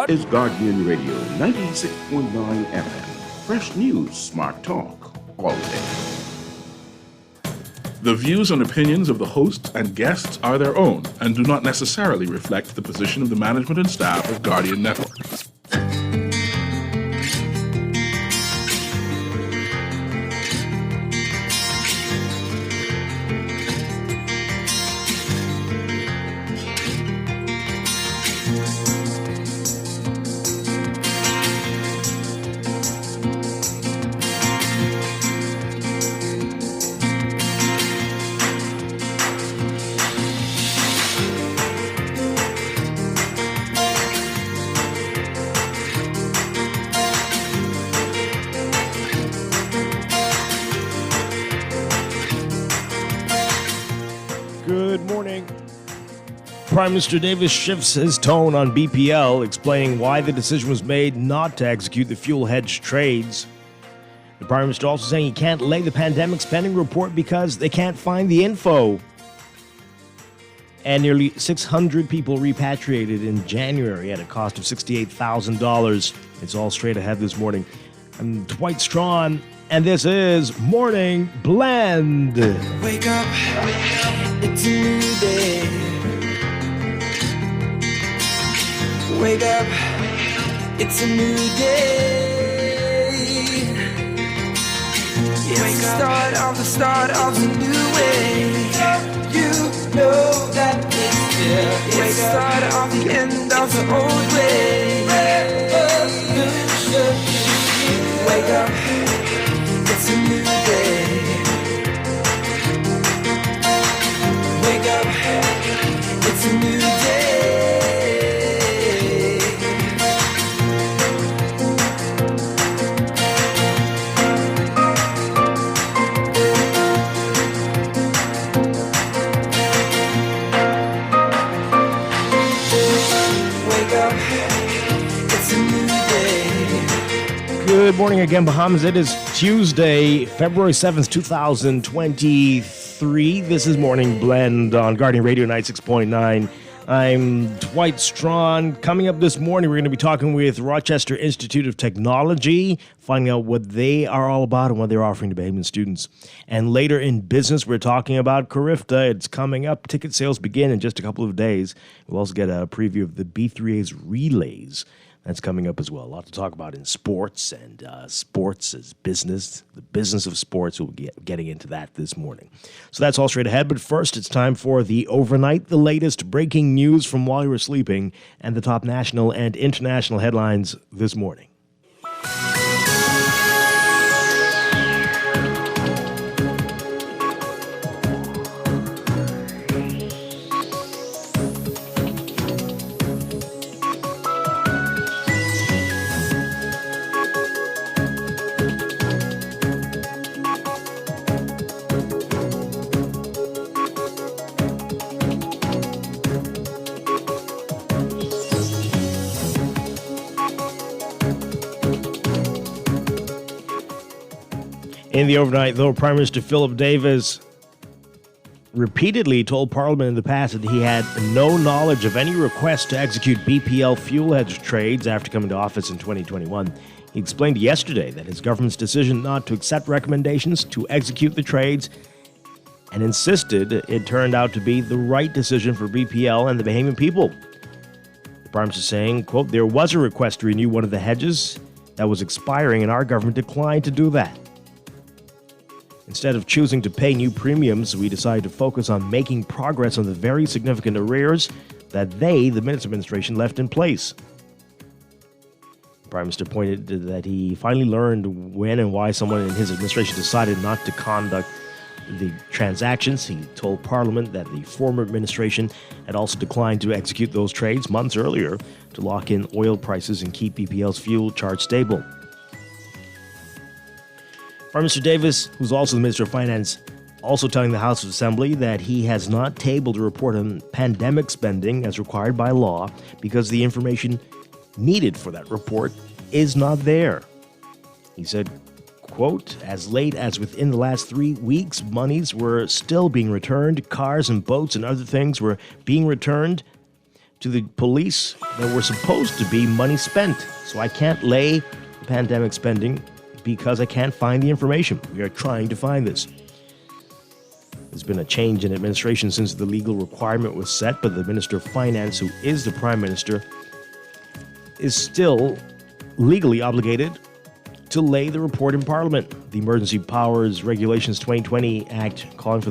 What? Is Guardian Radio 96.9 FM. Fresh news, smart talk, all day. The views and opinions of the hosts and guests are their own and do not necessarily reflect the position of the management and staff of Guardian Network. Prime Minister Davis shifts his tone on BPL, explaining why the decision was made not to execute the fuel hedge trades. The Prime Minister also saying he can't lay the pandemic spending report because they can't find the info. And nearly 600 people repatriated in January at a cost of $68,000. It's all straight ahead this morning. I'm Dwight Strachan, and this is Morning Blend. Wake up, it's a new day. Wake up, it's a new day. It's the start of a new way. You know that it's here. It's the start of the end of the old way. Revolution. Wake up, it's a new day. Wake up, it's a new day. Good morning again, Bahamas. It is Tuesday, February 7th, 2023. This is Morning Blend on Guardian Radio 96.9. I'm Dwight Strachan. Coming up this morning, we're going to be talking with Rochester Institute of Technology, finding out what they are all about and what they're offering to Bahamian students. And later in business, we're talking about Carifta. It's coming up. Ticket sales begin in just a couple of days. We'll also get a preview of the B3A's relays. That's coming up as well. A lot to talk about in sports, and sports as business, the business of sports. We'll be getting into that this morning. So that's all straight ahead. But first, it's time for the overnight, the latest breaking news from while you were sleeping, and the top national and international headlines this morning. In the overnight, though, Prime Minister Philip Davis repeatedly told Parliament in the past that he had no knowledge of any request to execute BPL fuel hedge trades after coming to office in 2021. He explained yesterday that his government's decision not to accept recommendations to execute the trades and insisted it turned out to be the right decision for BPL and the Bahamian people. The Prime Minister saying, quote, "There was a request to renew one of the hedges that was expiring and our government declined to do that. Instead of choosing to pay new premiums, we decided to focus on making progress on the very significant arrears that the Minister administration, left in place." The Prime Minister pointed to that he finally learned when and why someone in his administration decided not to conduct the transactions. He told Parliament that the former administration had also declined to execute those trades months earlier to lock in oil prices and keep BPL's fuel charge stable. Prime Minister Davis, who's also the Minister of Finance, also telling the House of Assembly that he has not tabled a report on pandemic spending as required by law because the information needed for that report is not there. He said, quote, "As late as within the last 3 weeks, monies were still being returned, cars and boats and other things were being returned, to the police that were supposed to be money spent. So I can't lay the pandemic spending because I can't find the information. We are trying to find this. There's been a change in administration since the legal requirement was set, but the Minister of Finance, who is the Prime Minister, is still legally obligated to lay the report in Parliament. The Emergency Powers Regulations 2020 Act calling for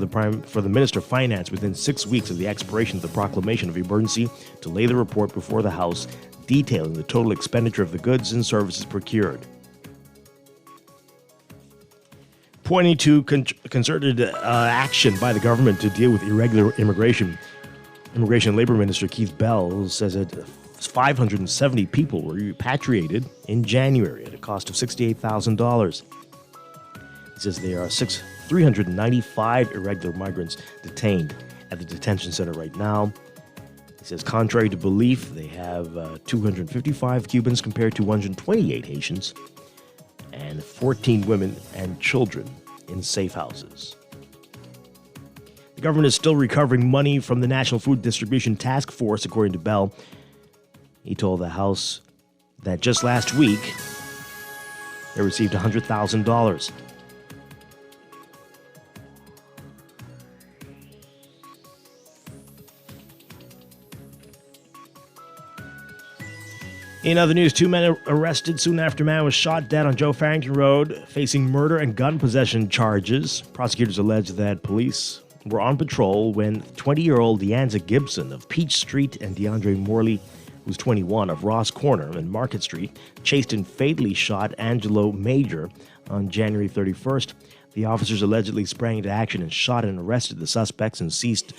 the Minister of Finance within 6 weeks of the expiration of the proclamation of emergency to lay the report before the House detailing the total expenditure of the goods and services procured. Pointing to concerted action by the government to deal with irregular immigration, Immigration and Labor Minister Keith Bell says that 570 people were repatriated in January at a cost of $68,000. He says there are 395 irregular migrants detained at the detention center right now. He says contrary to belief, they have 255 Cubans compared to 128 Haitians, and 14 women and children in safe houses. The government is still recovering money from the National Food Distribution Task Force, according to Bell. He told the House that just last week, they received $100,000. In other news, 2 men arrested soon after a man was shot dead on Joe Farrington Road, facing murder and gun possession charges. Prosecutors allege that police were on patrol when 20-year-old Deanza Gibson of Peach Street and DeAndre Morley, who's 21, of Ross Corner and Market Street, chased and fatally shot Angelo Major on January 31st. The officers allegedly sprang into action and shot and arrested the suspects and seized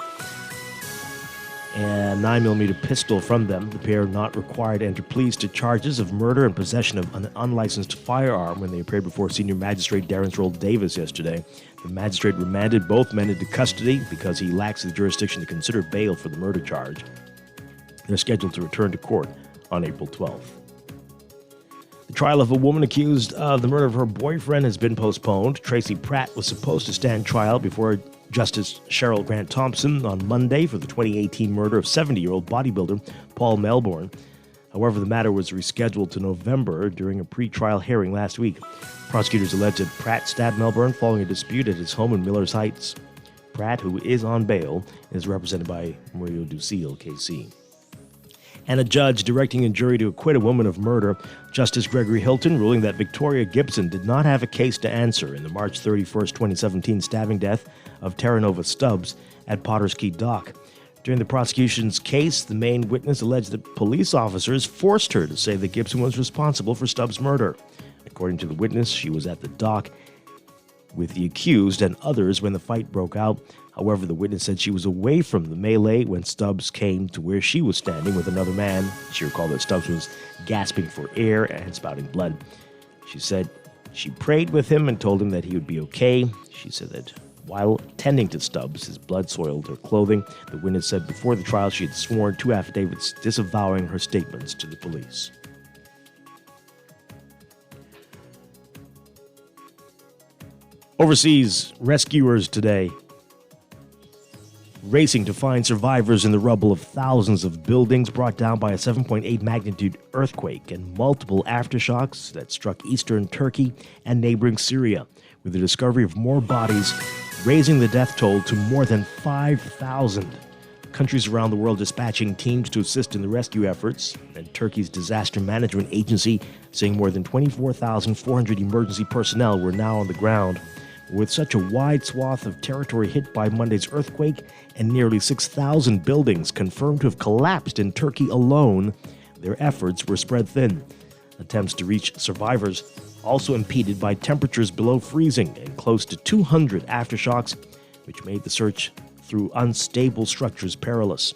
a 9mm pistol from them. The pair not required to enter pleas to charges of murder and possession of an unlicensed firearm when they appeared before Senior Magistrate Darren Roll Davis yesterday. The magistrate remanded both men into custody because he lacks the jurisdiction to consider bail for the murder charge. They're scheduled to return to court on April 12th. The trial of a woman accused of the murder of her boyfriend has been postponed. Tracy Pratt was supposed to stand trial before Justice Cheryl Grant Thompson on Monday for the 2018 murder of 70-year-old bodybuilder Paul Melbourne. However, the matter was rescheduled to November during a pre-trial hearing last week. Prosecutors allege that Pratt stabbed Melbourne following a dispute at his home in Millers Heights. Pratt, who is on bail, is represented by Mario Ducil, KC. And a judge directing a jury to acquit a woman of murder, Justice Gregory Hilton, ruling that Victoria Gibson did not have a case to answer in the March 31st, 2017 stabbing death of Terra Nova Stubbs at Potters Key Dock. During the prosecution's case, the main witness alleged that police officers forced her to say that Gibson was responsible for Stubbs' murder. According to the witness, she was at the dock with the accused and others when the fight broke out. However, the witness said she was away from the melee when Stubbs came to where she was standing with another man. She recalled that Stubbs was gasping for air and spouting blood. She said she prayed with him and told him that he would be okay. She said that while tending to Stubbs, his blood soiled her clothing. The witness said before the trial she had sworn 2 affidavits disavowing her statements to the police. Overseas, rescuers today racing to find survivors in the rubble of thousands of buildings brought down by a 7.8 magnitude earthquake and multiple aftershocks that struck eastern Turkey and neighboring Syria, with the discovery of more bodies raising the death toll to more than 5,000. Countries around the world dispatching teams to assist in the rescue efforts, and Turkey's disaster management agency saying more than 24,400 emergency personnel were now on the ground. With such a wide swath of territory hit by Monday's earthquake and nearly 6,000 buildings confirmed to have collapsed in Turkey alone, their efforts were spread thin. Attempts to reach survivors also impeded by temperatures below freezing and close to 200 aftershocks, which made the search through unstable structures perilous.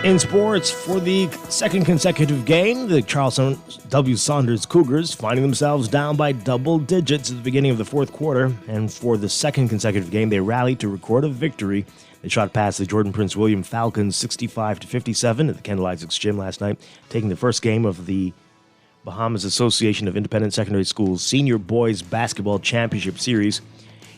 In sports, for the second consecutive game, the Charles W. Saunders Cougars finding themselves down by double digits at the beginning of the fourth quarter, and for the second consecutive game, they rallied to record a victory. They shot past the Jordan Prince William Falcons 65-57 at the Kendall Isaacs Gym last night, taking the first game of the Bahamas Association of Independent Secondary Schools Senior Boys Basketball Championship Series.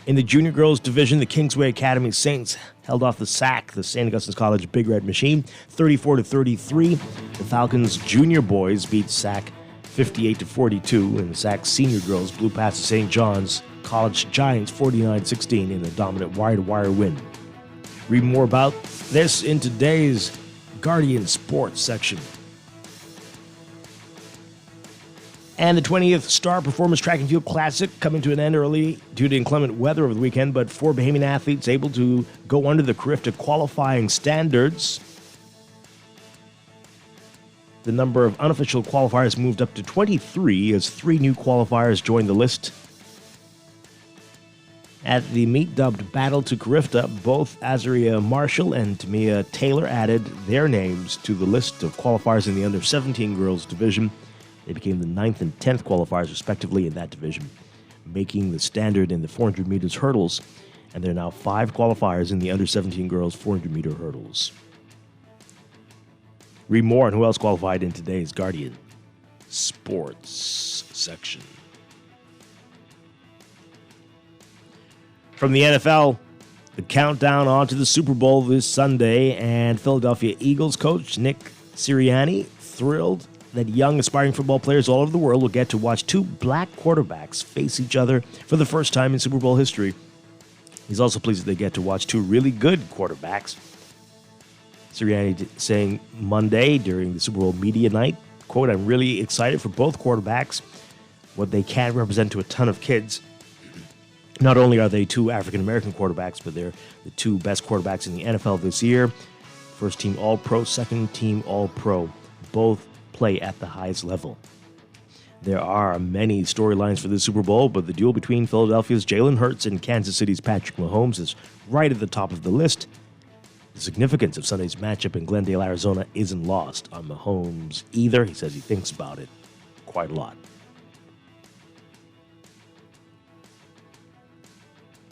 In the junior girls division, the Kingsway Academy Saints held off the SAC, the St. Augustine's College Big Red Machine, 34-33. The Falcons junior boys beat SAC 58-42, and the SAC senior girls blew past the St. John's College Giants 49-16 in a dominant wire-to-wire win. Read more about this in today's Guardian Sports section. And the 20th Star Performance Track and Field Classic coming to an end early due to inclement weather over the weekend, but 4 Bahamian athletes able to go under the Carifta qualifying standards. The number of unofficial qualifiers moved up to 23 as 3 new qualifiers joined the list. At the meet dubbed Battle to Carifta, both Azaria Marshall and Tamia Taylor added their names to the list of qualifiers in the under-17 girls division. They became the 9th and 10th qualifiers, respectively, in that division, making the standard in the 400 meters hurdles, and there are now 5 qualifiers in the under-17 girls 400-meter hurdles. Read more on who else qualified in today's Guardian Sports section. From the NFL, the countdown on to the Super Bowl this Sunday, and Philadelphia Eagles coach Nick Sirianni thrilled that young aspiring football players all over the world will get to watch 2 black quarterbacks face each other for the first time in Super Bowl history. He's also pleased that they get to watch 2 really good quarterbacks. Sirianni saying Monday during the Super Bowl media night, quote, "I'm really excited for both quarterbacks, what they can represent to a ton of kids. Not only are they 2 African-American quarterbacks, but they're the 2 best quarterbacks in the NFL this year. First team All-Pro, second team All-Pro. Both play at the highest level." There are many storylines for the Super Bowl, but the duel between Philadelphia's Jalen Hurts and Kansas City's Patrick Mahomes is right at the top of the list. The significance of Sunday's matchup in Glendale, Arizona isn't lost on Mahomes either. He says he thinks about it quite a lot.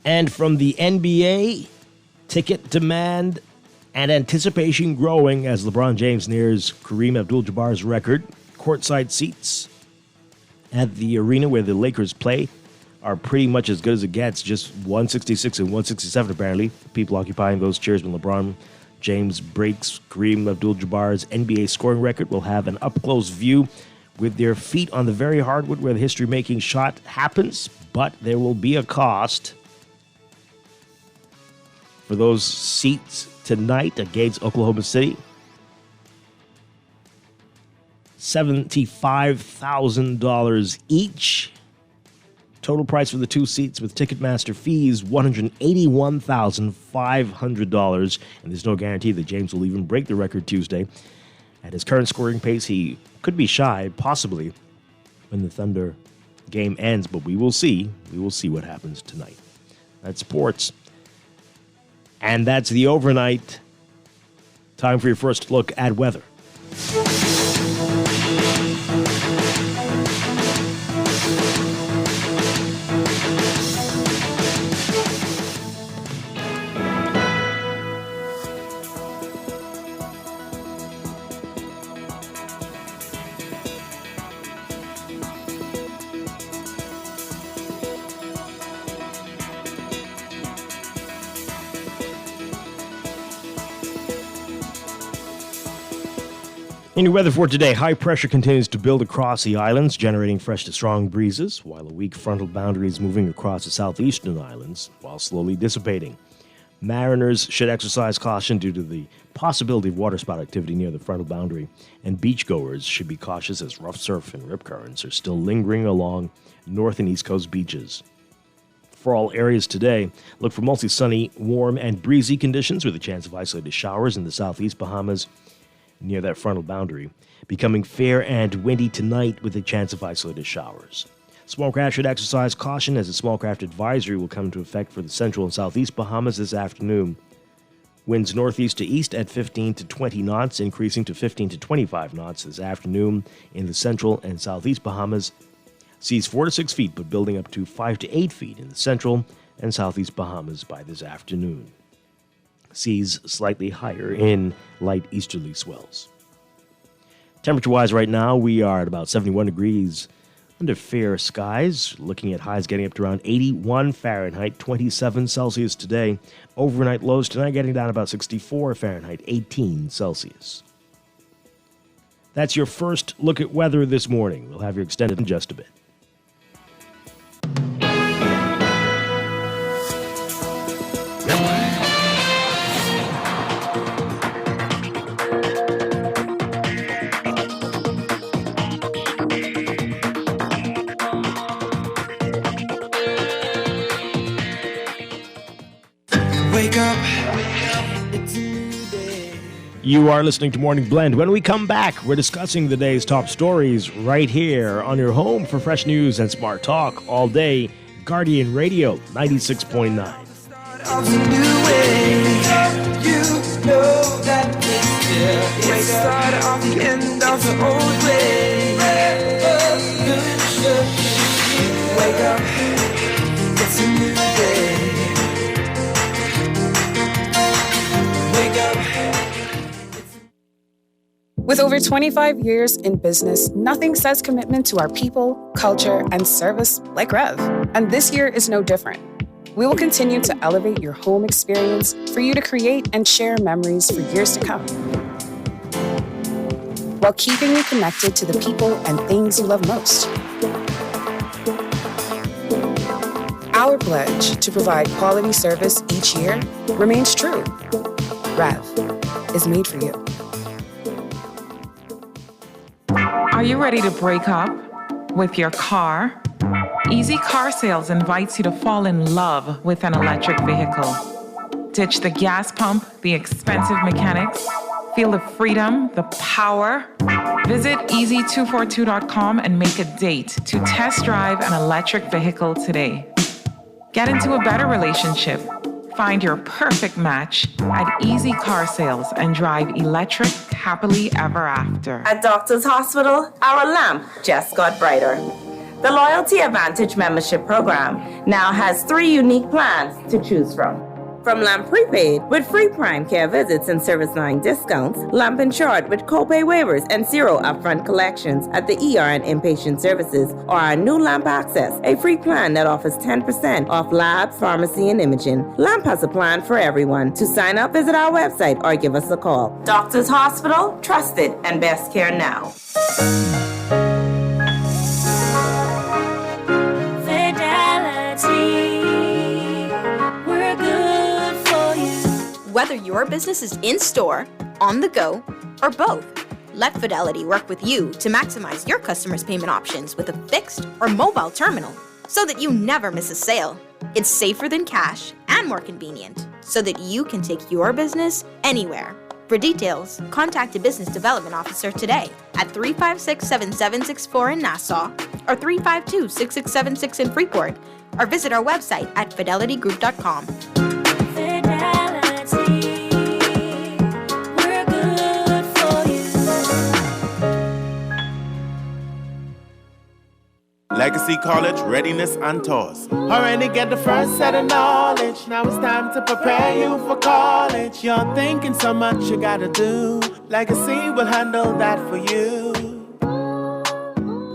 And from the NBA, ticket demand and anticipation growing as LeBron James nears Kareem Abdul-Jabbar's record. Courtside seats at the arena where the Lakers play are pretty much as good as it gets, just 166 and 167 apparently. People occupying those chairs when LeBron James breaks Kareem Abdul-Jabbar's NBA scoring record will have an up-close view with their feet on the very hardwood where the history-making shot happens, but there will be a cost for those seats tonight against Oklahoma City. $75,000 each. Total price for the 2 seats with Ticketmaster fees, $181,500. And there's no guarantee that James will even break the record Tuesday. At his current scoring pace, he could be shy, possibly, when the Thunder game ends. But we will see. We will see what happens tonight. That's sports. And that's the overnight. Time for your first look at weather. In your weather for today, high pressure continues to build across the islands, generating fresh to strong breezes, while a weak frontal boundary is moving across the southeastern islands while slowly dissipating. Mariners should exercise caution due to the possibility of waterspout activity near the frontal boundary, and beachgoers should be cautious as rough surf and rip currents are still lingering along north and east coast beaches. For all areas today, look for mostly sunny, warm, and breezy conditions with a chance of isolated showers in the southeast Bahamas near that frontal boundary, becoming fair and windy tonight with a chance of isolated showers. Small craft should exercise caution as a small craft advisory will come into effect for the central and southeast Bahamas this afternoon. Winds northeast to east at 15 to 20 knots, increasing to 15 to 25 knots this afternoon in the central and southeast Bahamas. Seas 4 to 6 feet, but building up to 5 to 8 feet in the central and southeast Bahamas by this afternoon. Seas slightly higher in light easterly swells. Temperature-wise right now, we are at about 71 degrees under fair skies, looking at highs getting up to around 81 Fahrenheit, 27 Celsius today. Overnight lows tonight getting down about 64 Fahrenheit, 18 Celsius. That's your first look at weather this morning. We'll have your extended in just a bit. Wake up, it's a new day. You are listening to Morning Blend. When we come back, we're discussing the day's top stories right here on your home for fresh news and smart talk all day. Guardian Radio 96.9. Start of a new way. You know that it's the start of the end of the old way. Wake up, it's a new day. With over 25 years in business, nothing says commitment to our people, culture, and service like Rev. And this year is no different. We will continue to elevate your home experience for you to create and share memories for years to come, while keeping you connected to the people and things you love most. Our pledge to provide quality service each year remains true. Rev is made for you. Are you ready to break up with your car? Easy Car Sales invites you to fall in love with an electric vehicle. Ditch the gas pump, the expensive mechanics. Feel the freedom, the power. Visit easy242.com and make a date to test drive an electric vehicle today. Get into a better relationship. Find your perfect match at Easy Car Sales and drive electric happily ever after. At Doctor's Hospital, our lamp just got brighter. The Loyalty Advantage membership program now has 3 unique plans to choose from. From Lamp Prepaid with free prime care visits and service line discounts, Lamp Insured with copay waivers and 0 upfront collections at the ER and inpatient services, or our new Lamp Access, a free plan that offers 10% off labs, pharmacy, and imaging. Lamp has a plan for everyone. To sign up, visit our website or give us a call. Doctor's Hospital, trusted and best care now. Whether your business is in-store, on the go, or both, let Fidelity work with you to maximize your customers' payment options with a fixed or mobile terminal so that you never miss a sale. It's safer than cash and more convenient so that you can take your business anywhere. For details, contact a business development officer today at 356-7764 in Nassau or 352-6676 in Freeport, or visit our website at fidelitygroup.com. Legacy College Readiness and Tours. Already get the first set of knowledge. Now it's time to prepare you for college. You're thinking so much you gotta do. Legacy will handle that for you.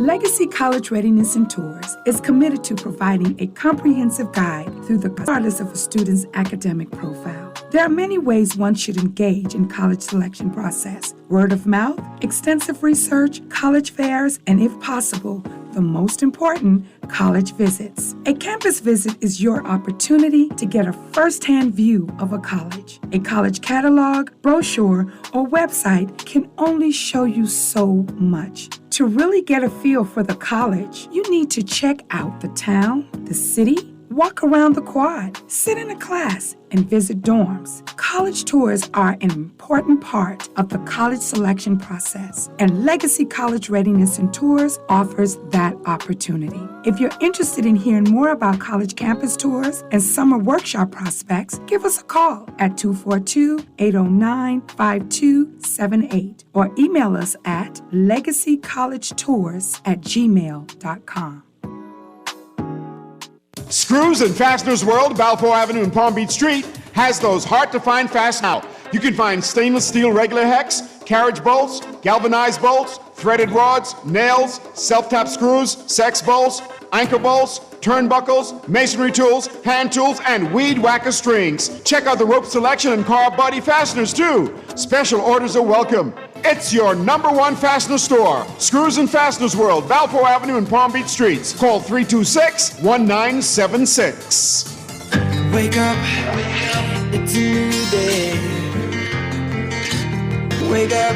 Legacy College Readiness and Tours is committed to providing a comprehensive guide through the regardless of a student's academic profile. There are many ways one should engage in college selection process. Word of mouth, extensive research, college fairs, and if possible, the most important, college visits. A campus visit is your opportunity to get a first-hand view of a college. A college catalog, brochure, or website can only show you so much. To really get a feel for the college, you need to check out the town, the city, Walk around the quad, sit in a class, and visit dorms. College tours are an important part of the college selection process, and Legacy College Readiness and Tours offers that opportunity. If you're interested in hearing more about college campus tours and summer workshop prospects, give us a call at 242-809-5278 or email us at legacycollegetours@gmail.com. Screws and Fasteners World, Balfour Avenue and Palm Beach Street, has those hard-to-find fasteners now. You can find stainless steel regular hex, carriage bolts, galvanized bolts, threaded rods, nails, self-tap screws, sex bolts, anchor bolts, turnbuckles, masonry tools, hand tools, and weed whacker strings. Check out the rope selection and car body fasteners, too. Special orders are welcome. It's your #1 fastener store. Screws and Fasteners World, Balfour Avenue and Palm Beach Streets. Call 326-1976. Wake up, it's a new day. Wake up,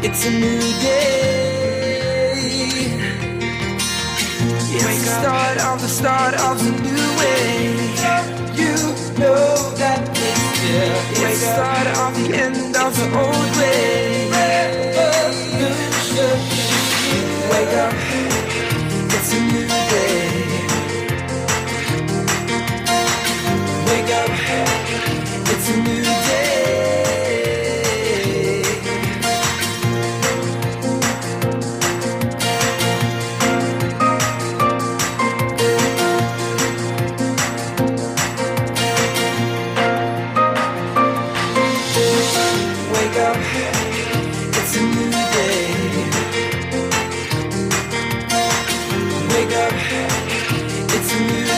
it's a new day. It's the start of a new way. You know that it's here. It's the start of the end of the old way. Wake up, it's a new day. Wake up, it's a new day. Wake up, it's a new day. Wake up, it's a new day.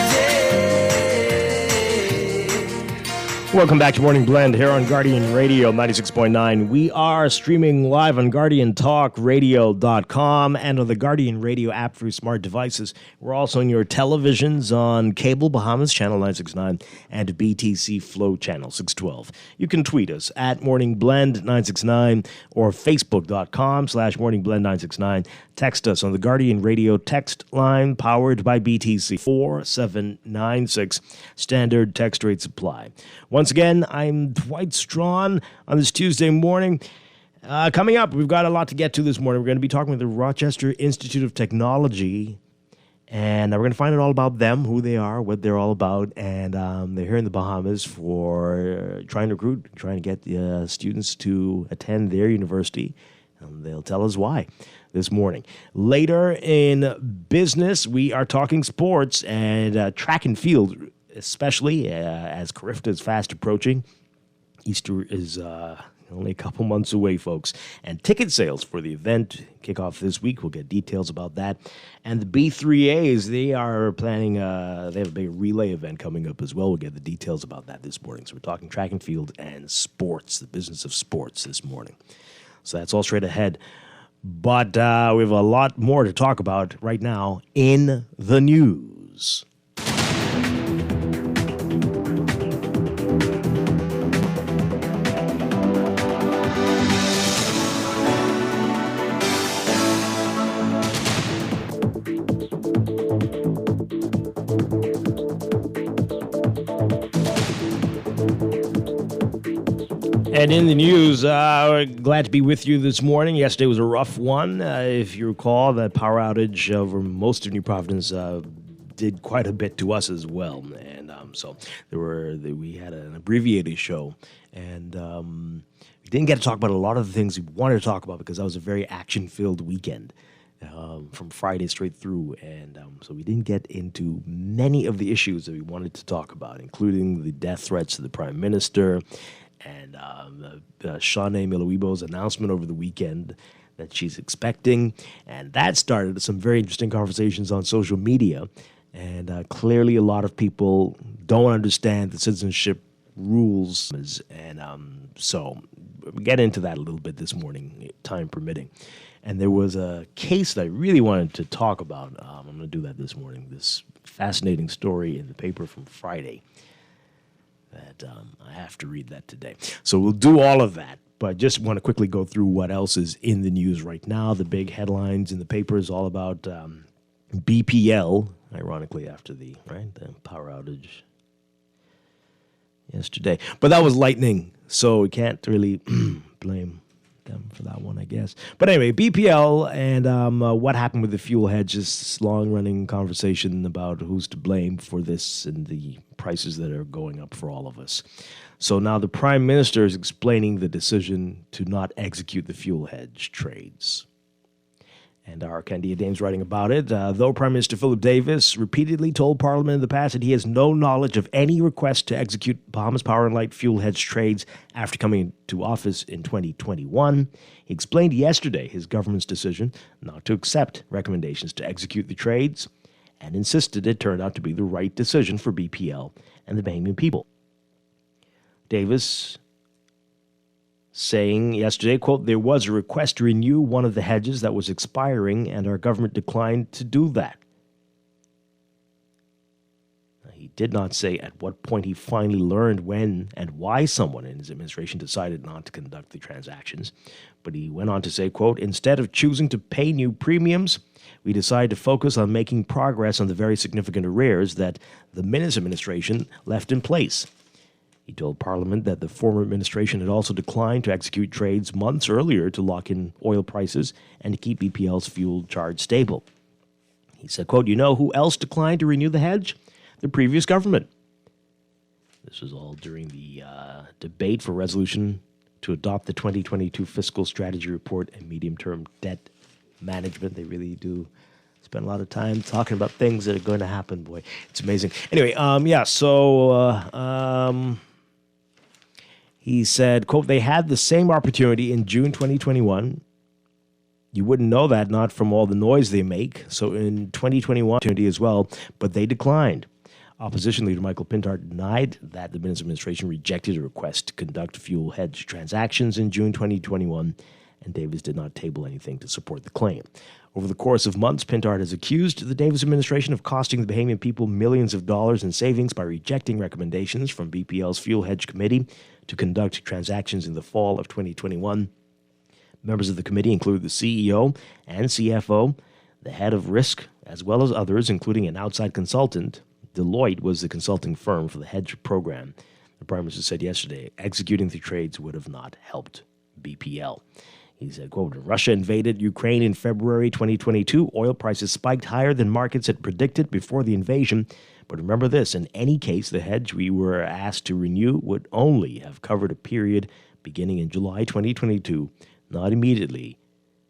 Welcome back to Morning Blend here on Guardian Radio 96.9. We are streaming live on GuardianTalkRadio.com and on the Guardian Radio app for smart devices. We're also on your televisions on Cable Bahamas Channel 969 and BTC Flow Channel 612. You can tweet us at Morning Blend 969 or Facebook.com/Morning Blend 969. Text us on the Guardian Radio text line powered by BTC 4796. Standard text rate supply. Once again, I'm Dwight Strachan on this Tuesday morning. Coming up, we've got a lot to get to this morning. We're going to be talking with the Rochester Institute of Technology, and we're going to find out all about them, who they are, what they're all about, and they're here in the Bahamas for trying to get students to attend their university, and they'll tell us why this morning. Later in business, we are talking sports and track and field, especially as Carifta is fast approaching. Easter is only a couple months away, folks. And ticket sales for the event kick off this week. We'll get details about that. And the B3As, they are planning, they have a big relay event coming up as well. We'll get the details about that this morning. So we're talking track and field and sports, the business of sports this morning. So that's all straight ahead. But we have a lot more to talk about right now in the news. And in the news, we're glad to be with you this morning. Yesterday was a rough one. If you recall, that power outage over most of New Providence did quite a bit to us as well. And so we had an abbreviated show. And we didn't get to talk about a lot of the things we wanted to talk about because that was a very action-filled weekend from Friday straight through. And so we didn't get into many of the issues that we wanted to talk about, including the death threats to the Prime Minister, and Shanae Milowibo's announcement over the weekend that she's expecting. And that started some very interesting conversations on social media. And clearly a lot of people don't understand the citizenship rules. And so we'll get into that a little bit this morning, time permitting. And there was a case that I really wanted to talk about. I'm going to do that this morning, this fascinating story in the paper from Friday. That I have to read that today. So we'll do all of that, but just want to quickly go through what else is in the news right now. The big headlines in the paper is all about BPL, ironically after the power outage yesterday. But that was lightning, so we can't really blame them for that one, I guess. But anyway, BPL and what happened with the fuel hedge is this long-running conversation about who's to blame for this and the prices that are going up for all of us. So now the Prime Minister is explaining the decision to not execute the fuel hedge trades. And our Candia Dame's writing about it. Though Prime Minister Philip Davis repeatedly told Parliament in the past that he has no knowledge of any request to execute Bahamas Power and Light fuel hedge trades after coming to office in 2021, he explained yesterday his government's decision not to accept recommendations to execute the trades and insisted it turned out to be the right decision for BPL and the Bahamian people. Davis saying yesterday, quote, there was a request to renew one of the hedges that was expiring, and our government declined to do that. He did not say at what point he finally learned when and why someone in his administration decided not to conduct the transactions, but he went on to say, quote, instead of choosing to pay new premiums, we decided to focus on making progress on the very significant arrears that the Minnis administration left in place. He told Parliament that the former administration had also declined to execute trades months earlier to lock in oil prices and to keep BPL's fuel charge stable. He said, quote, you know who else declined to renew the hedge? The previous government. This was all during the debate for resolution to adopt the 2022 Fiscal Strategy Report and medium-term debt management. They really do spend a lot of time talking about things that are going to happen. Boy, it's amazing. Anyway, he said, quote, they had the same opportunity in June 2021. You wouldn't know that not from all the noise they make. So in 2021, opportunity as well, but they declined. Opposition leader Michael Pintard denied that the Minnis administration rejected a request to conduct fuel hedge transactions in June 2021, and Davis did not table anything to support the claim. Over the course of months, Pintard has accused the Davis administration of costing the Bahamian people millions of dollars in savings by rejecting recommendations from BPL's Fuel Hedge Committee to conduct transactions in the fall of 2021. Members of the committee include the CEO and CFO, the head of risk, as well as others, including an outside consultant. Deloitte was the consulting firm for the hedge program. The Prime Minister said yesterday, executing the trades would have not helped BPL. He said, quote, Russia invaded Ukraine in February 2022. Oil prices spiked higher than markets had predicted before the invasion. But remember this, in any case, the hedge we were asked to renew would only have covered a period beginning in July 2022, not immediately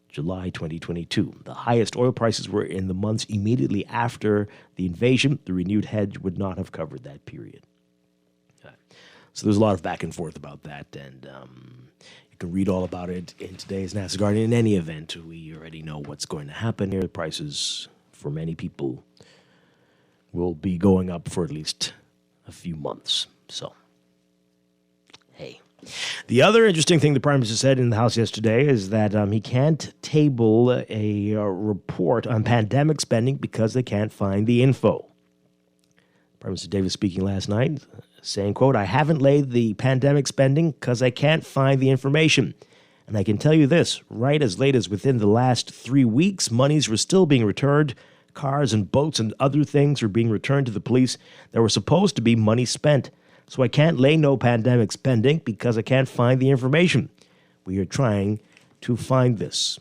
July 2022. The highest oil prices were in the months immediately after the invasion. The renewed hedge would not have covered that period. So there's a lot of back and forth about that, and you can read all about it in today's National Guardian. In any event, we already know what's going to happen here. The prices for many people will be going up for at least a few months. So, hey. The other interesting thing the Prime Minister said in the House yesterday is that he can't table a report on pandemic spending because they can't find the info. Prime Minister Davis speaking last night, saying, quote, I haven't laid the pandemic spending because I can't find the information. And I can tell you this, right as late as within the last 3 weeks, monies were still being returned. Cars and boats and other things were being returned to the police. There were supposed to be money spent. So I can't lay no pandemic spending because I can't find the information. We are trying to find this.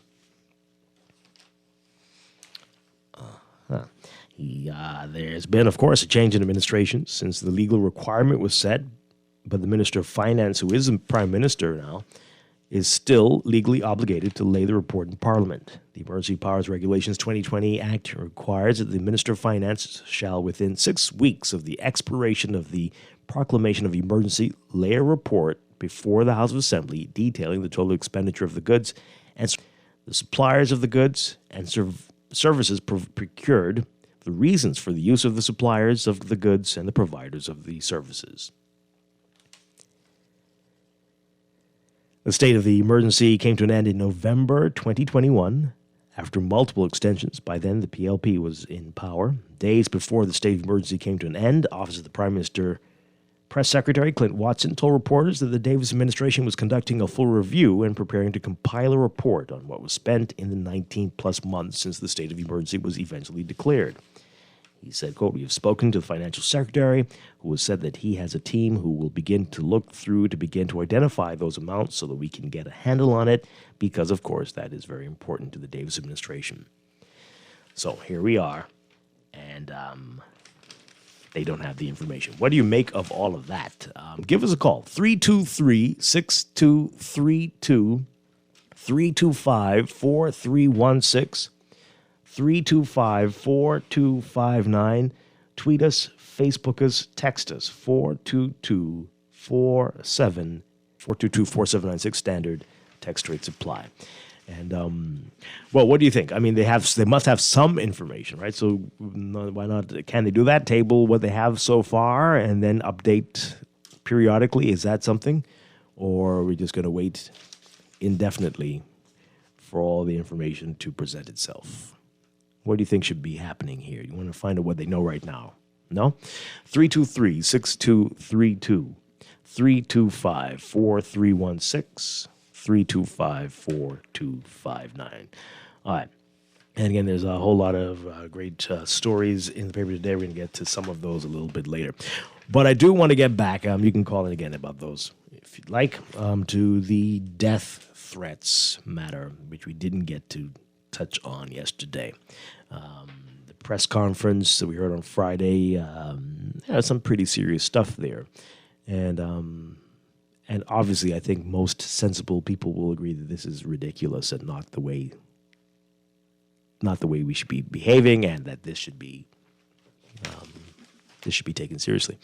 There's been, of course, a change in administration since the legal requirement was set, but the Minister of Finance, who is the Prime Minister now, is still legally obligated to lay the report in Parliament. The Emergency Powers Regulations 2020 Act requires that the Minister of Finance shall, within 6 weeks of the expiration of the proclamation of emergency, lay a report before the House of Assembly detailing the total expenditure of the goods and the suppliers of the goods and services procured, the reasons for the use of the suppliers of the goods and the providers of the services. The state of the emergency came to an end in November 2021 after multiple extensions. By then, the PLP was in power. Days before the state of emergency came to an end, Office of the Prime Minister Press Secretary Clint Watson told reporters that the Davis administration was conducting a full review and preparing to compile a report on what was spent in the 19-plus months since the state of emergency was eventually declared. He said, quote, "We have spoken to the financial secretary, who has said that he has a team who will begin to look through to begin to identify those amounts so that we can get a handle on it, because, of course, that is very important to the Davis administration." So here we are, and they don't have the information. What do you make of all of that? Give us a call, 323-6232, 325-4316, 325-4259. Tweet us, Facebook us, text us, 422-4796, standard text rates apply. And, well, what do you think? I mean, they must have some information, right? So why not? Can they do that? Table what they have so far and then update periodically? Is that something? Or are we just going to wait indefinitely for all the information to present itself? What do you think should be happening here? You want to find out what they know right now? No? 323-6232, 325-4316, 325-4259. All right. And again, there's a whole lot of great stories in the paper today. We're going to get to some of those a little bit later. But I do want to get back. You can call in again about those if you'd like, to the death threats matter, which we didn't get to touch on yesterday. The press conference that we heard on Friday had some pretty serious stuff there. And obviously, I think most sensible people will agree that this is ridiculous and not the way we should be behaving, and that this should be taken seriously.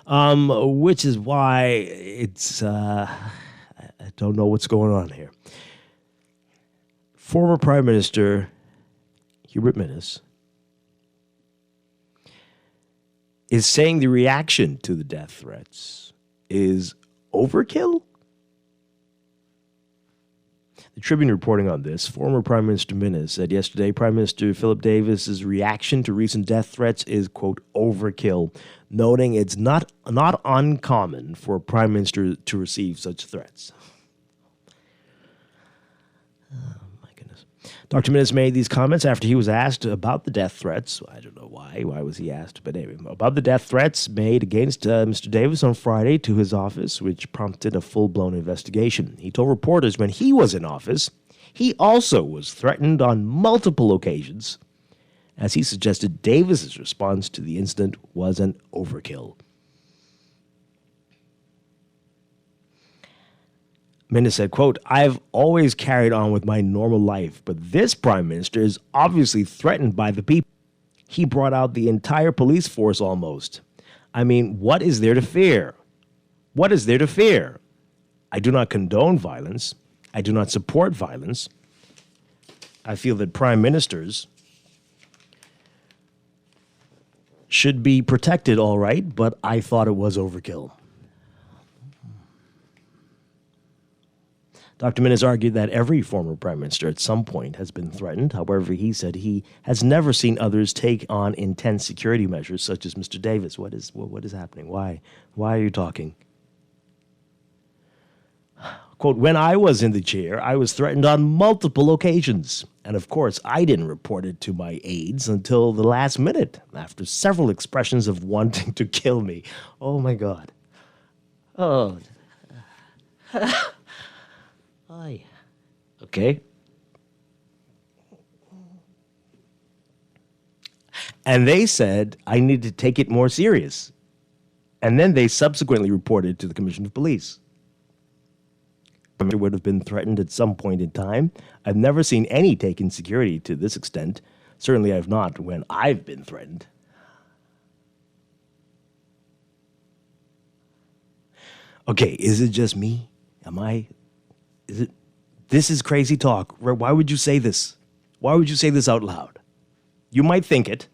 Which is why it's I don't know what's going on here. Former Prime Minister Hubert Minnis is saying the reaction to the death threats is overkill? The Tribune reporting on this, former Prime Minister Minnis said yesterday Prime Minister Philip Davis's reaction to recent death threats is, quote, overkill, noting it's not uncommon for a Prime Minister to receive such threats. Oh, my goodness. Dr. Minnis made these comments after he was asked about the death threats. I don't know why. Why was he asked? But anyway, about the death threats made against Mr. Davis on Friday to his office, which prompted a full-blown investigation. He told reporters when he was in office, he also was threatened on multiple occasions, as he suggested Davis's response to the incident was an overkill. Minnis said, quote, "I've always carried on with my normal life, but this Prime Minister is obviously threatened by the people. He brought out the entire police force almost. I mean, what is there to fear? What is there to fear? I do not condone violence. I do not support violence. I feel that Prime Ministers should be protected, all right, but I thought it was overkill." Dr. Minnis argued that every former prime minister at some point has been threatened. However, he said he has never seen others take on intense security measures such as Mr. Davis. What is happening? Why are you talking? Quote, "When I was in the chair, I was threatened on multiple occasions. And of course, I didn't report it to my aides until the last minute, after several expressions of wanting to kill me." Oh, my God. Oh. Okay. And they said I need to take it more serious. And then they subsequently reported to the Commission of Police. I would have been threatened at some point in time. I've never seen any taken security to this extent. Certainly I've not when I've been threatened. Okay, is it just me? This is crazy talk. Why would you say this? Why would you say this out loud? You might think it,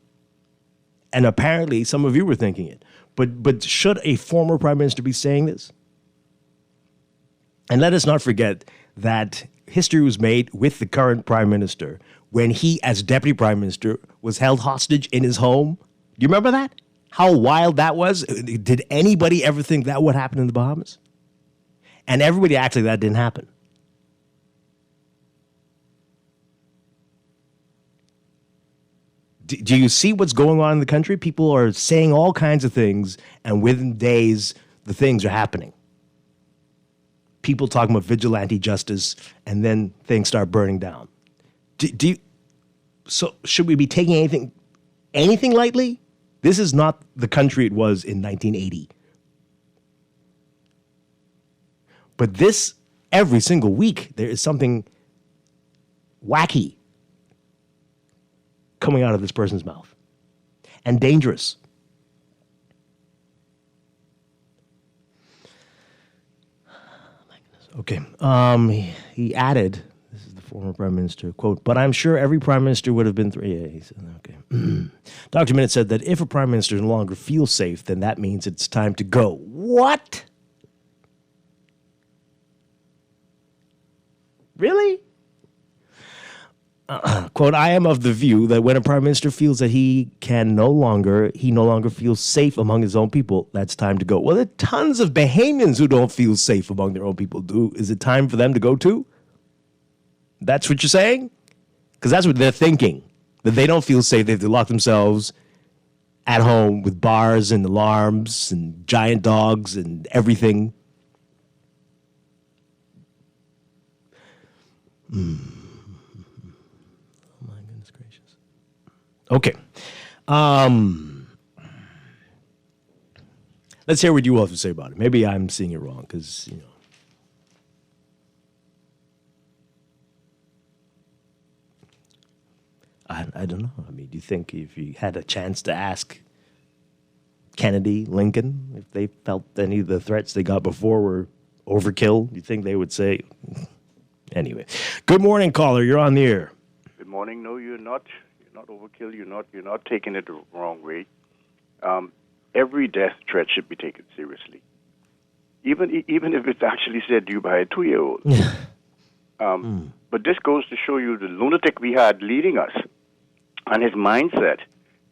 and apparently some of you were thinking it, but should a former prime minister be saying this? And let us not forget that history was made with the current prime minister when he, as deputy prime minister, was held hostage in his home. Do you remember that? How wild that was? Did anybody ever think that would happen in the Bahamas? And everybody acted like that didn't happen. Do you see what's going on in the country? People are saying all kinds of things, and within days, the things are happening. People talking about vigilante justice, and then things start burning down. So should we be taking anything lightly? This is not the country it was in 1980. But this, every single week, there is something wacky coming out of this person's mouth, and dangerous. Okay. He added, this is the former prime minister, quote, but I'm sure every prime minister would have been Yeah, he said, okay. Dr. Minute said that if a prime minister no longer feels safe, then that means it's time to go. What? Really? Quote, I am of the view that when a prime minister feels that he no longer feels safe among his own people, that's time to go. Well, there are tons of Bahamians who don't feel safe among their own people. Is it time for them to go too? That's what you're saying? Because that's what they're thinking, that they don't feel safe. They have to lock themselves at home with bars and alarms and giant dogs and everything. Okay. Let's hear what you all have to say about it. Maybe I'm seeing it wrong because, I don't know. I mean, do you think if you had a chance to ask Kennedy, Lincoln, if they felt any of the threats they got before were overkill, do you think they would say? Anyway. Good morning, caller. You're on the air. Good morning. No, you're not. Not overkill. You're not taking it the wrong way. Every death threat should be taken seriously, even if it's actually said to you by a 2-year-old. But this goes to show you the lunatic we had leading us, and his mindset,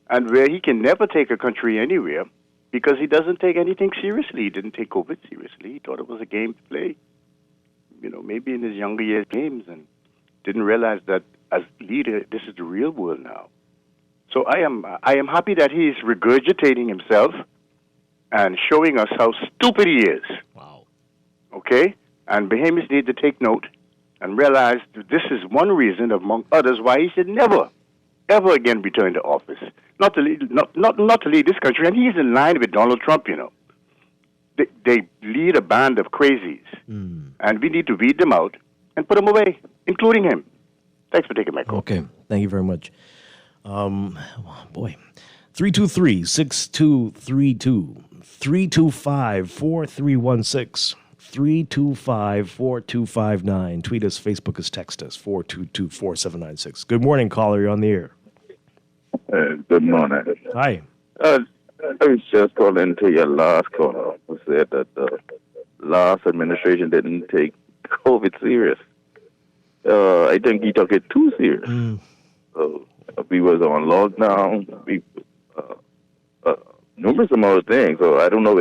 and where he can never take a country anywhere because he doesn't take anything seriously. He didn't take COVID seriously. He thought it was a game to play. Maybe in his younger years, games, and didn't realize that as leader, this is the real world now. So I am happy that he's regurgitating himself and showing us how stupid he is. Wow. Okay? And Bahamians need to take note and realize that this is one reason, among others, why he should never, ever again return to office. Not to lead this country. And he's in line with Donald Trump, They lead a band of crazies. And we need to weed them out and put them away, including him. Thanks for taking my call. Okay. Thank you very much. Boy. 323-6232. 325-4316. 325-4259. Tweet us, Facebook us, text us, 422-4796. Good morning, caller. You're on the air. Good morning. Hi. I was just calling to your last caller who said that the last administration didn't take COVID serious. I think he took it too serious. We was on lockdown. Numerous amount of things. So I don't know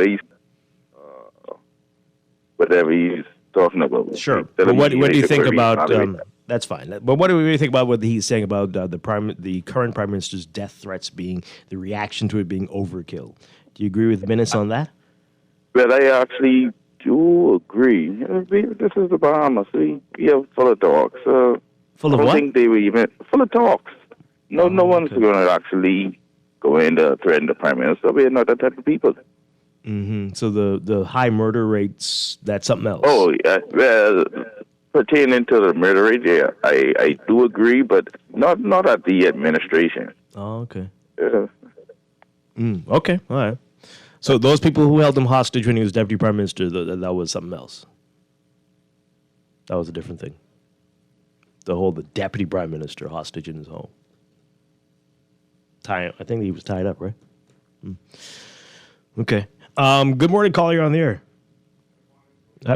whatever he's talking about. Sure. But what do you think about? That's fine. But what do you think about what he's saying about the current prime minister's death threats being the reaction to it being overkill? Do you agree with Minnis on that? Well, I actually do agree. This is the Bahamas. We are full of talks. Full of I don't what? think they were even full of talks. No one's going to actually go in to threaten the prime minister. We're not that type of people. Mm-hmm. So the high murder rates, that's something else. Oh, yeah. Well, pertaining to the murder rate, yeah, I do agree, but not at the administration. Oh, okay. Okay, all right. So those people who held him hostage when he was deputy prime minister, that was something else. That was a different thing. To hold the deputy prime minister hostage in his home. I think he was tied up, right? Okay. Good morning, caller. You're on the air.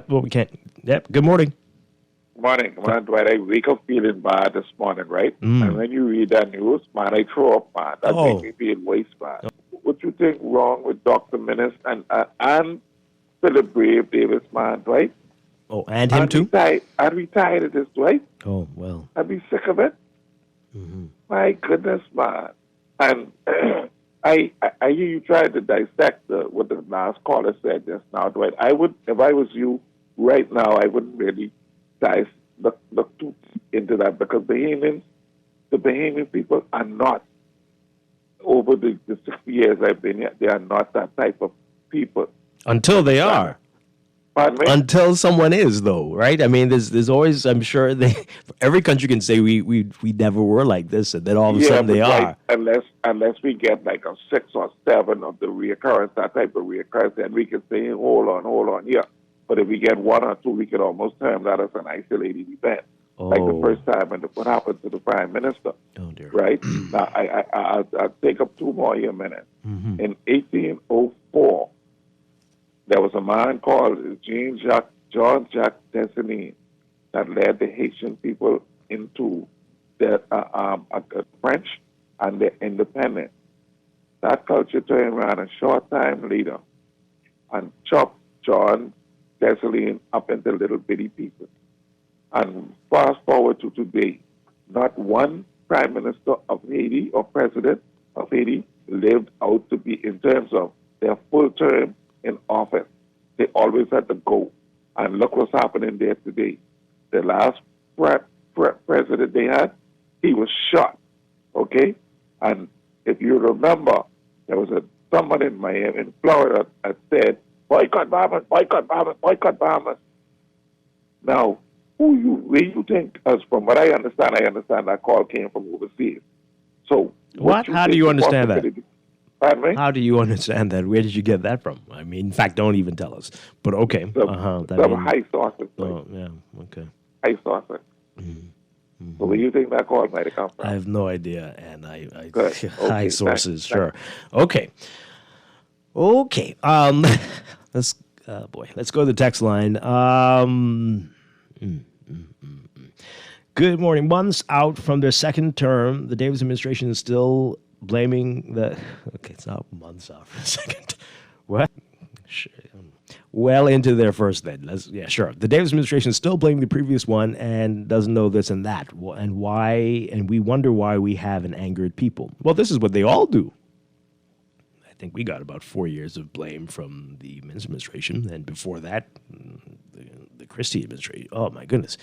Well, we can't. Yep. Good morning. Morning, Dwight. I wake up feeling bad this morning, right? And when you read that news, man, I throw up, man. That makes me feel waste bad. What you think wrong with Dr. Minnis and Philip Brave Davis, man, Dwight? Oh, and him too? I'd be tired of this, Dwight. Oh, well. I'd be sick of it. My goodness, man. And I hear you trying to dissect what the last caller said just now, Dwight. I would, if I was you right now, I wouldn't really look too into that, because the Bahamian people are not, over the 60 years I've been here, they are not that type of people. Until they are. Pardon me? Until someone is, though, right? I mean, there's always, I'm sure, every country can say we never were like this, and then all of a sudden they are. Unless we get like a 6 or 7 of the reoccurrence, that type of reoccurrence, then we can say, hold on, yeah. But if we get 1 or 2, we can almost term that as an isolated event. Like the first time when what happened to the Prime Minister. Oh, dear. Right? Now, I'll take up 2 more here minutes. Mm-hmm. In 1804, there was a man called John Jacques Dessalines that led the Haitian people into the French and their independence. That culture turned around a short time later and chopped John Dessalines up into little bitty pieces. And fast forward to today, not one prime minister of Haiti or president of Haiti lived out to be, in terms of their full term in office. They always had to go. And look what's happening there today. The last president they had, he was shot. Okay? And if you remember, there was someone in Miami, in Florida, that said, boycott Bahamas, boycott Bahamas, boycott Bahamas. Now, where you think, as from what I understand that call came from overseas. So what? How do you understand that? Pardon me? How do you understand that? Where did you get that from? I mean, in fact, don't even tell us. But okay. Some high sources. Oh, yeah, okay. High sources. Mm-hmm. So where do you think that call might have come from? I have no idea, and I okay, high sources, sure. Thanks. Okay. Let's go to the text line. Good morning. Months out from their second term, the Davis administration is still blaming the... Okay, it's not months out for a second. What? Well into their first then. Sure. The Davis administration is still blaming the previous one and doesn't know this and that. And why? And we wonder why we have an angered people. Well, this is what they all do. I think we got about 4 years of blame from the Minns administration, and before that, the Christie administration. Oh, my goodness.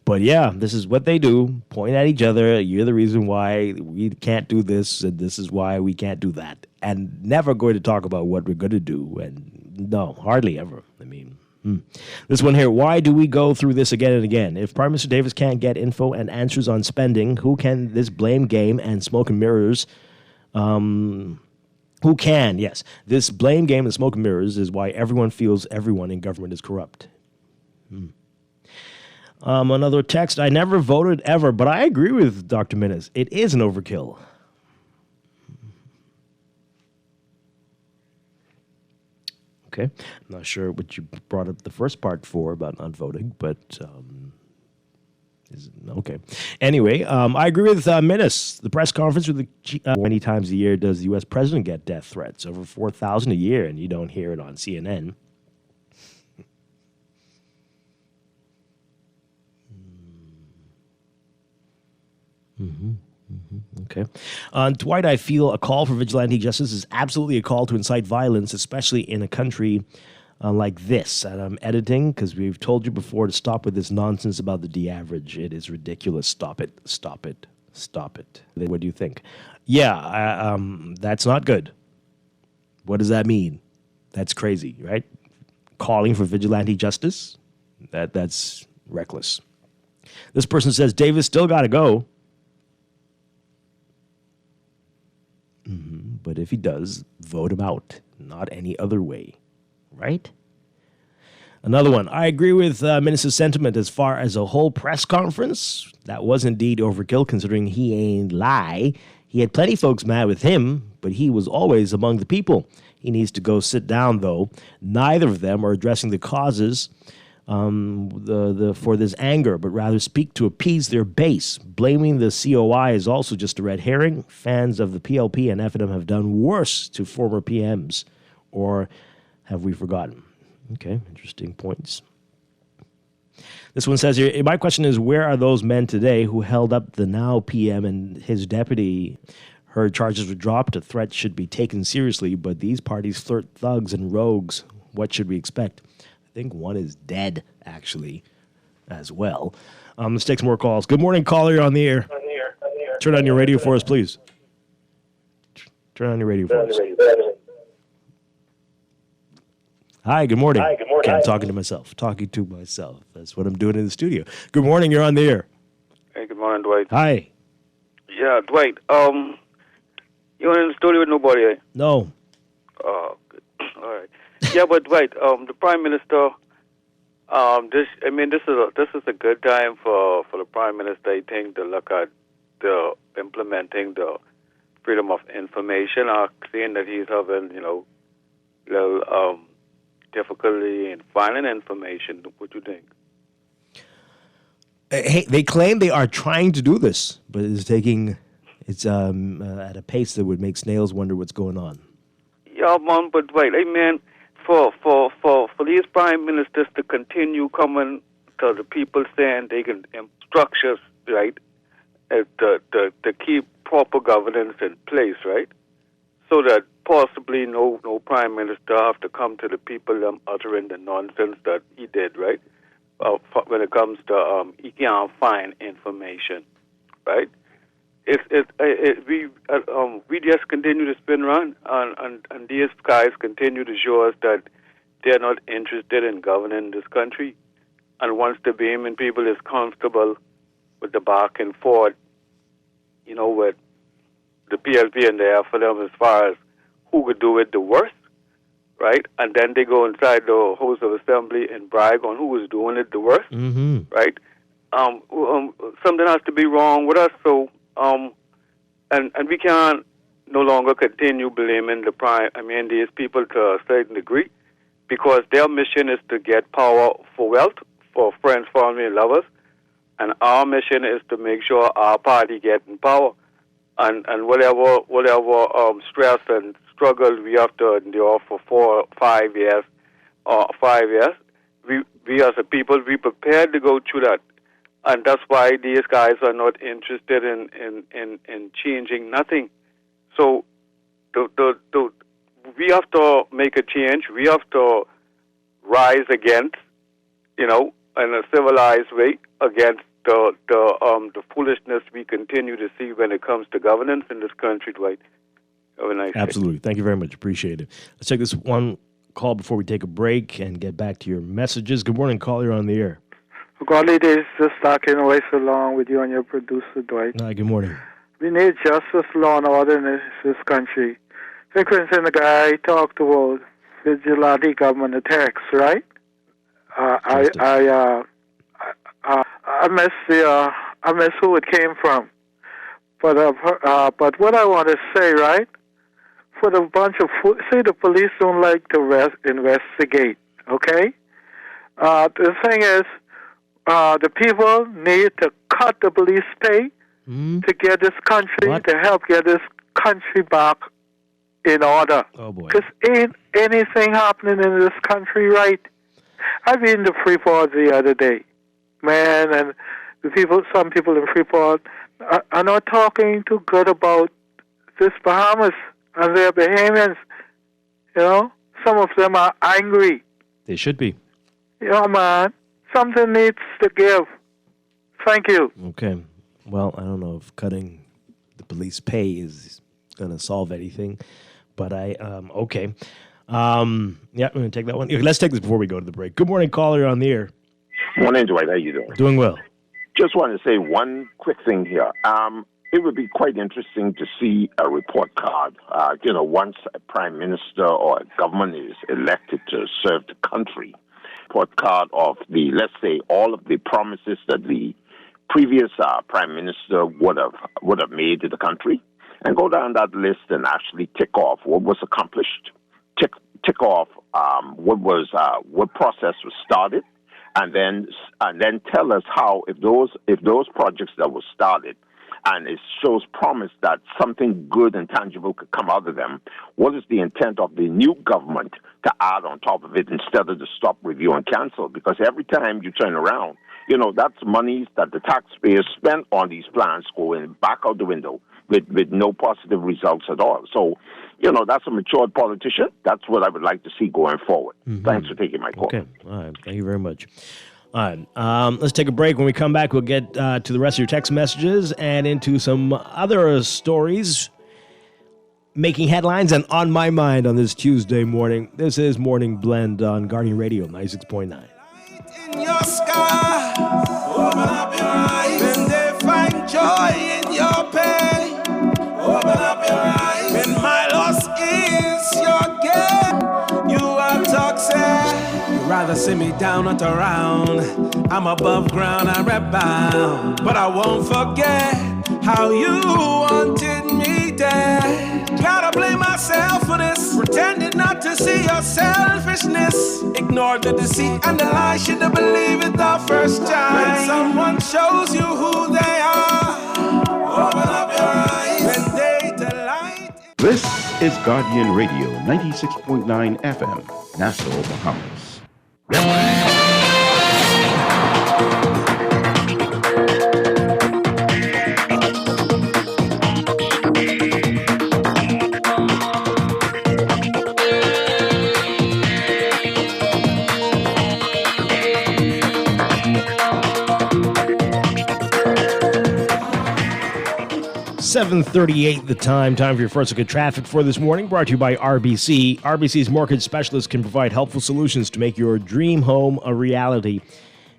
But yeah, this is what they do. Point at each other. You're the reason why we can't do this, and this is why we can't do that. And never going to talk about what we're going to do. And no, hardly ever. I mean, this one here. Why do we go through this again and again? If Prime Minister Davis can't get info and answers on spending, who can this blame game and smoke and mirrors? Who can? Yes. This blame game and smoke and mirrors is why everyone feels everyone in government is corrupt. Another text. I never voted ever, but I agree with Dr. Minnis. It is an overkill. Okay. I'm not sure what you brought up the first part for about not voting, but okay. Anyway, I agree with Minnis. The press conference with the many times a year does the U.S. president get death threats? Over 4,000 a year, and you don't hear it on CNN. Okay. Dwight, I feel a call for vigilante justice is absolutely a call to incite violence, especially in a country like this. And I'm editing because we've told you before to stop with this nonsense about the de-average. It is ridiculous. Stop it. Stop it. Stop it. What do you think? Yeah, that's not good. What does that mean? That's crazy, right? Calling for vigilante justice? That's reckless. This person says, Davis still got to go. But if he does, vote him out. Not any other way. Right? Another one. I agree with Minister's sentiment as far as a whole press conference. That was indeed overkill, considering he ain't lie. He had plenty folks mad with him, but he was always among the people. He needs to go sit down, though. Neither of them are addressing the causes for this anger, but rather speak to appease their base. Blaming the COI is also just a red herring. Fans of the PLP and FNM have done worse to former PMs. Or have we forgotten? Okay, interesting points. This one says here, my question is, where are those men today who held up the now PM and his deputy, Heard charges were dropped. A threat should be taken seriously, but these parties flirt thugs and rogues. What should we expect? I think one is dead, actually, as well. Let's take some more calls. Good morning, caller. You're on the air. Turn on your radio for us, please. Turn on your radio for us. Hi, good morning. Okay, I'm talking to myself. That's what I'm doing in the studio. Good morning. You're on the air. Hey, good morning, Dwight. Hi. Yeah, Dwight. You in the studio with nobody, eh? No. Oh, good. All right. Yeah, but Dwight, the Prime Minister. This is a good time for the Prime Minister, I think, to look at implementing the Freedom of Information Act, seeing that he's having, little difficulty in finding information. What do you think? Hey, they claim they are trying to do this, but it's at a pace that would make snails wonder what's going on. Yeah, man, but Dwight, I mean, for these prime ministers to continue coming to the people saying they can structures, right, to keep proper governance in place, right, so that possibly no prime minister have to come to the people uttering the nonsense that he did, right, when it comes to he can't find information, right. We just continue to spin around, and these guys continue to show us that they're not interested in governing this country. And once the Beaming people is comfortable with the back and forth, with the PLP and the FNM as far as who could do it the worst, right? And then they go inside the House of Assembly and brag on who was doing it the worst, right? Something has to be wrong with us, so and we can't no longer continue blaming these people to a certain degree, because their mission is to get power for wealth, for friends, family, and lovers, and our mission is to make sure our party gets in power, and whatever stress and struggle we have to endure for 4 or 5 years, we as a people, we prepared to go through that. And that's why these guys are not interested in changing nothing. So we have to make a change. We have to rise against, in a civilized way, against the foolishness we continue to see when it comes to governance in this country, Dwight. Have a nice day. Absolutely. Thank you very much. Appreciate it. Let's take this one call before we take a break and get back to your messages. Good morning, caller. You're on the air. Godly days just talking away so long with you and your producer, Dwight. Hi, good morning. We need justice, law, and order in this country. For instance, the guy talked about vigilante government attacks, right? I miss who it came from. But what I want to say, right? For the bunch of the police don't like to investigate. Okay. The thing is, the people need to cut the police pay to get this country, to help get this country back in order. Oh, boy. Because ain't anything happening in this country, right? I've been to Freeport the other day, man, and some people in Freeport are not talking too good about this Bahamas and their Bahamians. Some of them are angry. They should be. Yeah, man. Something needs to give. Thank you. Okay. Well, I don't know if cutting the police pay is going to solve anything, but okay. Yeah, I'm going to take that one. Let's take this before we go to the break. Good morning, caller. You're on the air. Morning, Dwight. How you doing? Doing well. Just want to say one quick thing here. It would be quite interesting to see a report card. Once a prime minister or a government is elected to serve the country, report card of let's say, all of the promises that the previous prime minister would have made to the country, and go down that list and actually tick off what was accomplished, tick off what process was started, and then tell us how if those projects that were started and it shows promise that something good and tangible could come out of them, what is the intent of the new government to add on top of it instead of to stop, review, and cancel? Because every time you turn around, that's monies that the taxpayers spent on these plans going back out the window with no positive results at all. So, that's a matured politician. That's what I would like to see going forward. Mm-hmm. Thanks for taking my call. Okay. All right. Thank you very much. All right. Let's take a break. When we come back, we'll get to the rest of your text messages and into some other stories making headlines and on my mind on this Tuesday morning. This is Morning Blend on Guardian Radio 96.9. In your sky, open up your eyes. When they find joy in your pain, open up your eyes. When my loss is your gain, you are toxic. You'd rather see me down, not around. I'm above ground, I'm rebound. But I won't forget how you wanted me dead. Gotta blame myself for this, pretending not to see your selfishness. Ignore the deceit and the lie, should've believed it the first time. When someone shows you who they are, open up your eyes. When they delight. This is Guardian Radio 96.9 FM, Nassau, Bahamas. 7:38 the time for your first look at traffic for this morning, brought to you by RBC. RBC's mortgage specialists can provide helpful solutions to make your dream home a reality.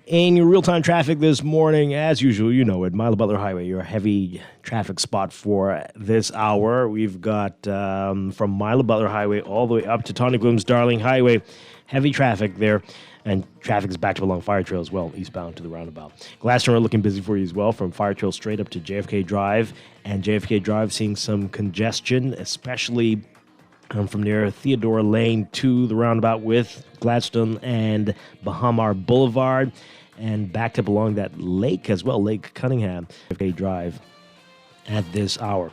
In your real-time traffic this morning, as usual, at Milo Butler Highway, your heavy traffic spot for this hour. We've got from Milo Butler Highway all the way up to Tony Bloom's Darling Highway, heavy traffic there. And traffic is backed up along Fire Trail as well, eastbound to the roundabout. Glaston Road looking busy for you as well, from Fire Trail straight up to JFK Drive. And JFK Drive seeing some congestion, especially from near Theodore Lane to the roundabout with Gladstone and Bahamar Boulevard. And backed up along that lake as well, Lake Cunningham, JFK Drive at this hour.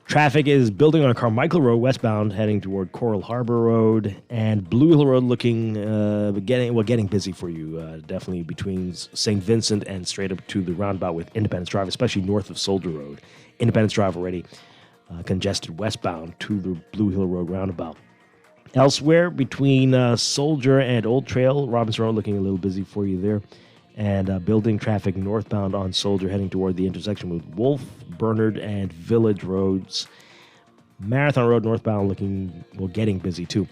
Traffic is building on Carmichael Road westbound, heading toward Coral Harbor Road, and Blue Hill Road looking getting busy for you. Definitely between St. Vincent and straight up to the roundabout with Independence Drive, especially north of Soldier Road. Independence Drive already congested westbound to the Blue Hill Road roundabout. Elsewhere between Soldier and Old Trail, Robinson Road looking a little busy for you there. And building traffic northbound on Soldier, heading toward the intersection with Wolf, Bernard, and Village Roads. Marathon Road northbound getting busy too.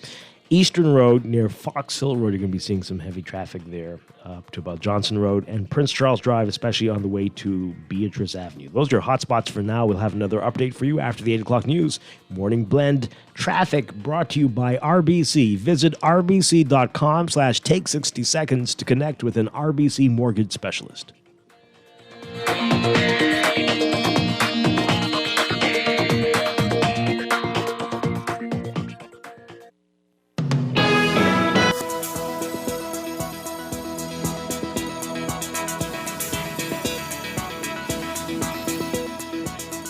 Eastern Road near Fox Hill Road, you're going to be seeing some heavy traffic there up to about Johnson Road. And Prince Charles Drive, especially on the way to Beatrice Avenue. Those are your hot spots for now. We'll have another update for you after the 8 o'clock news. Morning Blend traffic brought to you by RBC. Visit rbc.com/take 60 seconds to connect with an RBC mortgage specialist.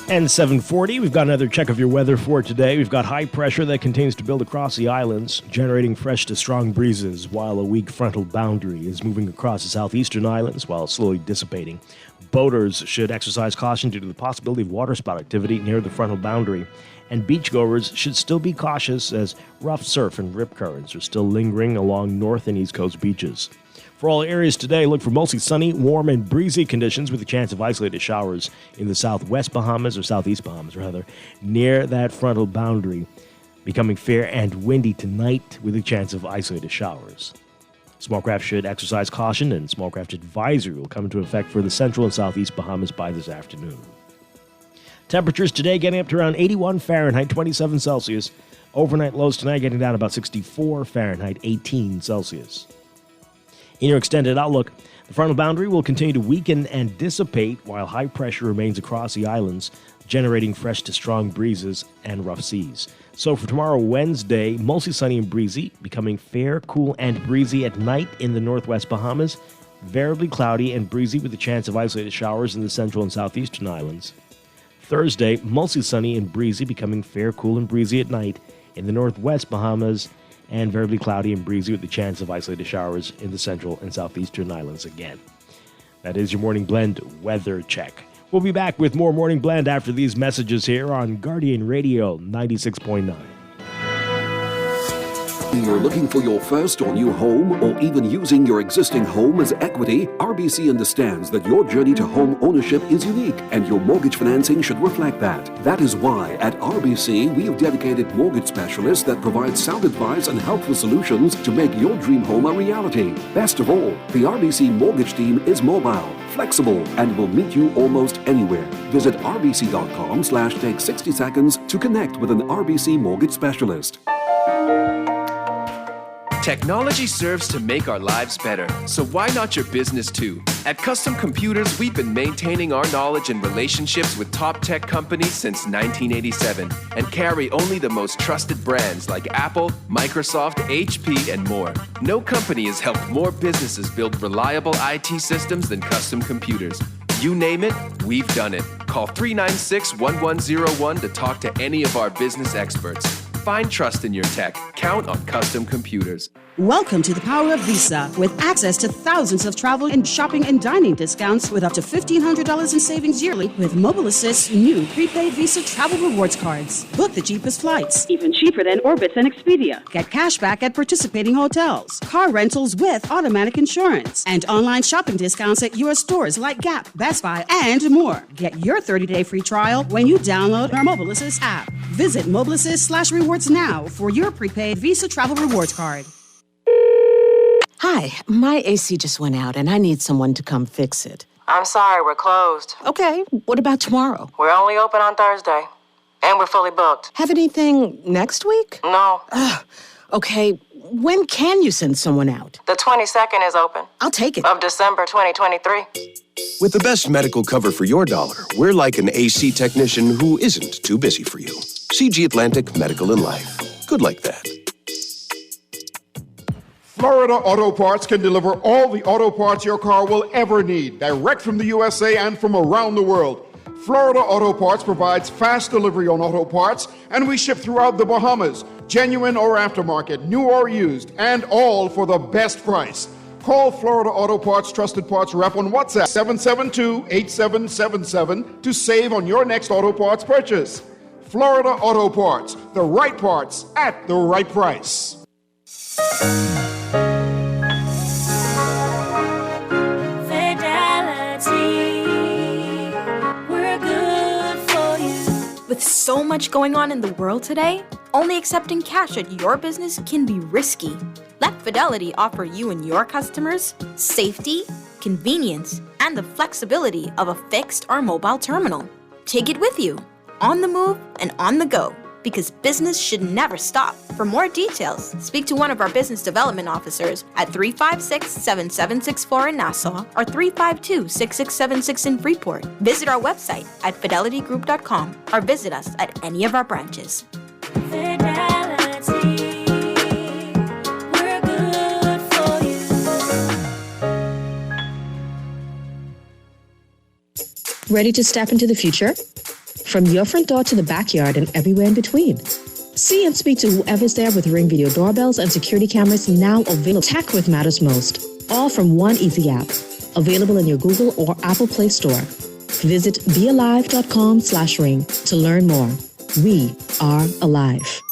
And 7:40, we've got another check of your weather for today. We've got high pressure that continues to build across the islands, generating fresh to strong breezes, while a weak frontal boundary is moving across the southeastern islands while slowly dissipating. Boaters should exercise caution due to the possibility of waterspout activity near the frontal boundary, and beachgoers should still be cautious as rough surf and rip currents are still lingering along north and east coast beaches. For all areas today, look for mostly sunny, warm, and breezy conditions with a chance of isolated showers in the southwest Bahamas, or southeast Bahamas, rather, near that frontal boundary, becoming fair and windy tonight with a chance of isolated showers. Small craft should exercise caution, and small craft advisory will come into effect for the central and southeast Bahamas by this afternoon. Temperatures today getting up to around 81 Fahrenheit, 27 Celsius. Overnight lows tonight getting down about 64 Fahrenheit, 18 Celsius. In your extended outlook, the frontal boundary will continue to weaken and dissipate while high pressure remains across the islands, generating fresh to strong breezes and rough seas. So for tomorrow, Wednesday, mostly sunny and breezy, becoming fair, cool, and breezy at night in the northwest Bahamas, variably cloudy and breezy with a chance of isolated showers in the central and southeastern islands. Thursday, mostly sunny and breezy, becoming fair, cool, and breezy at night in the northwest Bahamas, and variably cloudy and breezy with the chance of isolated showers in the central and southeastern islands again. That is your Morning Blend weather check. We'll We'll be back with more Morning Blend after these messages here on Guardian Radio 96.9. You're looking for your first or new home, or even using your existing home as equity? RBC understands that your journey to home ownership is unique, and your mortgage financing should reflect that. That is why at RBC we have dedicated mortgage specialists that provide sound advice and helpful solutions to make your dream home a reality. Best of all, the RBC mortgage team is mobile, flexible, and will meet you almost anywhere. Visit rbc.com/take 60 seconds to connect with an RBC mortgage specialist. Technology serves to make our lives better, so why not your business too? At Custom Computers, we've been maintaining our knowledge and relationships with top tech companies since 1987 and carry only the most trusted brands like Apple, Microsoft, HP, and more. No company has helped more businesses build reliable IT systems than Custom Computers. You name it, we've done it. Call 396-1101 to talk to any of our business experts. Find trust in your tech. Count on Custom Computers. Welcome to the power of Visa, with access to thousands of travel and shopping and dining discounts with up to $1,500 in savings yearly with Mobile Assist's new prepaid Visa travel rewards cards. Book the cheapest flights, even cheaper than Orbitz and Expedia. Get cash back at participating hotels, car rentals with automatic insurance, and online shopping discounts at U.S. stores like Gap, Best Buy, and more. Get your 30-day free trial when you download our Mobile Assist app. Visit Mobile Assist/rewards now for your prepaid Visa travel rewards card. Hi, my AC just went out and I need someone to come fix it. I'm sorry, we're closed. Okay, what about tomorrow? We're only open on Thursday. And we're fully booked. Have anything next week? No. Okay, when can you send someone out? The 22nd is open. I'll take it. Of December 2023. With the best medical cover for your dollar, we're like an AC technician who isn't too busy for you. CG Atlantic Medical and Life. Good like that. Florida Auto Parts can deliver all the auto parts your car will ever need, direct from the USA and from around the world. Florida Auto Parts provides fast delivery on auto parts, and we ship throughout the Bahamas, genuine or aftermarket, new or used, and all for the best price. Call Florida Auto Parts Trusted Parts Rep on WhatsApp 772-8777 to save on your next auto parts purchase. Florida Auto Parts, the right parts at the right price. With so much going on in the world today, only accepting cash at your business can be risky. Let Fidelity offer you and your customers safety, convenience, and the flexibility of a fixed or mobile terminal. Take it with you, on the move and on the go, because business should never stop. For more details, speak to one of our business development officers at 356-7764 in Nassau or 352-6676 in Freeport. Visit our website at fidelitygroup.com or visit us at any of our branches. Ready to step into the future? From your front door to the backyard and everywhere in between. See and speak to whoever's there with Ring Video doorbells and security cameras now available. Tech with matters most. All from one easy app. Available in your Google or Apple Play Store. Visit bealive.com/ring to learn more. We are alive.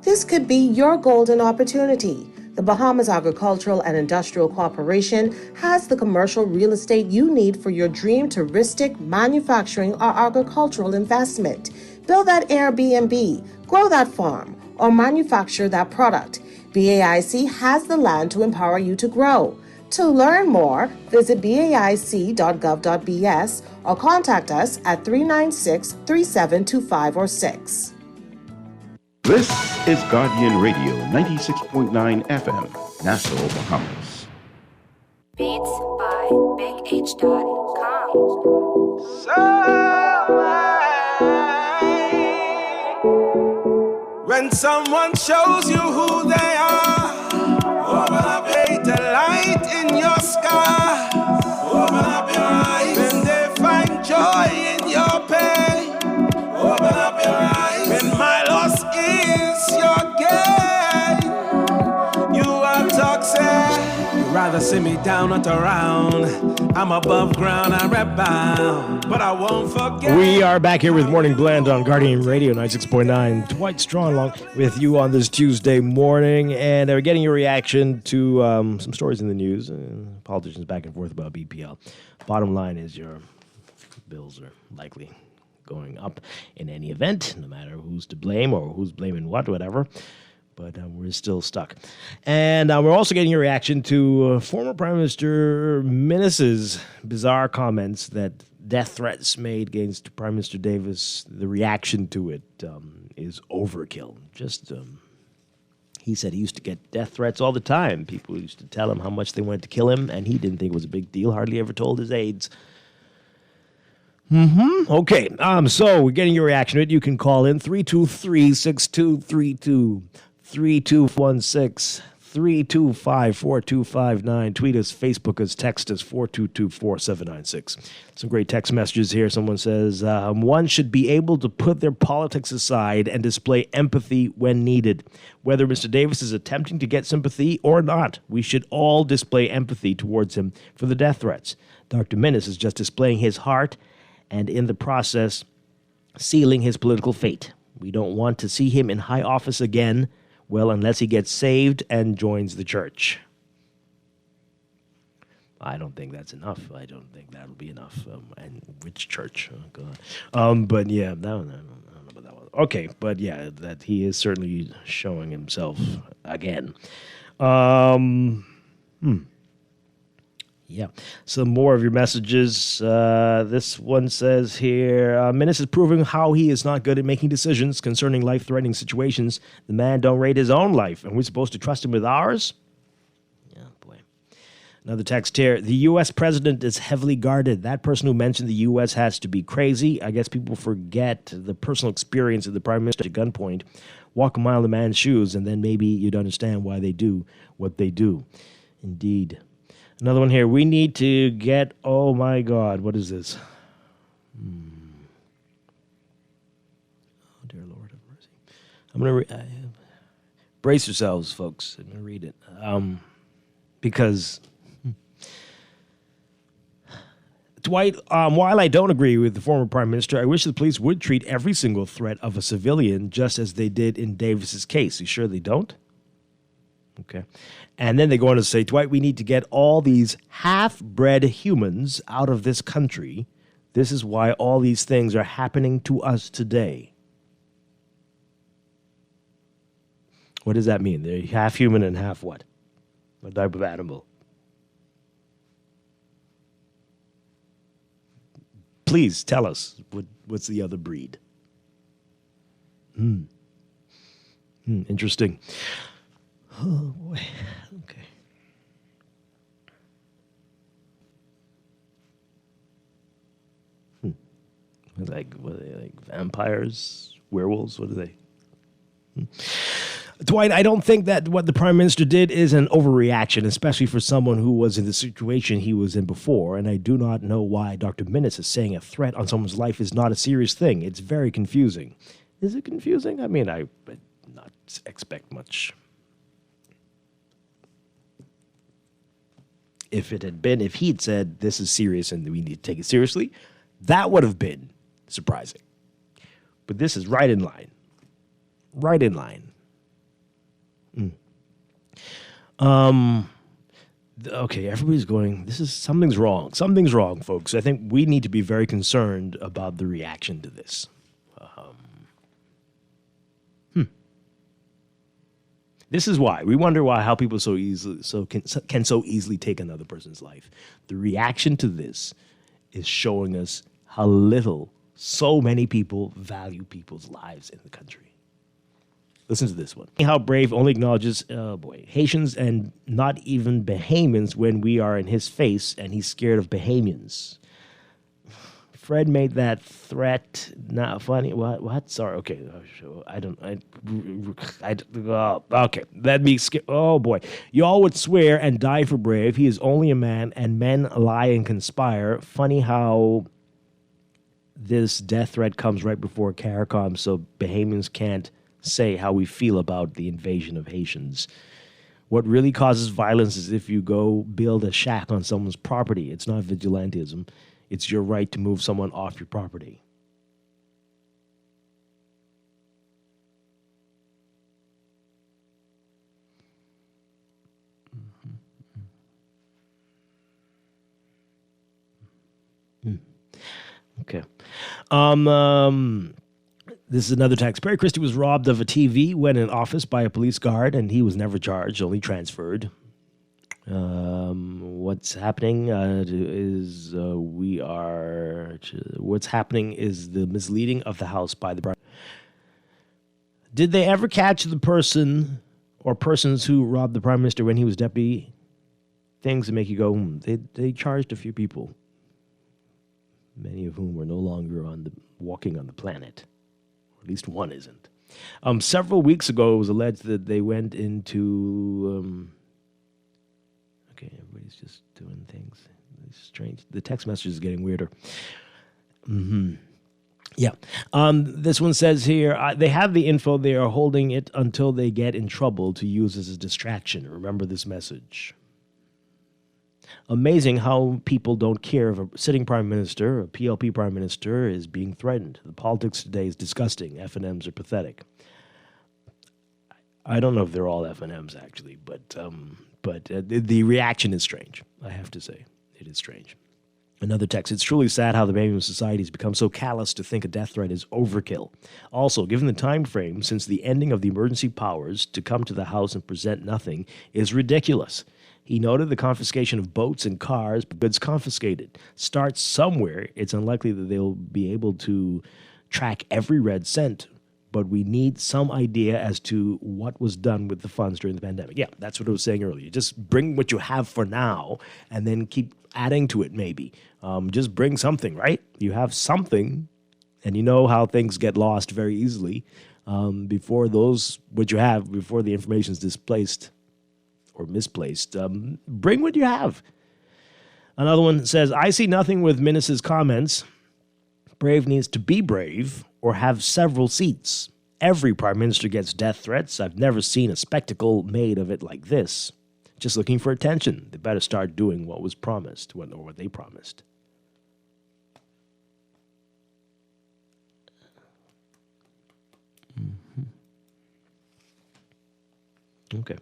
This could be your golden opportunity. The Bahamas Agricultural and Industrial Corporation has the commercial real estate you need for your dream touristic, manufacturing, or agricultural investment. Build that Airbnb, grow that farm, or manufacture that product. BAIC has the land to empower you to grow. To learn more, visit baic.gov.bs or contact us at 396-3725 or 6. This is Guardian Radio 96.9 FM, Nassau, Bahamas. Beats by BigH.com. When someone shows you who they are, open up the light in your sky. Open up your eyes. When they find joy in your pain, open up your eyes. When my loss is your gain, you are toxic. to see me down, not around. I'm above ground, I'm rep bound, but I won't forget. We are back here with Morning Blend on Guardian Radio 96.9. Dwight Strachan along with you on this Tuesday morning, and we're getting your reaction to some stories in the news. Politicians back and forth about BPL. Bottom line is your bills are likely going up in any event, no matter who's to blame or who's blaming what, whatever. But we're still stuck. And we're also getting your reaction to former Prime Minister Minnis's bizarre comments that death threats made against Prime Minister Davis, the reaction to it is overkill. He said he used to get death threats all the time. People used to tell him how much they wanted to kill him, and he didn't think it was a big deal, hardly ever told his aides. Okay, so we're getting your reaction to it. You can call in 323-6232. 3216-325-4259. Tweet us, Facebook us, text us, 422-4796. Some great text messages here. Someone says, one should be able to put their politics aside and display empathy when needed. Whether Mr. Davis is attempting to get sympathy or not, we should all display empathy towards him for the death threats. Dr. Minnis is just displaying his heart and in the process sealing his political fate. We don't want to see him in high office again. Well, unless he gets saved and joins the church. I don't think that's enough. I don't think that'll be enough. And which church? Oh, God. But yeah, I don't know about that one. Okay, but yeah, that he is certainly showing himself again. Yeah, some more of your messages. This one says here, Minnis is proving how he is not good at making decisions concerning life-threatening situations. The man don't rate his own life, and we're supposed to trust him with ours? Yeah, boy. Another text here. The U.S. president is heavily guarded. That person who mentioned the U.S. has to be crazy. I guess people forget the personal experience of the prime minister at gunpoint. Walk a mile in the man's shoes, and then maybe you'd understand why they do what they do. Indeed. Another one here. We need to get... Oh, my God. What is this? Oh, dear Lord have mercy. I'm going to... brace yourselves, folks. I'm going to read it. Because... Dwight, while I don't agree with the former prime minister, I wish the police would treat every single threat of a civilian just as they did in Davis's case. You sure they don't? Okay. And then they go on to say, Dwight, we need to get all these half-bred humans out of this country. This is why all these things are happening to us today. What does that mean? They're half human and half what? What type of animal? Please tell us what's the other breed. Interesting. Oh, boy. Okay. What are they, like vampires? Werewolves? What are they? Dwight, I don't think that what the prime minister did is an overreaction, especially for someone who was in the situation he was in before, and I do not know why Dr. Minnis is saying a threat on someone's life is not a serious thing. It's very confusing. Is it confusing? I mean, I would not expect much. If he'd said this is serious and we need to take it seriously, that would have been surprising. But this is right in line. Right in line. Okay, everybody's going, something's wrong. Something's wrong, folks. I think we need to be very concerned about the reaction to this. This is why. We wonder how people can so easily take another person's life. The reaction to this is showing us how little so many people value people's lives in the country. Listen to this one. How Brave only acknowledges, Haitians and not even Bahamians when we are in his face, and he's scared of Bahamians. Fred made that threat. Not funny. What? Sorry. Okay. Okay. That makes. Oh boy. Y'all would swear and die for Brave. He is only a man, and men lie and conspire. Funny how this death threat comes right before CARICOM, so Bahamians can't say how we feel about the invasion of Haitians. What really causes violence is if you go build a shack on someone's property. It's not vigilantism. It's your right to move someone off your property. Okay. This is another text. Perry Christie was robbed of a TV when in office by a police guard, and he was never charged, only transferred. What's happening is the misleading of the House by the. Did they ever catch the person or persons who robbed the Prime Minister when he was deputy? Things that make you go, They charged a few people, many of whom were no longer walking on the planet. Or at least one isn't. Several weeks ago, it was alleged that they went into. Okay, everybody's just doing things. It's strange. The text message is getting weirder. Yeah. This one says here, they have the info. They are holding it until they get in trouble to use as a distraction. Remember this message. Amazing how people don't care if a sitting prime minister, a PLP prime minister, is being threatened. The politics today is disgusting. FNMs are pathetic. I don't know if they're all FNMs, actually, but the reaction is strange, I have to say. It is strange. Another text. It's truly sad how the Bahamian society has become so callous to think a death threat is overkill. Also, given the time frame since the ending of the emergency powers to come to the House and present nothing is ridiculous. He noted the confiscation of boats and cars, goods confiscated. Starts somewhere. It's unlikely that they'll be able to track every red cent, but we need some idea as to what was done with the funds during the pandemic. Yeah, that's what I was saying earlier. Just bring what you have for now and then keep adding to it maybe. Just bring something, right? You have something, and you know how things get lost very easily before the information is displaced or misplaced. Bring what you have. Another one says, I see nothing with Minnis's comments. Brave needs to be brave or have several seats. Every prime minister gets death threats. I've never seen a spectacle made of it like this. Just looking for attention. They better start doing what was promised, or what they promised. Okay.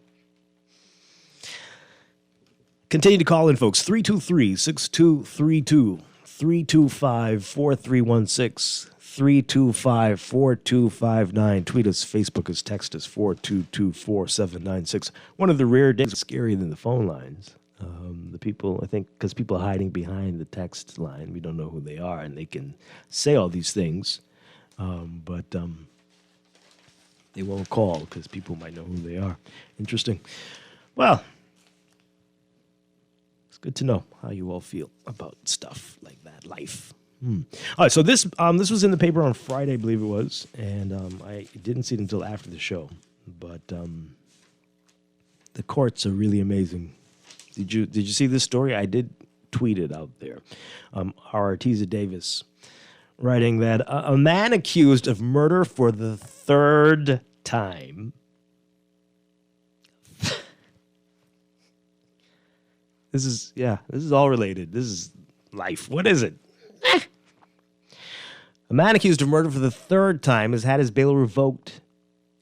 Continue to call in, folks. 323-6232, 325-4316, 325-4259. Tweet us, Facebook us, text us, 422-4796. One of the rare days scarier than the phone lines. The people, I think, because people are hiding behind the text line. We don't know who they are, and they can say all these things, but they won't call because people might know who they are. Interesting. Well, it's good to know how you all feel about stuff like that, life. All right, so this was in the paper on Friday, I believe it was, and I didn't see it until after the show. But the courts are really amazing. Did you see this story? I did tweet it out there. Artiza Davis writing that a man accused of murder for the third time. This is all related. This is life. What is it? A man accused of murder for the third time has had his bail revoked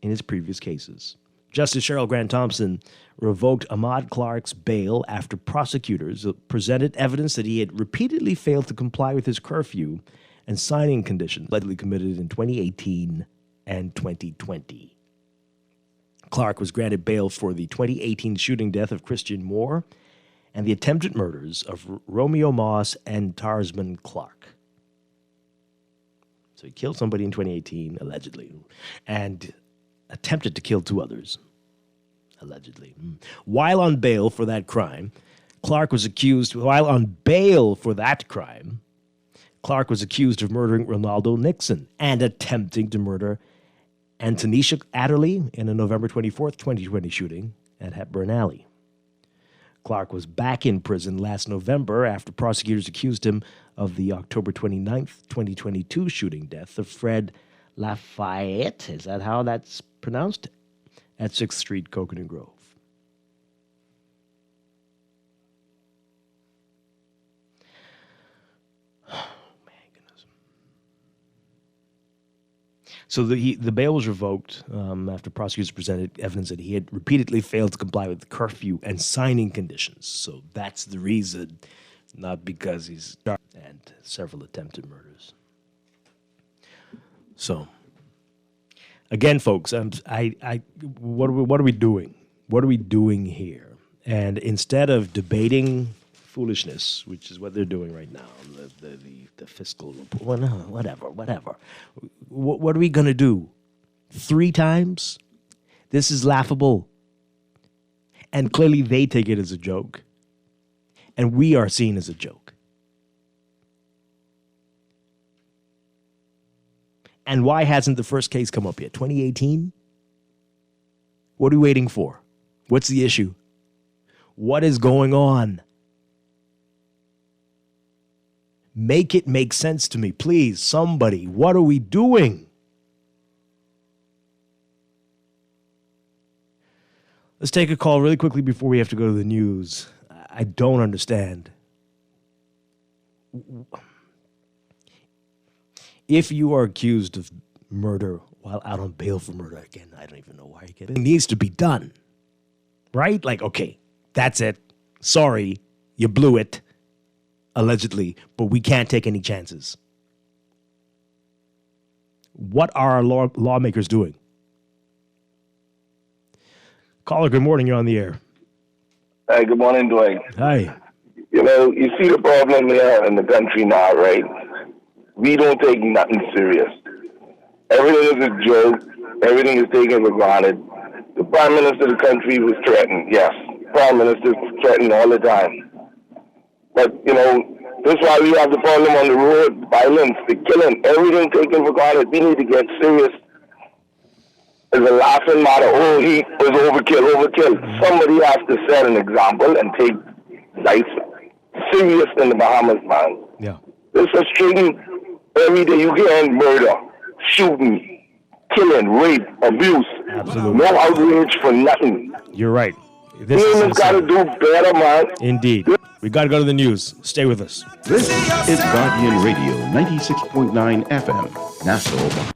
in his previous cases. Justice Cheryl Grant Thompson revoked Ahmad Clark's bail after prosecutors presented evidence that he had repeatedly failed to comply with his curfew and signing conditions allegedly committed in 2018 and 2020. Clark was granted bail for the 2018 shooting death of Christian Moore and the attempted murders of Romeo Moss and Tarsman Clark. So he killed somebody in 2018, allegedly, and attempted to kill two others, allegedly. While on bail for that crime, Clark was accused of murdering Ronaldo Nixon and attempting to murder Antonisha Adderley in a November 24th, 2020 shooting at Hepburn Alley. Clark was back in prison last November after prosecutors accused him of the October 29th, 2022 shooting death of Fred Lafayette, is that how that's pronounced? At 6th Street, Coconut Grove. So the bail was revoked after prosecutors presented evidence that he had repeatedly failed to comply with the curfew and signing conditions. So that's the reason, not because he's and several attempted murders. So, again, folks, what are we doing? What are we doing here? And instead of debating foolishness, which is what they're doing right now, the fiscal report, whatever. What are we going to do? 3 times? This is laughable. And clearly they take it as a joke. And we are seen as a joke. And why hasn't the first case come up yet? 2018? What are we waiting for? What's the issue? What is going on? Make it make sense to me, please. Somebody, what are we doing? Let's take a call really quickly before we have to go to the news. I don't understand. If you are accused of murder while out on bail for murder, again, I don't even know why you get it. It needs to be done. Right? Like, okay, that's it. Sorry, you blew it. Allegedly, but we can't take any chances. What are our lawmakers doing? Caller, good morning. You're on the air. Hi, good morning, Dwight. Hi. You know, you see the problem here in the country now, right? We don't take nothing serious. Everything is a joke. Everything is taken for granted. The Prime Minister of the country was threatened, yes. Prime Minister was threatened all the time. But, you know, that's why we have the problem on the road, violence, the killing, everything taken for granted. We need to get serious. It's a laughing matter. Oh, he was overkill. Somebody has to set an example and take life serious in the Bahamas, man. Yeah. It's frustrating. Every day you hear murder, shooting, killing, rape, abuse. Absolutely. No outrage for nothing. You're right. This is got to do better, man. Indeed. We got to go to the news. Stay with us. This is Guardian Radio 96.9 FM, Nassau.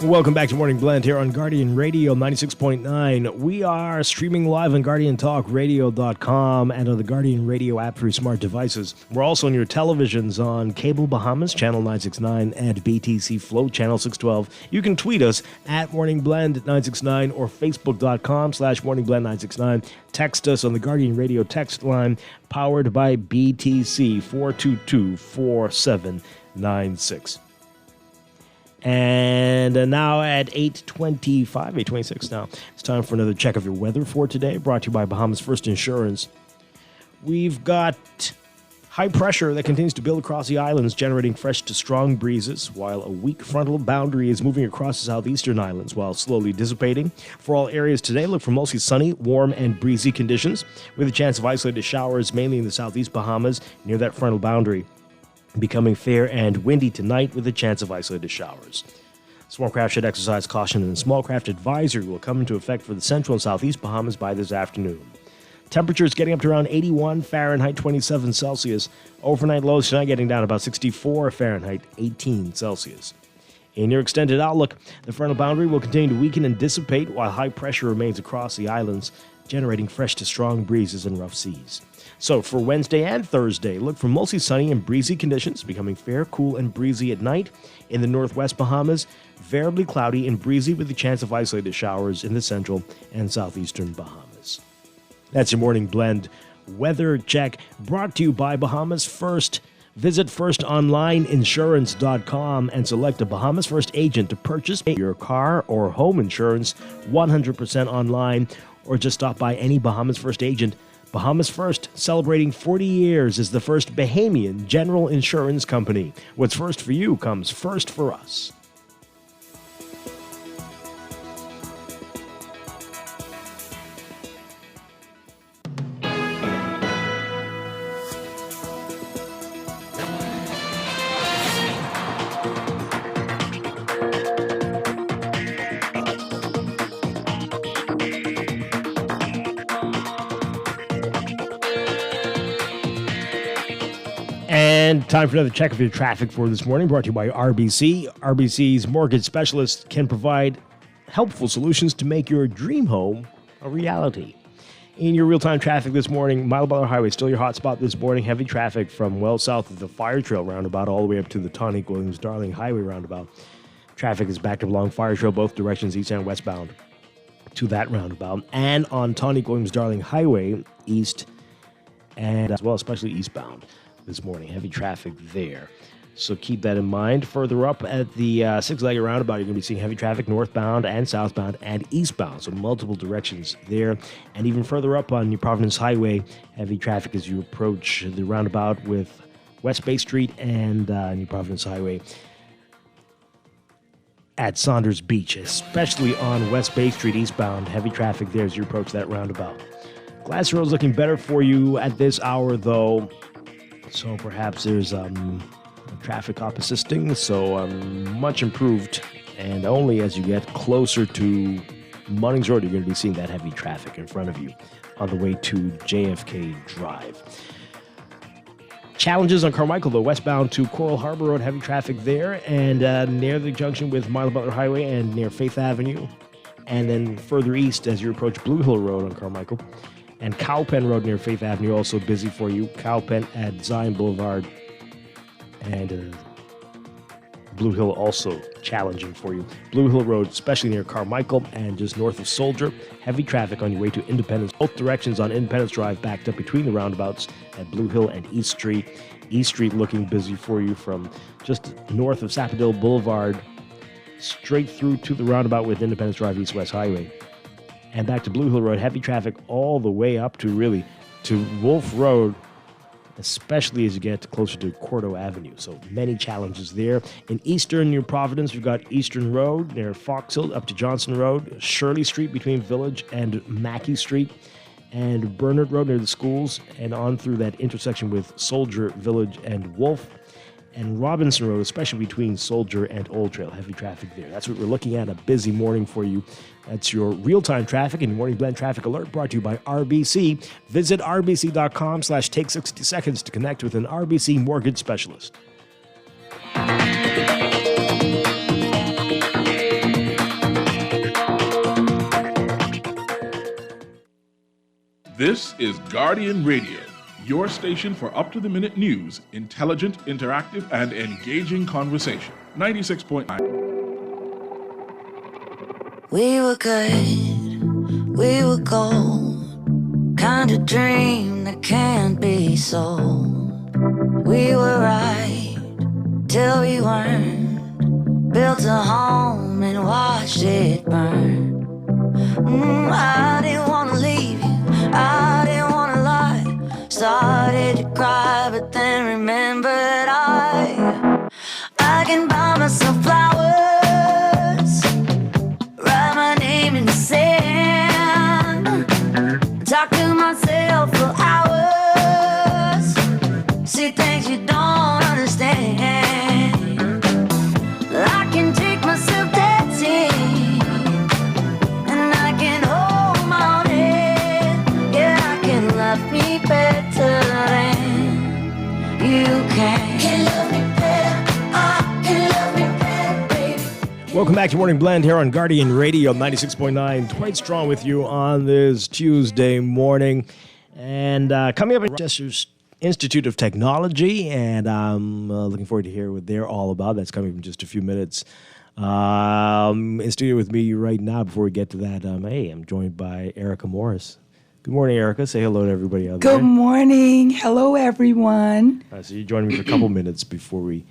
Welcome back to Morning Blend here on Guardian Radio 96.9. We are streaming live on GuardianTalkRadio.com and on the Guardian Radio app for your smart devices. We're also on your televisions on Cable Bahamas, Channel 969, and BTC Flow, Channel 612. You can tweet us at Morning Blend 969 or Facebook.com/Morning Blend 969. Text us on the Guardian Radio text line, powered by BTC 422-4796. And now at 8:26 now, it's time for another check of your weather for today, brought to you by Bahamas First Insurance. We've got high pressure that continues to build across the islands, generating fresh to strong breezes, while a weak frontal boundary is moving across the southeastern islands while slowly dissipating. For all areas today, look for mostly sunny, warm, and breezy conditions, with a chance of isolated showers mainly in the southeast Bahamas near that frontal boundary. Becoming fair and windy tonight with a chance of isolated showers. Small craft should exercise caution, and the small craft advisory will come into effect for the central and southeast Bahamas by this afternoon. Temperatures getting up to around 81 Fahrenheit, 27 Celsius. Overnight lows tonight getting down about 64 Fahrenheit, 18 Celsius. In your extended outlook, the frontal boundary will continue to weaken and dissipate while high pressure remains across the islands, generating fresh to strong breezes and rough seas. So for Wednesday and Thursday, look for mostly sunny and breezy conditions, becoming fair, cool, and breezy at night. In the northwest Bahamas, variably cloudy and breezy with the chance of isolated showers in the central and southeastern Bahamas. That's your morning blend weather check, brought to you by Bahamas First. Visit firstonlineinsurance.com and select a Bahamas First agent to purchase your car or home insurance 100% online, or just stop by any Bahamas First agent. Bahamas First, celebrating 40 years as the first Bahamian general insurance company. What's first for you comes first for us. And time for another check of your traffic for this morning, brought to you by RBC. RBC's mortgage specialists can provide helpful solutions to make your dream home a reality. In your real-time traffic this morning, Mile Butler Highway, still your hot spot this morning. Heavy traffic from well south of the Fire Trail roundabout all the way up to the Tonic Williams Darling Highway roundabout. Traffic is backed up along Fire Trail, both directions, east and westbound, to that roundabout. And on Tonic Williams Darling Highway, east and as well, especially eastbound this morning. Heavy traffic there. So keep that in mind. Further up at the six-legged roundabout, you're going to be seeing heavy traffic northbound and southbound and eastbound. So multiple directions there. And even further up on New Providence Highway, heavy traffic as you approach the roundabout with West Bay Street and New Providence Highway at Saunders Beach, especially on West Bay Street eastbound. Heavy traffic there as you approach that roundabout. Glass Road's looking better for you at this hour, though. So perhaps there's traffic oppositing, so much improved. And only as you get closer to Munnings Road, you're going to be seeing that heavy traffic in front of you on the way to JFK Drive. Challenges on Carmichael, though, westbound to Coral Harbor Road, heavy traffic there, and near the junction with Milo Butler Highway and near Faith Avenue. And then further east as you approach Blue Hill Road on Carmichael. And Cowpen Road near Faith Avenue, also busy for you. Cowpen at Zion Boulevard. And Blue Hill also challenging for you. Blue Hill Road, especially near Carmichael and just north of Soldier. Heavy traffic on your way to Independence. Both directions on Independence Drive backed up between the roundabouts at Blue Hill and East Street. East Street looking busy for you from just north of Sapodale Boulevard straight through to the roundabout with Independence Drive East-West Highway. And back to Blue Hill Road, heavy traffic all the way up to Wolf Road, especially as you get closer to Cordo Avenue. So many challenges there. In Eastern New Providence, we've got Eastern Road near Fox Hill up to Johnson Road, Shirley Street between Village and Mackey Street, and Bernard Road near the schools, and on through that intersection with Soldier, Village, and Wolf. And Robinson Road, especially between Soldier and Old Trail. Heavy traffic there. That's what we're looking at, a busy morning for you. That's your real-time traffic and Morning Blend Traffic Alert brought to you by RBC. Visit rbc.com/take 60 seconds to connect with an RBC mortgage specialist. This is Guardian Radio, your station for up-to-the-minute news, intelligent, interactive, and engaging conversation. 96.9. We were good, we were gold, kind of dream that can't be sold. We were right till we weren't, built a home and watched it burn. I didn't want to leave you, I didn't want to lie. Started to cry, but then remembered I can buy myself flowers, write my name in the sand, talk to myself for hours, see things you don't understand. I can take myself dancing, and I can hold my own head. Yeah, I can love me better than you can. Can love me better, I can love me better, baby. Welcome back to Morning Blend here on Guardian Radio 96.9. Dwight Strong with you on this Tuesday morning. And coming up, Rochester's Institute of Technology, and I'm looking forward to hear what they're all about. That's coming in just a few minutes. In studio with me right now, before we get to that, hey, I'm joined by Erica Morris. Good morning, Erica. Say hello to everybody out there. Good morning. Hello, everyone. So you're joining me for a couple minutes before we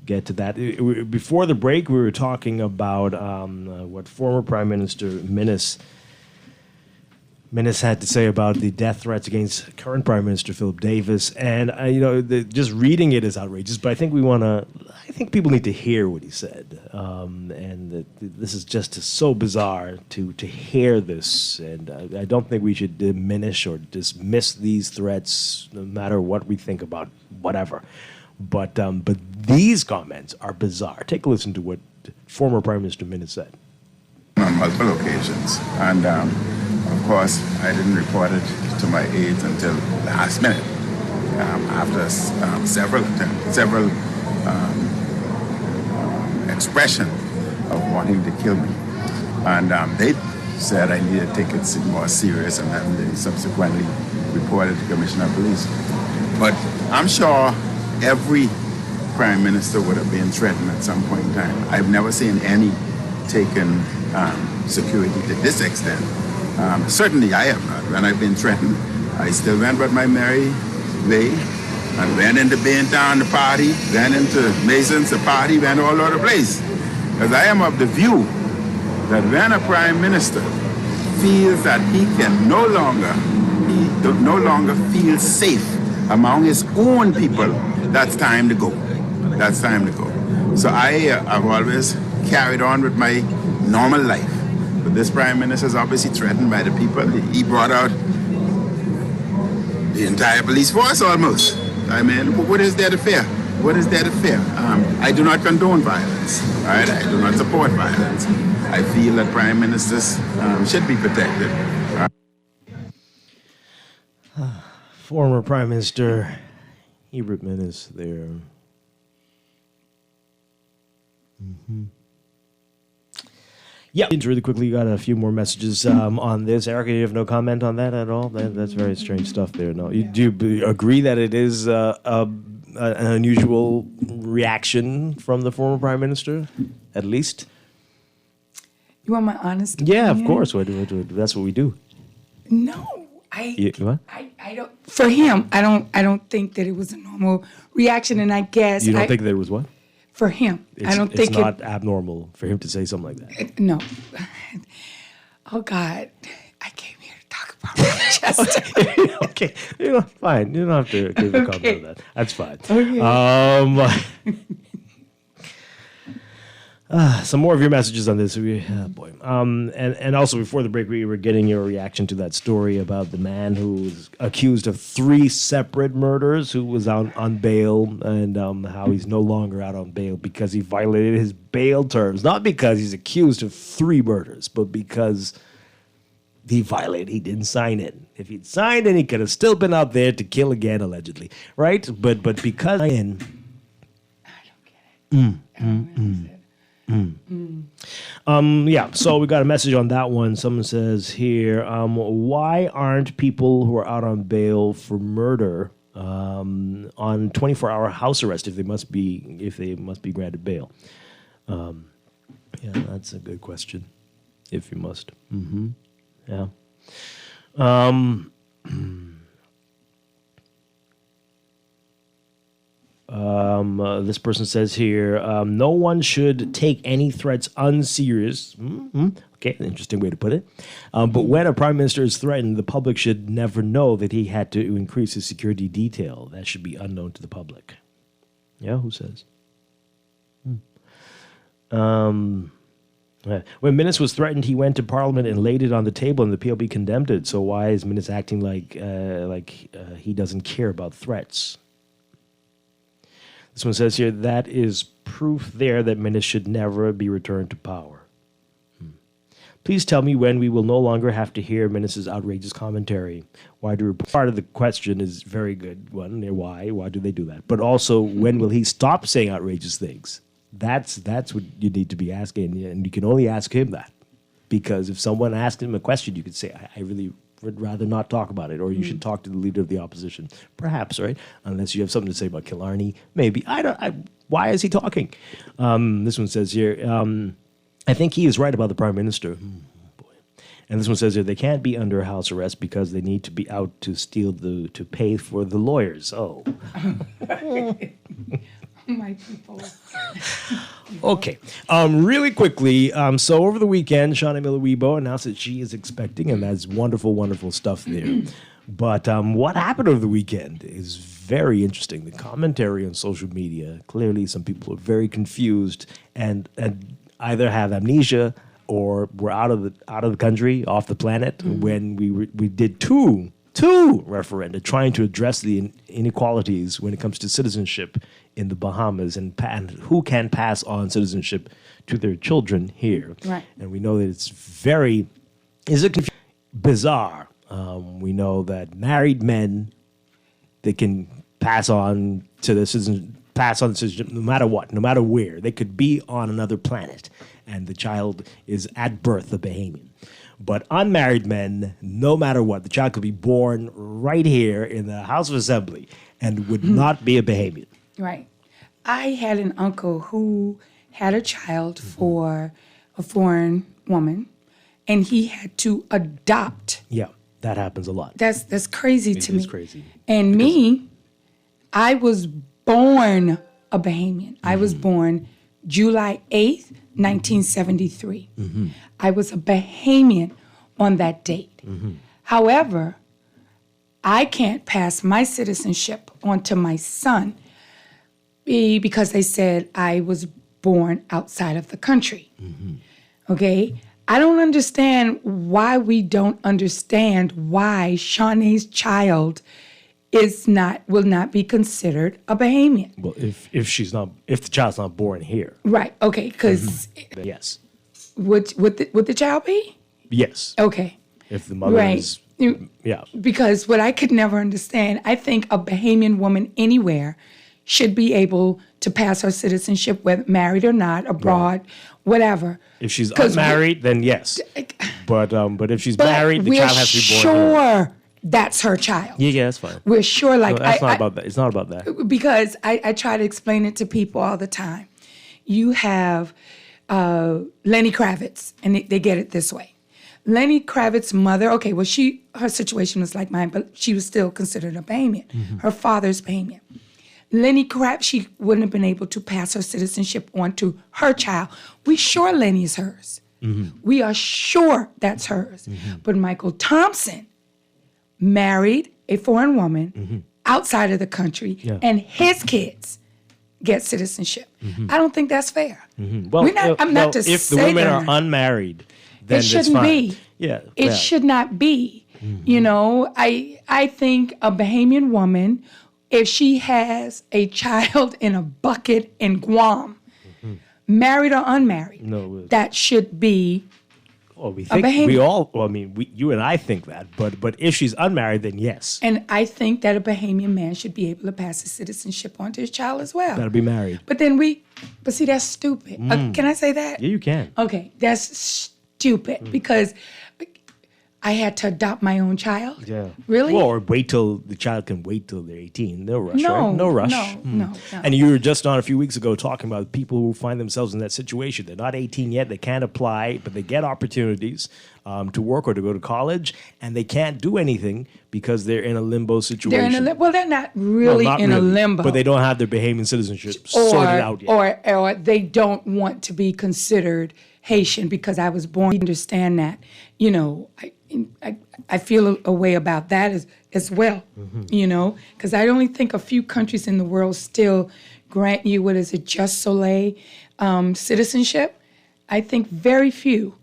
get to that. Before the break, we were talking about what former Prime Minister Minnis had to say about the death threats against current Prime Minister Philip Davis, and just reading it is outrageous. But I think I think people need to hear what he said, and that this is just so bizarre to hear this. And I don't think we should diminish or dismiss these threats, no matter what we think about whatever. But these comments are bizarre. Take a listen to what former Prime Minister Minnis said. On multiple occasions, and of course, I didn't report it to my aides until last minute, after several expressions of wanting to kill me. And they said I needed to take it more serious, and then they subsequently reported to Commissioner of Police. But I'm sure every Prime Minister would have been threatened at some point in time. I've never seen any taken security to this extent. Certainly I have not. When I've been threatened, I still went with my merry way and went into Baintown the party, went into Masons the party, went all over the place. Because I am of the view that when a Prime Minister feels that he can no longer feel safe among his own people, that's time to go. That's time to go. So I have always carried on with my normal life. But this Prime Minister is obviously threatened by the people. He brought out the entire police force almost. I mean, what is there to fear? What is there to fear? I do not condone violence. All right? I do not support violence. I feel that Prime Ministers should be protected. Former Prime Minister Hubert Minnis there. Yeah, really quickly, got a few more messages on this. Erica, you have no comment on that at all? That's very strange stuff there. No, do you agree that it is an unusual reaction from the former Prime Minister, at least? You want my honest opinion? Yeah, of course. That's what we do. No, what? I don't. For him, I don't think that it was a normal reaction, and I guess You don't think there was what? For him, I don't think it's not abnormal for him to say something like that. No. Oh God, I came here to talk about Rochester. Okay, fine. You don't have to give a comment on that. That's fine. Okay. Some more of your messages on this. And also before the break, we were getting your reaction to that story about the man who was accused of 3 separate murders, who was out on bail, and how he's no longer out on bail because he violated his bail terms. Not because he's accused of 3 murders, but because he didn't sign it. If he'd signed it, he could have still been out there to kill again, allegedly, right? But because I don't get it. Yeah, so we got a message on that one. Someone says here, why aren't people who are out on bail for murder on 24-hour house arrest if they must be granted bail? Yeah, that's a good question. If you must. Yeah. This person says here, no one should take any threats unserious. Okay, interesting way to put it. But when a prime minister is threatened, the public should never know that he had to increase his security detail. That should be unknown to the public. Yeah, who says? When Minnis was threatened, he went to Parliament and laid it on the table, and the PLP condemned it. So why is Minnis acting like he doesn't care about threats? This one says here, that is proof there that Minnis should never be returned to power. Please tell me when we will no longer have to hear Minnis's outrageous commentary. Why do part of the question is very good one. Why do they do that? But also, when will he stop saying outrageous things? That's what you need to be asking, and you can only ask him that. Because if someone asked him a question, you could say, I really would rather not talk about it, or you should talk to the leader of the opposition. Perhaps, right? Unless you have something to say about Killarney. Maybe. Why is he talking? This one says here, I think he is right about the Prime Minister. And this one says that they can't be under house arrest because they need to be out to to pay for the lawyers. Oh. My people. Okay. Really quickly, so over the weekend, Shawnee Miller-Weibo announced that she is expecting, and that's wonderful, wonderful stuff there. But what happened over the weekend is very interesting. The commentary on social media, clearly some people are very confused and either have amnesia or were out of the country, off the planet, when we did two referenda trying to address the inequalities when it comes to citizenship in the Bahamas and who can pass on citizenship to their children here. Right. And we know that it's bizarre. We know that married men, they can pass on the citizenship no matter what, no matter where. They could be on another planet, and the child is at birth a Bahamian. But unmarried men, no matter what, the child could be born right here in the House of Assembly and would not be a Bahamian. Right. I had an uncle who had a child for a foreign woman, and he had to adopt. Yeah, that happens a lot. That's crazy to me. It is crazy. And me, I was born a Bahamian. I was born July 8th, 1973. I was a Bahamian on that date. However, I can't pass my citizenship on to my son because they said I was born outside of the country. Okay? I don't understand why we don't understand why Shawnee's child will not be considered a Bahamian. Well, if the child's not born here. Right. Okay. Because yes. Would the child be? Yes. Okay. If the mother is. Yeah. Because what I could never understand, I think a Bahamian woman anywhere should be able to pass her citizenship, whether married or not, abroad, whatever. If she's unmarried, then yes. But if she's married, the child has to be born here. That's her child. Yeah, that's fine. We're sure, like, no, that's not about that. It's not about that. Because I try to explain it to people all the time. You have Lenny Kravitz, and they get it this way. Lenny Kravitz's mother, okay, well, her situation was like mine, but she was still considered a Bahamian. Her father's Bahamian. Lenny Kravitz, she wouldn't have been able to pass her citizenship on to her child. We sure Lenny's hers. We are sure that's hers. But Michael Thompson married a foreign woman outside of the country, and his kids get citizenship. I don't think that's fair. Well, if the women are unmarried, then it shouldn't fine. be. Yeah, it should not be. You know, I think a Bahamian woman, if she has a child in a bucket in Guam, married or unmarried, that should be. Well, we think we all. Well, I mean, you and I think that, but if she's unmarried, then yes. And I think that a Bahamian man should be able to pass his citizenship on to his child as well. Gotta be married. But see, that's stupid. Can I say that? Yeah, you can. Okay, that's stupid because I had to adopt my own child. Yeah. Really? Well, or wait till the child can wait till they're 18. No rush, No, right? No rush. no. And you were just on a few weeks ago talking about people who find themselves in that situation. They're not 18 yet. They can't apply, but they get opportunities to work or to go to college, and they can't do anything because they're in a limbo situation. They're not really a limbo. But they don't have their Bahamian citizenship sorted out yet. Or they don't want to be considered Haitian because I was born. I understand that. You know, I feel a way about that as well, you know, because I only think a few countries in the world still grant you, just Soleil citizenship. I think very few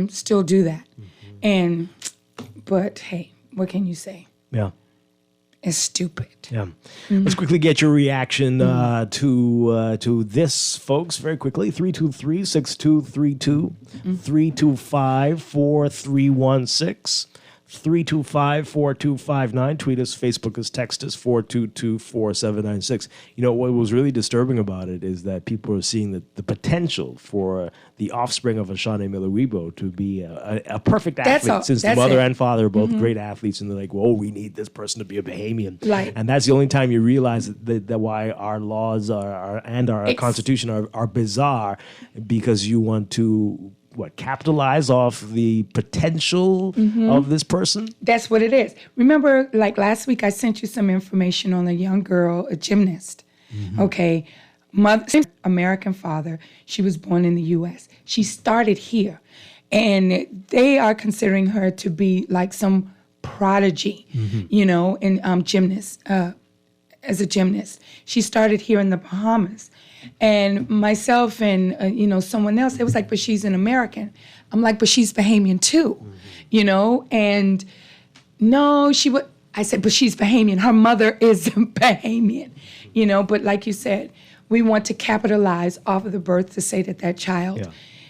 still do that. But hey, what can you say? Yeah. It's stupid. Yeah. Let's quickly get your reaction to this, folks, very quickly. 323-6232, 325-4316, 325-4259. Tweet us, Facebook us, text us, 422-4796. You know, what was really disturbing about it is that people are seeing the potential for the offspring of a Shawnee Miller-Weibo to be a perfect athlete, since the mother and father are both great athletes, and they're like, well, we need this person to be a Bahamian. Right. And that's the only time you realize that why our laws and our Constitution are bizarre, because you want to capitalize off the potential of this person? That's what it is. Remember, like last week, I sent you some information on a young girl, a gymnast. Okay, mother, American father. She was born in the U.S. She started here, and they are considering her to be like some prodigy, you know, in gymnast. As a gymnast, she started here in the Bahamas. And myself and, you know, someone else, it was like, but she's an American. I'm like, but she's Bahamian too, you know? And no, I said, but she's Bahamian. Her mother is Bahamian, you know? But like you said, we want to capitalize off of the birth to say that that child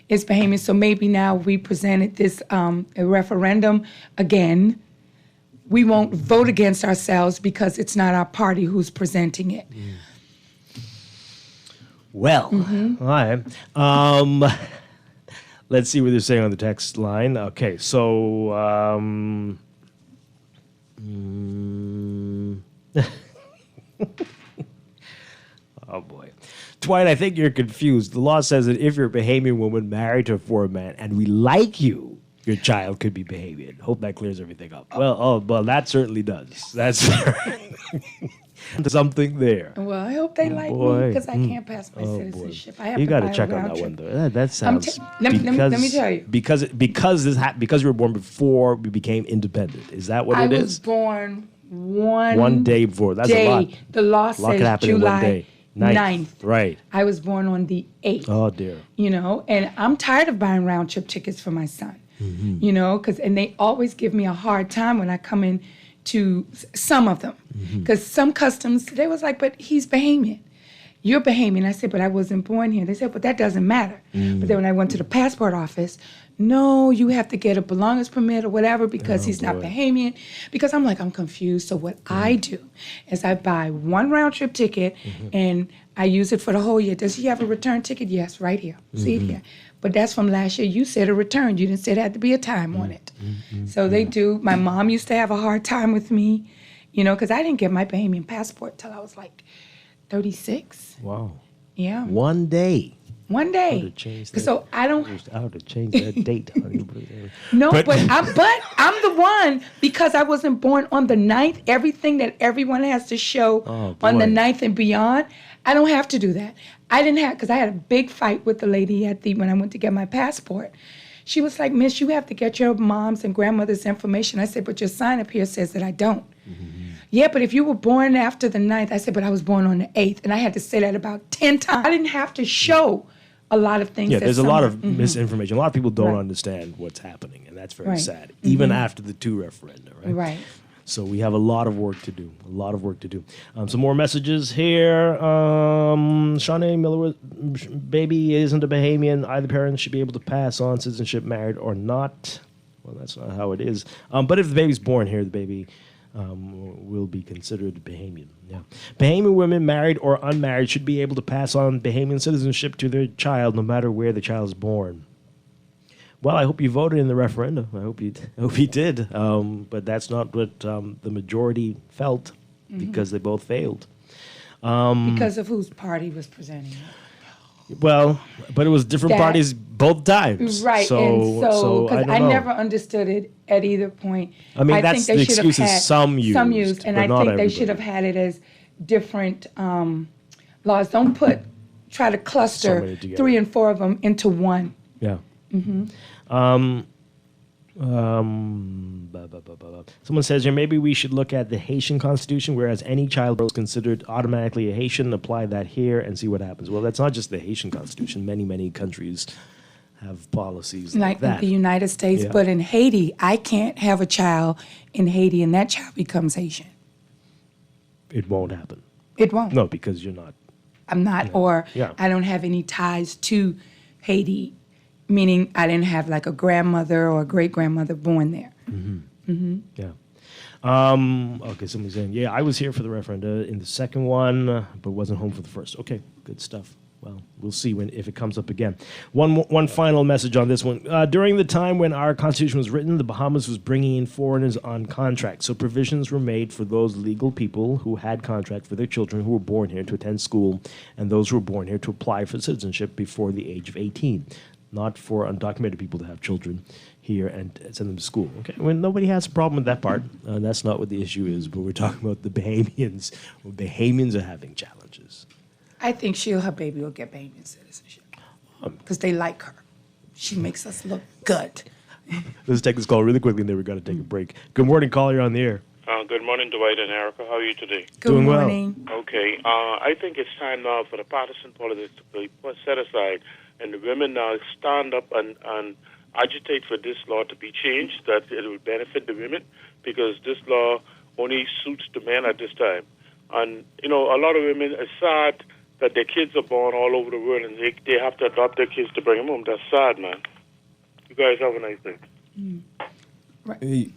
is Bahamian. So maybe now we presented this a referendum again. We won't vote against ourselves because it's not our party who's presenting it. Well, all right. Let's see what they're saying on the text line. Okay, so oh boy. Dwight, I think you're confused. The law says that if you're a Bahamian woman married to a foreign man and we like you, your child could be Bahamian. Hope that clears everything up. Well, that certainly does. That's something there. Well, I hope they like me because I can't pass my citizenship. I have you got to check on that one, though. That sounds. Let me tell you. Because you were born before we became independent. Is that what it is? I was born one day before. That's a lot. The law says July 9th. Right. I was born on the 8th. Oh dear. You know, and I'm tired of buying round trip tickets for my son. You know, and they always give me a hard time when I come in to some of them. Because some customs, they was like, but he's Bahamian. You're Bahamian. I said, but I wasn't born here. They said, but that doesn't matter. But then when I went to the passport office, no, you have to get a belongings permit or whatever because he's not Bahamian. Because I'm like, I'm confused. So what I do is I buy one round trip ticket and I use it for the whole year. Does he have a return ticket? Yes, right here. See it here. But that's from last year. You said a return. You didn't say there had to be a time on it. So they do. My mom used to have a hard time with me, you know, because I didn't get my Bahamian passport till I was like 36. Wow. Yeah. One day. So I don't. I would have changed that date. No, but I'm the one because I wasn't born on the 9th. Everything that everyone has to show on the 9th and beyond, I don't have to do that. I didn't have because I had a big fight with the lady when I went to get my passport. She was like, Miss, you have to get your mom's and grandmother's information. I said, but your sign up here says that I don't. Yeah, but if you were born after the 9th, I said, but I was born on the 8th. And I had to say that about 10 times. I didn't have to show a lot of things. Yeah, there's a lot of misinformation. A lot of people don't understand what's happening, and that's very sad, even after the 2 referenda, right? Right. So we have a lot of work to do. Some more messages here. Shawnee Miller, baby isn't a Bahamian. Either parent should be able to pass on citizenship, married or not. Well, that's not how it is. But if the baby's born here, the baby will be considered Bahamian. Yeah. Bahamian women, married or unmarried, should be able to pass on Bahamian citizenship to their child, no matter where the child is born. Well, I hope you voted in the referendum. I hope you did. But that's not what the majority felt because they both failed. Because of whose party was presenting it. Well, but it was different parties both times. Right, so because I never understood it at either point. I mean, that's the excuses some used, and I think they should have had it as different laws. Don't try to cluster 3 and 4 of them into one. Yeah. Someone says here, maybe we should look at the Haitian constitution, whereas any child is considered automatically a Haitian, apply that here and see what happens. Well, that's not just the Haitian constitution. Many, many countries have policies like that. Like the United States, but in Haiti, I can't have a child in Haiti and that child becomes Haitian. It won't happen. It won't. No, because you're not. I'm not, or I don't have any ties to Haiti. Meaning I didn't have like a grandmother or a great-grandmother born there. Yeah. Okay, somebody's saying, I was here for the referenda in the second one, but wasn't home for the first. Okay, good stuff. Well, we'll see if it comes up again. One final message on this one. During the time when our Constitution was written, the Bahamas was bringing in foreigners on contract. So provisions were made for those legal people who had contract for their children who were born here to attend school and those who were born here to apply for citizenship before the age of 18. not for undocumented people to have children here and send them to school. Okay, when nobody has a problem with that part, that's not what the issue is. But we're talking about the Bahamians. Well, Bahamians are having challenges. I think her baby will get Bahamian citizenship because they like her. She makes us look good. Let's take this call really quickly, and then we're going to take a break. Good morning, caller. You're on the air. Good morning, Dwight and Erica. How are you today? Doing morning. Well. Okay. I think it's time now for the partisan politics to be set aside, and the women now stand up and agitate for this law to be changed, that it will benefit the women, because this law only suits the men at this time. And, a lot of women are sad that their kids are born all over the world, and they have to adopt their kids to bring them home. That's sad, man. You guys have a nice day.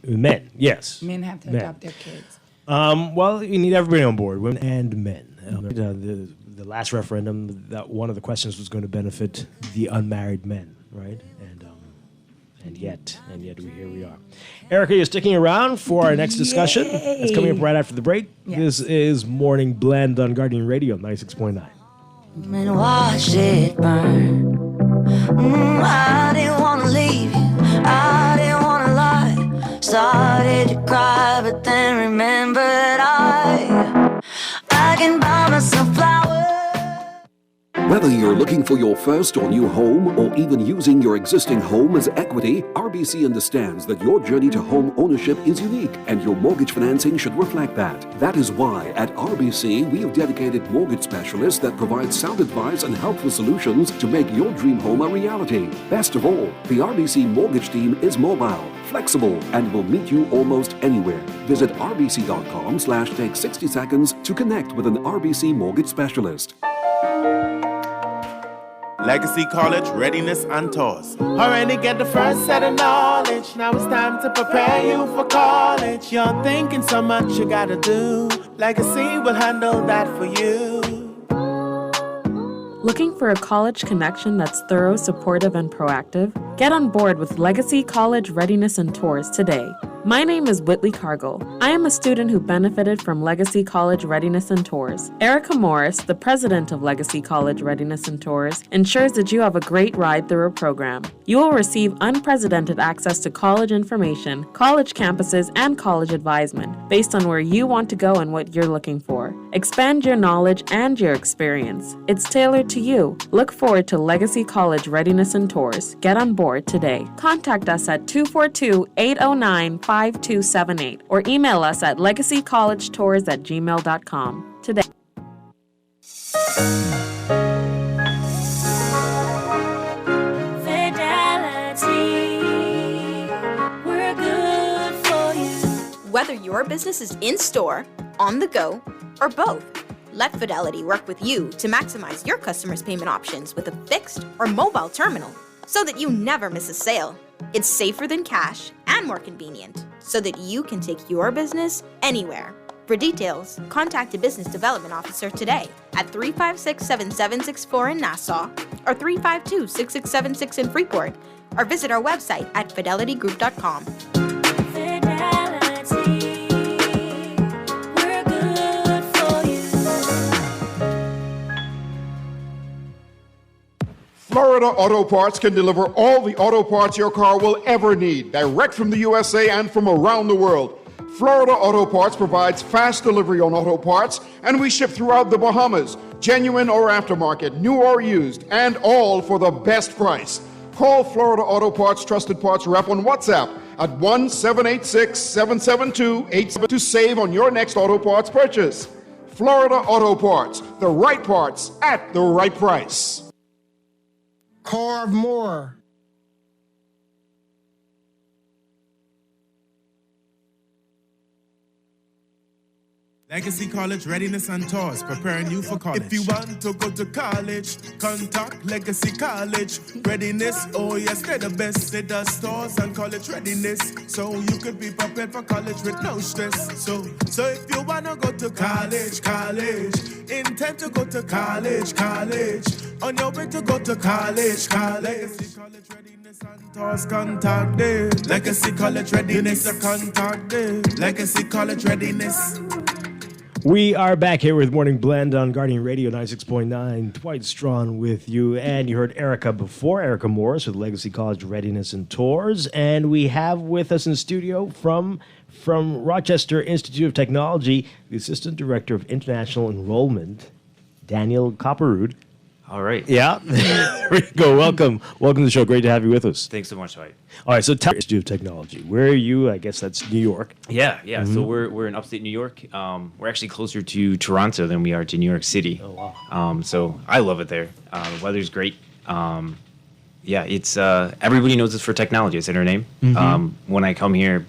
Men, yes. Men have to adopt their kids. Well, you need everybody on board, women and men. The last referendum, that one of the questions was going to benefit the unmarried men, right? And yet here we are. Erica, you're sticking around for our next discussion. It's coming up right after the break. Yes. This is Morning Blend on Guardian Radio 96.9. And watch it burn. I didn't want to leave you. I didn't want to lie. Started to cry, but then remembered I can buy myself flowers. Whether you're looking for your first or new home, or even using your existing home as equity, RBC understands that your journey to home ownership is unique, and your mortgage financing should reflect that. That is why at RBC we have dedicated mortgage specialists that provide sound advice and helpful solutions to make your dream home a reality. Best of all, the RBC mortgage team is mobile, flexible, and will meet you almost anywhere. Visit rbc.com/take 60 seconds to connect with an RBC mortgage specialist. Legacy College Readiness and Tours. Already get the first set of knowledge. Now it's time to prepare you for college. You're thinking so much you gotta do. Legacy will handle that for you. Looking for a college connection that's thorough, supportive, and proactive? Get on board with Legacy College Readiness and Tours today. My name is Whitley Cargill. I am a student who benefited from Legacy College Readiness and Tours. Erica Morris, the president of Legacy College Readiness and Tours, ensures that you have a great ride through a program. You will receive unprecedented access to college information, college campuses, and college advisement based on where you want to go and what you're looking for. Expand your knowledge and your experience. It's tailored to you. Look forward to Legacy College Readiness and Tours. Get on board today. Contact us at 242-809-5278 or email us at legacycollegetours@gmail.com today. Whether your business is in-store, on the go, or both, let Fidelity work with you to maximize your customers' payment options with a fixed or mobile terminal so that you never miss a sale. It's safer than cash and more convenient so that you can take your business anywhere. For details, contact a business development officer today at 356-7764 in Nassau or 352-6676 in Freeport, or visit our website at fidelitygroup.com. Florida Auto Parts can deliver all the auto parts your car will ever need, direct from the USA and from around the world. Florida Auto Parts provides fast delivery on auto parts, and we ship throughout the Bahamas, genuine or aftermarket, new or used, and all for the best price. Call Florida Auto Parts Trusted Parts Rep on WhatsApp at 1-786-772-87 to save on your next auto parts purchase. Florida Auto Parts, the right parts at the right price. Carve more. Legacy College Readiness and Tours, preparing you for college. If you want to go to college, contact Legacy College Readiness. Oh yes, they're the best. They do stores and college readiness, so you could be prepared for college with no stress. So if you wanna go to college, intend to go to college, on your way to go to college, Legacy College Readiness and Tours, contact them. Legacy College Readiness, contact them. Legacy College Readiness. We are back here with Morning Blend on Guardian Radio 96.9. Dwight Strachan with you. And you heard Erica before, Erica Morris with Legacy College Readiness and Tours. And we have with us in the studio from Rochester Institute of Technology, the Assistant Director of International Enrollment, Daniel Kopperud. All right. Yeah. There we go. Welcome to the show. Great to have you with us. Thanks so much, Dwight. All right, so tell us, Institute of Technology. Where are you? I guess that's New York. Yeah. So we're in upstate New York. We're actually closer to Toronto than we are to New York City. Oh, wow. So I love it there. The weather's great. It's everybody knows us for technology. It's in our name. When I come here,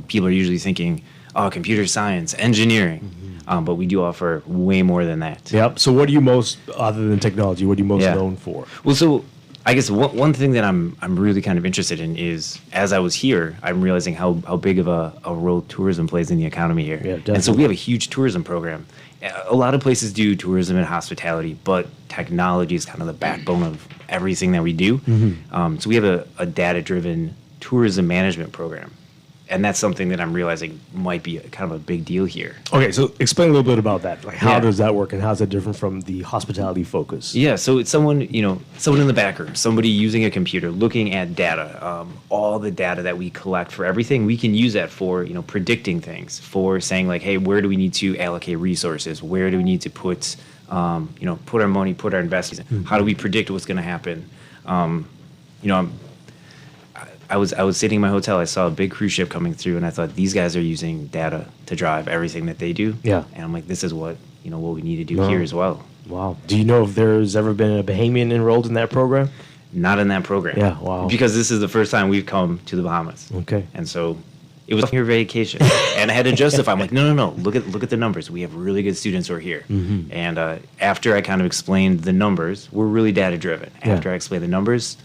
people are usually thinking, oh, computer science, engineering. But we do offer way more than that. Yep. So what are you most, other than technology, what are you most known for? Well, so I guess one thing that I'm really kind of interested in is, as I was here, I'm realizing how big of a role tourism plays in the economy here. Yeah, definitely. And so we have a huge tourism program. A lot of places do tourism and hospitality, but technology is kind of the backbone of everything that we do. So we have a data-driven tourism management program. And that's something that I'm realizing might be kind of a big deal here. Okay, so explain a little bit about that. Like, how does that work, and how's that different from the hospitality focus? Yeah, so it's someone in the back room, somebody using a computer, looking at data, all the data that we collect for everything. We can use that for, predicting things, for saying like, hey, where do we need to allocate resources? Where do we need to put our money, put our investments? How do we predict what's going to happen? I was sitting in my hotel. I saw a big cruise ship coming through, and I thought, these guys are using data to drive everything that they do. Yeah. And I'm like, this is what we need to do here as well. Wow. Do you know if there's ever been a Bahamian enrolled in that program? Not in that program. Yeah. Wow. Because this is the first time we've come to the Bahamas. Okay. And so it was your vacation, and I had to justify. I'm like, no. Look at the numbers. We have really good students who are here. And after I kind of explained the numbers, we're really data driven. After I explained the numbers,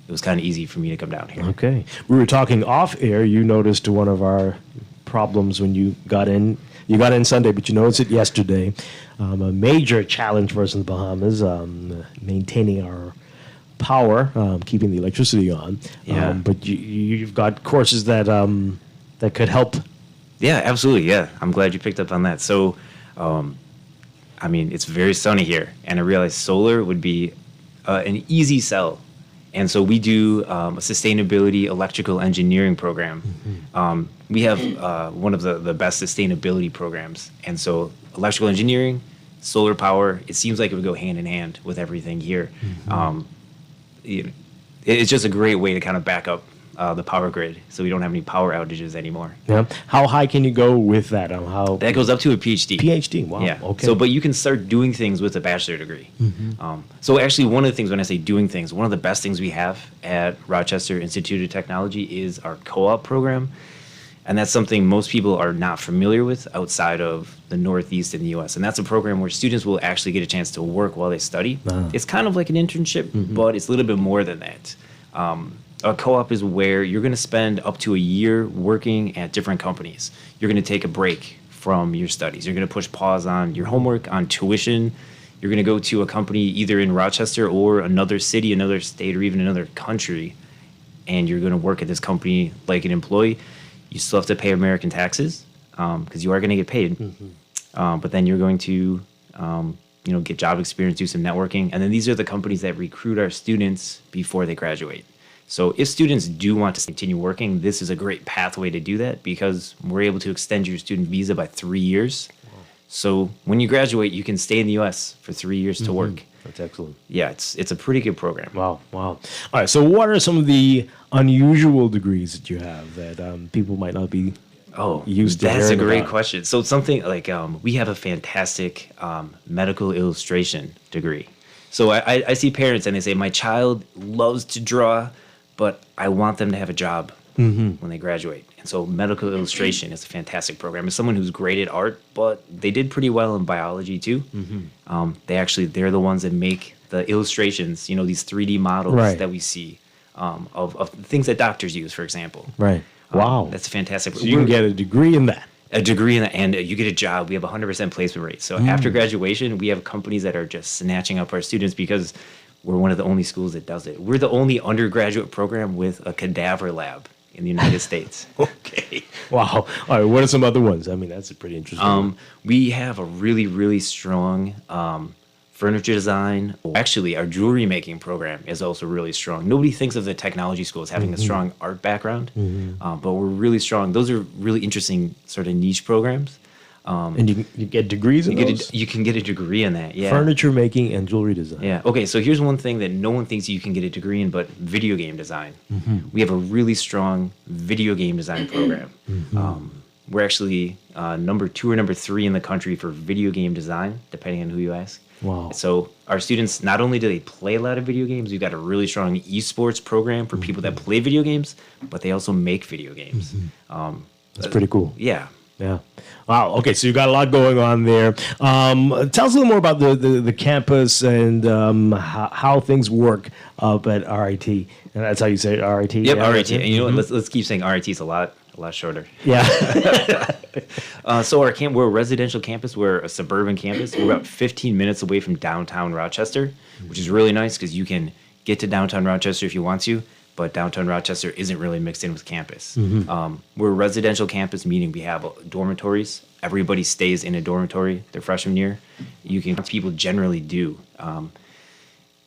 it was kind of easy for me to come down here. Okay. We were talking off air. You noticed one of our problems when you got in. You got in Sunday, but you noticed it yesterday. A major challenge for us in the Bahamas, maintaining our power, keeping the electricity on. Yeah. But you've got courses that could help. Yeah, absolutely. Yeah, I'm glad you picked up on that. So, it's very sunny here, and I realized solar would be an easy sell. And so we do a sustainability electrical engineering program. We have one of the best sustainability programs. And so electrical engineering, solar power, it seems like it would go hand in hand with everything here. It's just a great way to kind of back up the power grid, so we don't have any power outages anymore. Yeah. How high can you go with that? That goes up to a PhD. PhD. Wow. Yeah. Okay. So, but you can start doing things with a bachelor degree. So actually, one of the things when I say doing things, one of the best things we have at Rochester Institute of Technology is our co-op program, and that's something most people are not familiar with outside of the Northeast in the U.S. And that's a program where students will actually get a chance to work while they study. It's kind of like an internship, but it's a little bit more than that. A co-op is where you're going to spend up to a year working at different companies. You're going to take a break from your studies. You're going to push pause on your homework, on tuition. You're going to go to a company either in Rochester or another city, another state, or even another country, and you're going to work at this company like an employee. You still have to pay American taxes because you are going to get paid. But then you're going to get job experience, do some networking. And then these are the companies that recruit our students before they graduate. So if students do want to continue working, this is a great pathway to do that because we're able to extend your student visa by 3 years. So when you graduate, you can stay in the U.S. for 3 years to work. That's excellent. Yeah, it's a pretty good program. Wow. All right, so what are some of the unusual degrees that you have that people might not be used to hearing That's a great about? question. So something like we have a fantastic medical illustration degree. So I see parents and they say, my child loves to draw, but I want them to have a job when they graduate. And so medical illustration is a fantastic program. It's someone who's great at art, but they did pretty well in biology too. They're the ones that make the illustrations, these 3D models that we see of things that doctors use, for example. Right. Wow. That's fantastic. So you can get a degree in that. A degree in that, and you get a job. We have 100% placement rate. So after graduation, we have companies that are just snatching up our students because we're one of the only schools that does it. We're the only undergraduate program with a cadaver lab in the United States. Okay. Wow. All right. What are some other ones? I mean, that's a pretty interesting one. We have a really, really strong furniture design. Actually, our jewelry making program is also really strong. Nobody thinks of the technology school as having a strong art background, but we're really strong. Those are really interesting sort of niche programs. And you get degrees in those? You can get a degree in that, yeah. Furniture making and jewelry design. Yeah. Okay, so here's one thing that no one thinks you can get a degree in, but video game design. We have a really strong video game design program. We're actually number 2 or number 3 in the country for video game design, depending on who you ask. Wow. So our students, not only do they play a lot of video games, we've got a really strong esports program for people that play video games, but they also make video games. That's pretty cool. Yeah. Yeah. Wow. Okay. So you got a lot going on there. Tell us a little more about the campus and how things work up at RIT. And that's how you say it, RIT? Yep, yeah, RIT. And you know what? Let's keep saying RIT is a lot shorter. Yeah. So we're a residential campus. We're a suburban campus. We're about 15 minutes away from downtown Rochester, which is really nice because you can get to downtown Rochester if you want to, but downtown Rochester isn't really mixed in with campus. We're a residential campus, meaning we have dormitories. Everybody stays in a dormitory their freshman year. People generally do.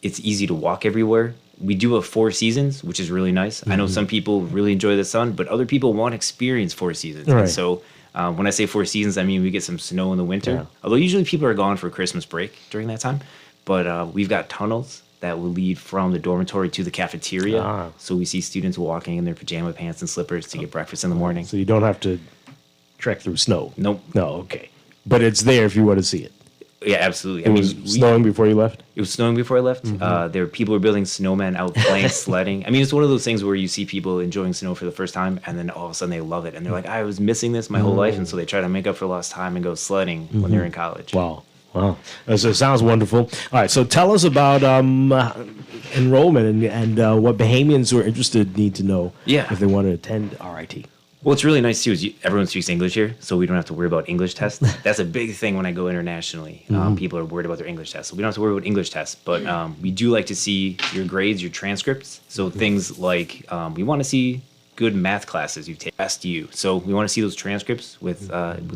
It's easy to walk everywhere. We do have 4 seasons, which is really nice. I know some people really enjoy the sun, but other people want to experience 4 seasons. Right. And so when I say 4 seasons, I mean we get some snow in the winter. Yeah. Although usually people are gone for Christmas break during that time. But we've got tunnels that will lead from the dormitory to the cafeteria. So we see students walking in their pajama pants and slippers to get breakfast in the morning. So you don't have to trek through snow. Nope. No, okay. But it's there if you want to see it. Yeah, absolutely. It was snowing before you left? It was snowing before I left. People were building snowmen out playing sledding. I mean, it's one of those things where you see people enjoying snow for the first time, and then all of a sudden they love it. And they're like, I was missing this my whole life. And so they try to make up for lost time and go sledding when they're in college. Wow. So it sounds wonderful. All right, so tell us about enrollment and what Bahamians who are interested need to know if they want to attend RIT. What's really nice too is everyone speaks English here, so we don't have to worry about English tests. That's a big thing when I go internationally. People are worried about their English tests, so we don't have to worry about English tests. But we do like to see your grades, your transcripts. So things like we want to see good math classes you've taken, SU. So we want to see those transcripts with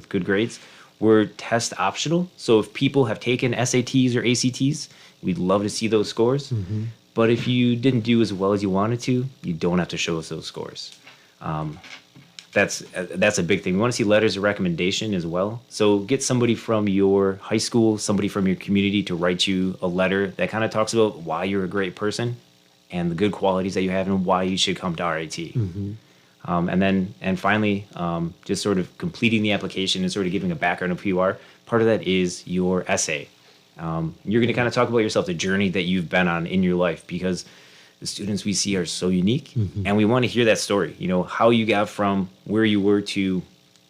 good grades. We're test optional, so if people have taken SATs or ACTs, we'd love to see those scores. But if you didn't do as well as you wanted to, you don't have to show us those scores. That's a big thing. We want to see letters of recommendation as well. So get somebody from your high school, somebody from your community to write you a letter that kind of talks about why you're a great person and the good qualities that you have and why you should come to RIT. And finally, just sort of completing the application and sort of giving a background of who you are. Part of that is your essay. You're going to kind of talk about yourself, the journey that you've been on in your life, because the students we see are so unique, and we want to hear that story. You know, how you got from where you were to,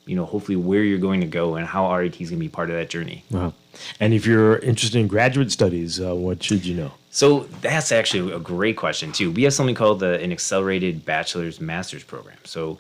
you know, hopefully where you're going to go, and how RIT is going to be part of that journey. Wow. And if you're interested in graduate studies, what should you know? So that's actually a great question too. We have something called an accelerated bachelor's master's program. So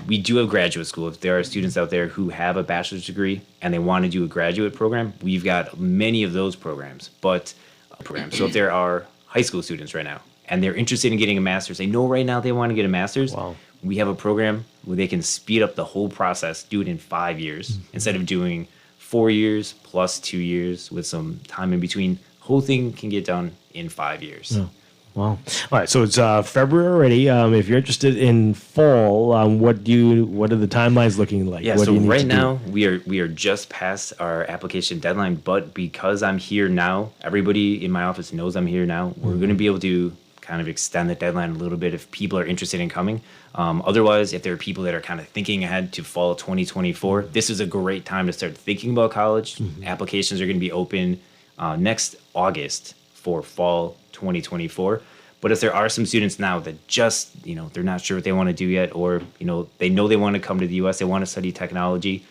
we do have graduate school. If there are students out there who have a bachelor's degree and they want to do a graduate program, we've got many of those programs. So if there are high school students right now and they're interested in getting a master's, they know right now they want to get a master's. Wow. We have a program where they can speed up the whole process, do it in 5 years instead of doing 4 years plus 2 years with some time in between. Whole thing can get done in 5 years. Oh, wow. All right. So it's February already. If you're interested in fall, what are the timelines looking like? Yeah. What So do you need right to now we are just past our application deadline, but because I'm here now, everybody in my office knows I'm here now. We're going to be able to kind of extend the deadline a little bit if people are interested in coming. Otherwise, if there are people that are kind of thinking ahead to fall 2024, this is a great time to start thinking about college. Applications are going to be open next August for fall 2024. But if there are some students now that just, they're not sure what they want to do yet, or, they know they want to come to the U.S., they want to study technology,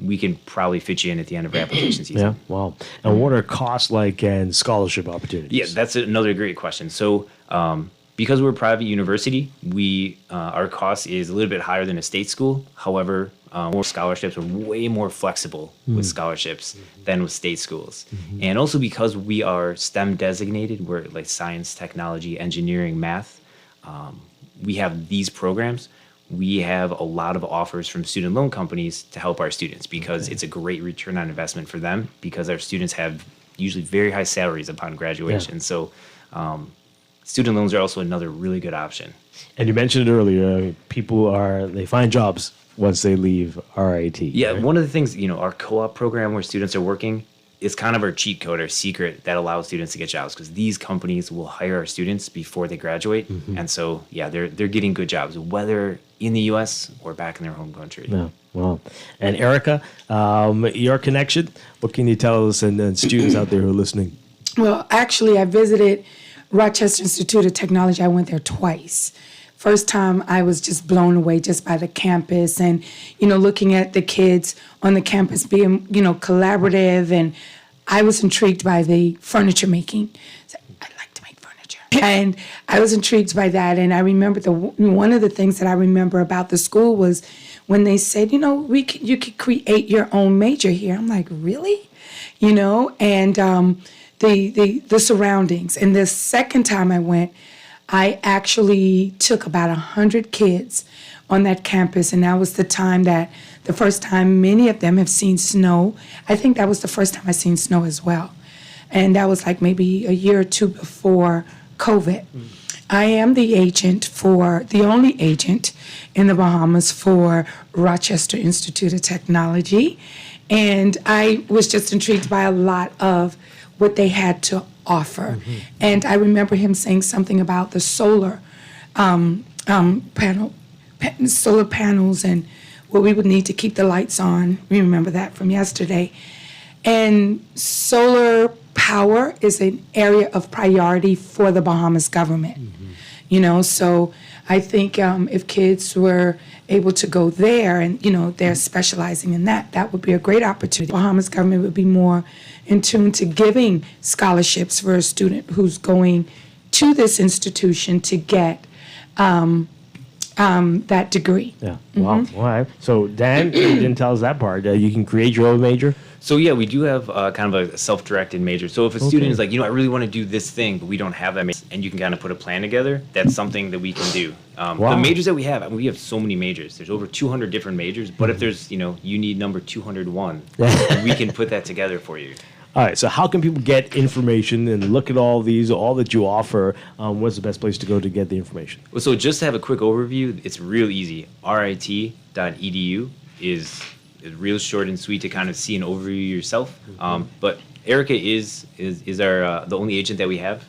we can probably fit you in at the end of our application season. Yeah, wow. And what are costs like and scholarship opportunities? Yeah, that's another great question. So because we're a private university, our cost is a little bit higher than a state school. However, more scholarships are way more flexible with scholarships than with state schools. And also because we are STEM designated, we're like science, technology, engineering, math, we have these programs, we have a lot of offers from student loan companies to help our students because it's a great return on investment for them because our students have usually very high salaries upon graduation. Yeah. So student loans are also another really good option. And you mentioned it earlier, they find jobs once they leave RIT. Yeah, right? one of the things, our co-op program where students are working is kind of our cheat code, our secret that allows students to get jobs because these companies will hire our students before they graduate. And so, they're getting good jobs, whether in the U.S. or back in their home country. Yeah, well. And Erica, your connection, what can you tell us and students out there who are listening? Well, actually, I visited Rochester Institute of Technology. I went there twice. First time, I was just blown away just by the campus and, looking at the kids on the campus being, collaborative. And I was intrigued by the furniture making. So I'd like to make furniture. And I was intrigued by that. And I remember one of the things that I remember about the school was when they said, you could create your own major here. I'm like, really? And the surroundings. And the second time I went, I actually took about 100 kids on that campus, and that was the first time many of them have seen snow. I think that was the first time I seen snow as well. And that was like maybe a year or two before COVID. I am the only agent in the Bahamas for Rochester Institute of Technology. And I was just intrigued by a lot of what they had to offer. And I remember him saying something about the solar solar panels and what we would need to keep the lights on. We remember that from yesterday. And solar power is an area of priority for the Bahamas government. So I think if kids were able to go there and, they're specializing in that would be a great opportunity. The Bahamas government would be more in tune to giving scholarships for a student who's going to this institution to get that degree. Yeah. Wow. All right. So, Dan, you didn't tell us that part. You can create your own major? So, we do have kind of a self-directed major. So if a student is like, I really want to do this thing, but we don't have that major, and you can kind of put a plan together, that's something that we can do. The majors that we have so many majors. There's over 200 different majors, but if there's, you need number 201, we can put that together for you. All right, so how can people get information and look at all that you offer? What's the best place to go to get the information? Well, so just to have a quick overview, it's real easy. RIT.edu is real short and sweet to kind of see an overview yourself. But Erica is our the only agent that we have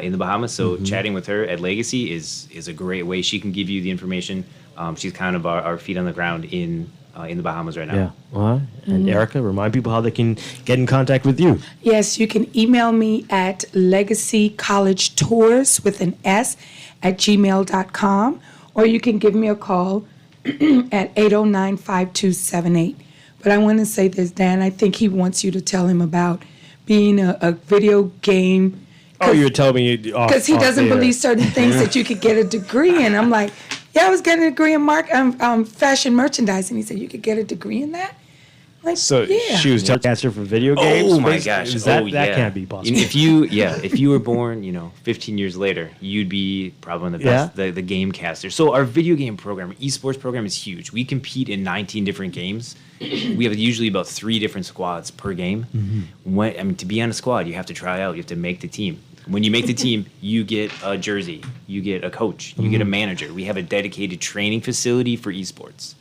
in the Bahamas. So chatting with her at Legacy is a great way. She can give you the information. She's kind of our feet on the ground in the Bahamas right now. Yeah. All right. And Erica, remind people how they can get in contact with you. Yes, you can email me at legacycollegetours with an S at gmail.com, or you can give me a call at 809-5278. But I want to say this, Dan, I think he wants you to tell him about being a video game. Oh, you're telling me because he doesn't believe certain things that you could get a degree in. I'm like, I was getting a degree in fashion merchandising. He said you could get a degree in that. Like, so she was telecaster for video games. Oh my gosh! That can't be possible. If you were born, 15 years later, you'd be probably one of the best, the game caster. So our video game program, esports program, is huge. We compete in 19 different games. We have usually about 3 different squads per game. To be on a squad, you have to try out. You have to make the team. When you make the team, you get a jersey, you get a coach, you get a manager. We have a dedicated training facility for esports.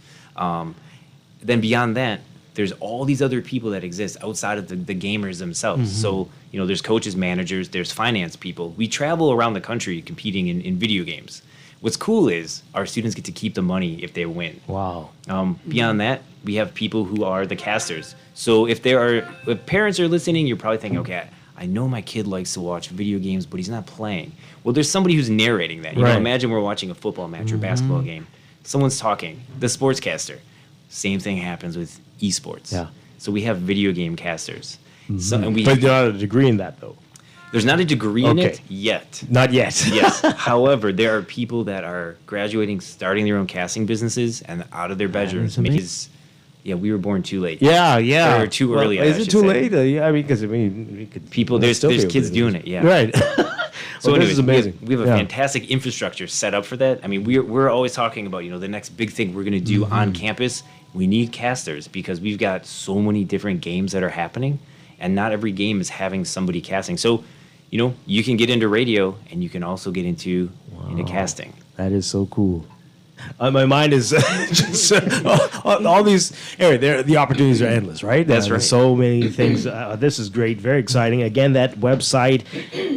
Then beyond that, there's all these other people that exist outside of the gamers themselves. So, there's coaches, managers, there's finance people. We travel around the country competing in video games. What's cool is our students get to keep the money if they win. Wow. Beyond that, we have people who are the casters. So if parents are listening, you're probably thinking, okay, I know my kid likes to watch video games, but he's not playing. Well, there's somebody who's narrating that. Imagine we're watching a football match or basketball game. Someone's talking, the sportscaster. Same thing happens with esports. Yeah. So we have video game casters. But there's not a degree in that, though. There's not a degree in it yet. Not yet. Yes. However, there are people that are graduating, starting their own casting businesses, and out of their bedrooms. Yeah, we were born too late. Yeah. Or too early. Is it too late? Yeah, because we could. There's kids doing it. Yeah. Right. So this is amazing. We have a fantastic infrastructure set up for that. I mean, we're always talking about, the next big thing we're going to do on campus. We need casters because we've got so many different games that are happening, and not every game is having somebody casting. So, you can get into radio, and you can also get into casting. That is so cool. My mind is just all these. Anyway, the opportunities are endless, right? That's right. So many things. This is great, very exciting. Again, that website,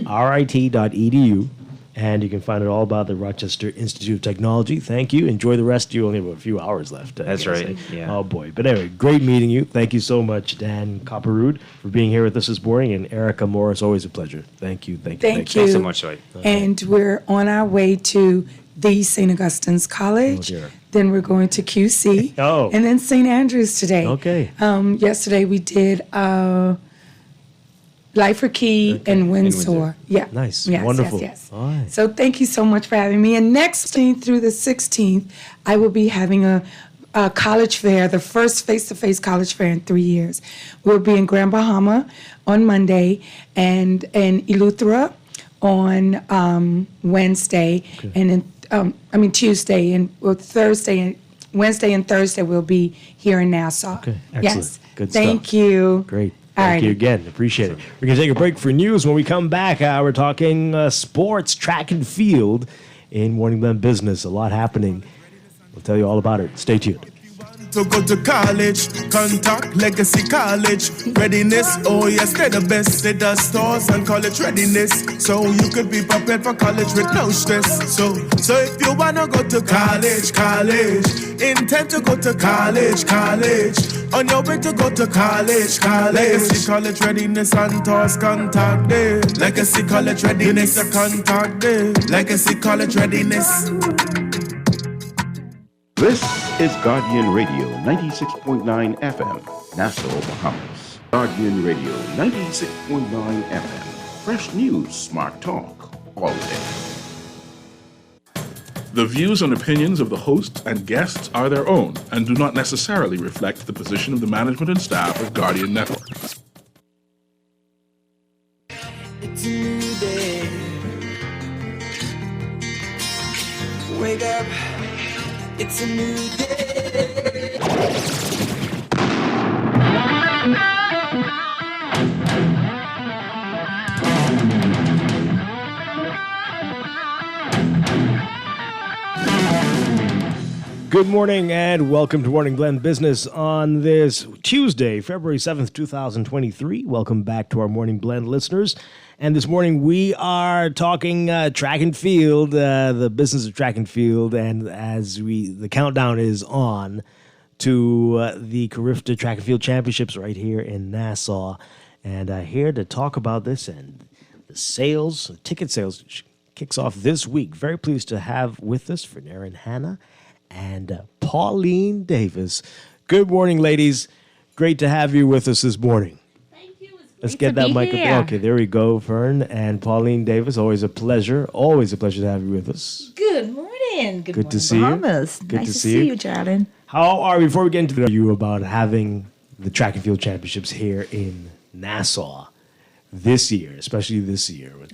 rit.edu, and you can find out all about the Rochester Institute of Technology. Thank you. Enjoy the rest. You only have a few hours left. That's right. Yeah. Oh boy. But anyway, great meeting you. Thank you so much, Dan Kopperud, for being here with us this morning, and Erica Morris. Always a pleasure. Thank you. Thank you. Thanks so much, Dwight. And we're on our way to the St. Augustine's College. Oh, dear. Then we're going to QC. Oh. And then St. Andrews today. Okay. Yesterday we did Lifer Key and Windsor. Yeah. Nice. Yes, Wonderful. Yes. All right. So thank you so much for having me. And next 16th through the 16th, I will be having a college fair, the first face-to-face college fair in 3 years. We'll be in Grand Bahama on Monday and in Eleuthera on Wednesday, and then Tuesday and Thursday and Wednesday and Thursday we'll be here in Nassau. Okay, excellent. Yes. Good stuff. Thank you. Great. All Thank you righty. again. Appreciate it. We're going to take a break for news. When we come back, we're talking sports, track and field in Morning Blend Business. A lot happening. We'll tell you all about it. Stay tuned. To go to college, contact Legacy College. Readiness, oh yes, they're the best. They does stores and college readiness. So you could be prepared for college with no stress. So if you wanna go to college, intend to go to college. On your way to go to college. Legacy College Readiness and tours, contact them. Legacy College Readiness, contact them. Legacy College Readiness. This is Guardian Radio 96.9 FM, Nassau, Bahamas. Guardian Radio 96.9 FM. Fresh news, smart talk, all day. The views and opinions of the hosts and guests are their own and do not necessarily reflect the position of the management and staff of Guardian Network. It's a new day. Wake up. It's a new day. Good morning and welcome to Morning Blend Business on this Tuesday, February 7th, 2023. Welcome back to our Morning Blend listeners. And this morning we are talking track and field, the business of track and field. And as the countdown is on to the Carifta Track and Field Championships right here in Nassau. And here to talk about this and the sales, ticket sales, which kicks off this week. Very pleased to have with us Fernera and Hannah and Pauline Davis. Good morning, ladies. Great to have you with us this morning. Let's get that microphone. Okay, there we go, Fern and Pauline Davis. Always a pleasure. Always a pleasure to have you with us. Good morning. Good morning, to see Bahamas. you. Good nice to see you, Jordan. How are we, before we get into the you about having the track and field championships here in Nassau this year, especially this year with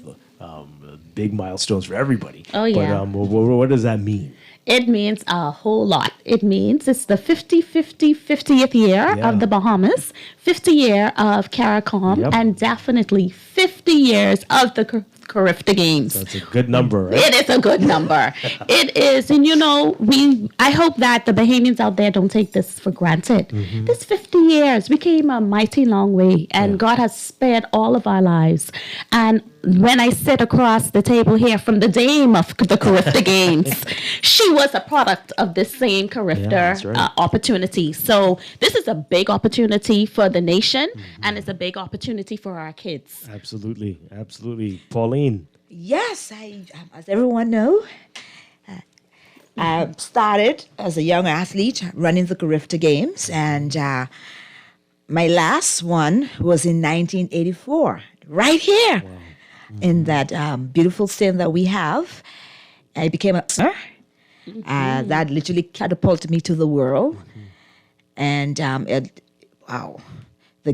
big milestones for everybody. Oh, yeah. But what does that mean? It means a whole lot. It means it's the 50th year of the Bahamas, 50 year of CARICOM, and definitely 50 years of the Carifta Games. That's a good number, right? It is a good number. It is. And, I hope that the Bahamians out there don't take this for granted. Mm-hmm. This 50 years, we came a mighty long way, and God has spared all of our lives. And when I sit across the table here from the dame of the Carifta Games, she was a product of this same Carifta opportunity. So this is a big opportunity for the nation, and it's a big opportunity for our kids. Absolutely. Pauline. Yes, as everyone knows, I started as a young athlete running the Carifta Games, and my last one was in 1984, right here. Wow. In that beautiful state that we have. I became a singer. That literally catapulted me to the world. And the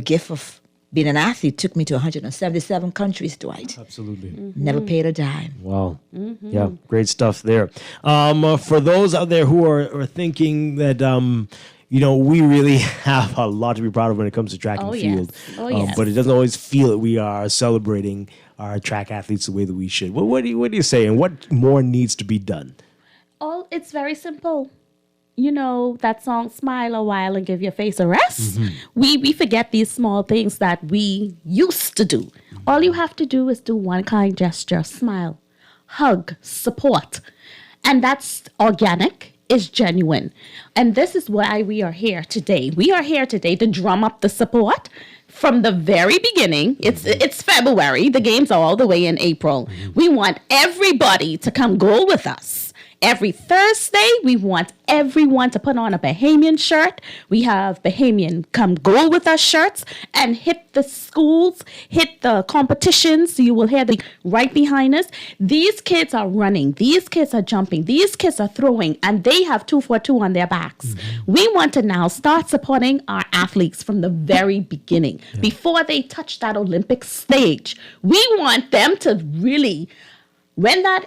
gift of being an athlete took me to 177 countries, Dwight. Absolutely. Never paid a dime. Wow. Yeah, great stuff there. For those out there who are thinking that, we really have a lot to be proud of when it comes to track and field. Yes. But it doesn't always feel that we are celebrating our track athletes the way that we should. What do you say? And what more needs to be done? It's very simple. That song, Smile a While and Give Your Face a Rest. We forget these small things that we used to do. All you have to do is do one kind gesture, smile, hug, support. And that's organic, it's genuine. And this is why we are here today. We are here today to drum up the support from the very beginning. It's February. The games are all the way in April. We want everybody to come goal with us. Every Thursday, we want everyone to put on a Bahamian shirt. We have Bahamian Come Goal With Us shirts and hit the schools, hit the competitions. You will hear them right behind us. These kids are running. These kids are jumping. These kids are throwing, and they have 242 on their backs. We want to now start supporting our athletes from the very beginning, before they touch that Olympic stage. We want them to really, when that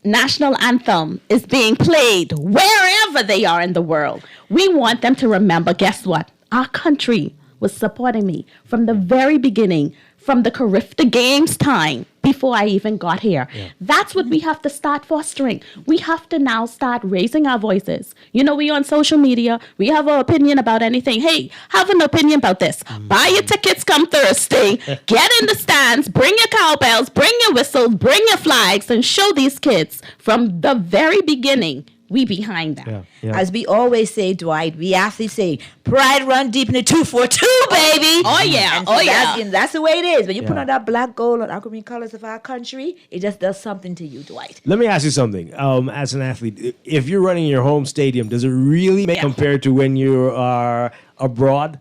national anthem is being played wherever they are in the world, we want them to remember, guess what? Our country was supporting me from the very beginning, from the Carifta Games time, before I even got here. That's what we have to start fostering. We have to now start raising our voices. We on social media, we have an opinion about anything. Hey, have an opinion about this. Buy your tickets come Thursday. Get in the stands. Bring your cowbells. Bring your whistles. Bring your flags. And show these kids from the very beginning, we behind them. As we always say, Dwight, we athletes say, pride run deep in the 242, baby. Oh, yeah. And that's the way it is. When you put on that black, gold, and aquamarine colors of our country, it just does something to you, Dwight. Let me ask you something. As an athlete, if you're running your home stadium, does it really make compared to when you are abroad?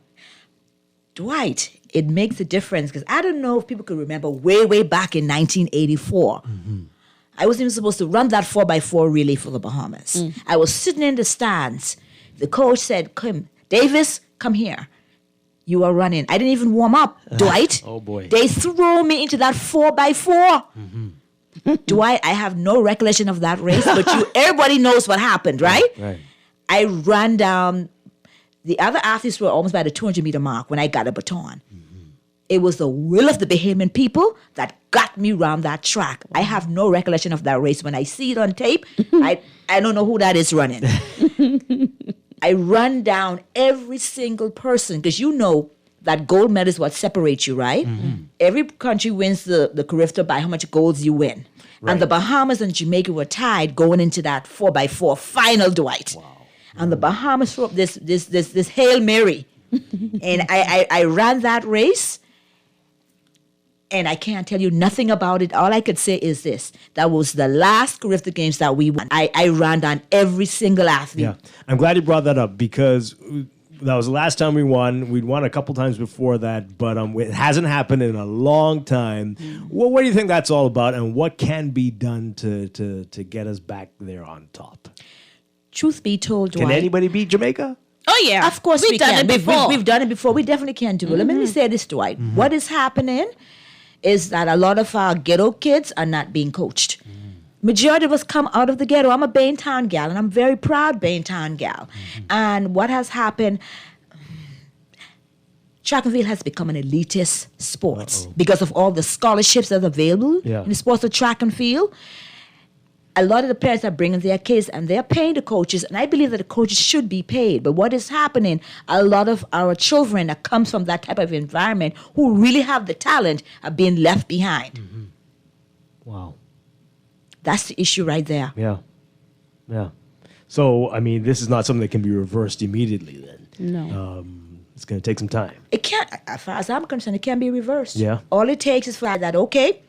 Dwight, it makes a difference, because I don't know if people could remember way back in 1984. I wasn't even supposed to run that 4x4 relay for the Bahamas. I was sitting in the stands. The coach said, "Come, Davis, come here. You are running." I didn't even warm up, Dwight. Oh, boy. They threw me into that 4x4. Dwight, I have no recollection of that race, but everybody knows what happened, right? Right. I ran down. The other athletes were almost by the 200-meter mark when I got a baton. It was the will of the Bahamian people that got me around that track. I have no recollection of that race. When I see it on tape, I don't know who that is running. I run down every single person, because that gold medal is what separates you, right? Every country wins the Carifta by how much golds you win. And the Bahamas and Jamaica were tied going into that 4x4 final, Dwight. Wow. And the Bahamas threw up this Hail Mary. And I ran that race. And I can't tell you nothing about it. All I could say is this. That was the last Carifta Games that we won. I ran down every single athlete. Yeah. I'm glad you brought that up, because that was the last time we won. We'd won a couple times before that, but it hasn't happened in a long time. Well, what do you think that's all about, and what can be done to get us back there on top? Truth be told, Dwight. Can anybody beat Jamaica? Oh, yeah. Of course we can. We've done it before. We definitely can do it. Let me say this, Dwight. What is happening is that a lot of our ghetto kids are not being coached. Majority of us come out of the ghetto. I'm a Baintown gal, and I'm very proud Baintown gal. And what has happened, track and field has become an elitist sport because of all the scholarships that are available in the sports of track and field. A lot of the parents are bringing their kids, and they're paying the coaches, and I believe that the coaches should be paid. But what is happening, a lot of our children that comes from that type of environment who really have the talent are being left behind. Wow. That's the issue right there. Yeah. So, I mean, this is not something that can be reversed immediately then. No. It's going to take some time. It can't, as far as I'm concerned, it can't be reversed. Yeah. All it takes is for that, okay,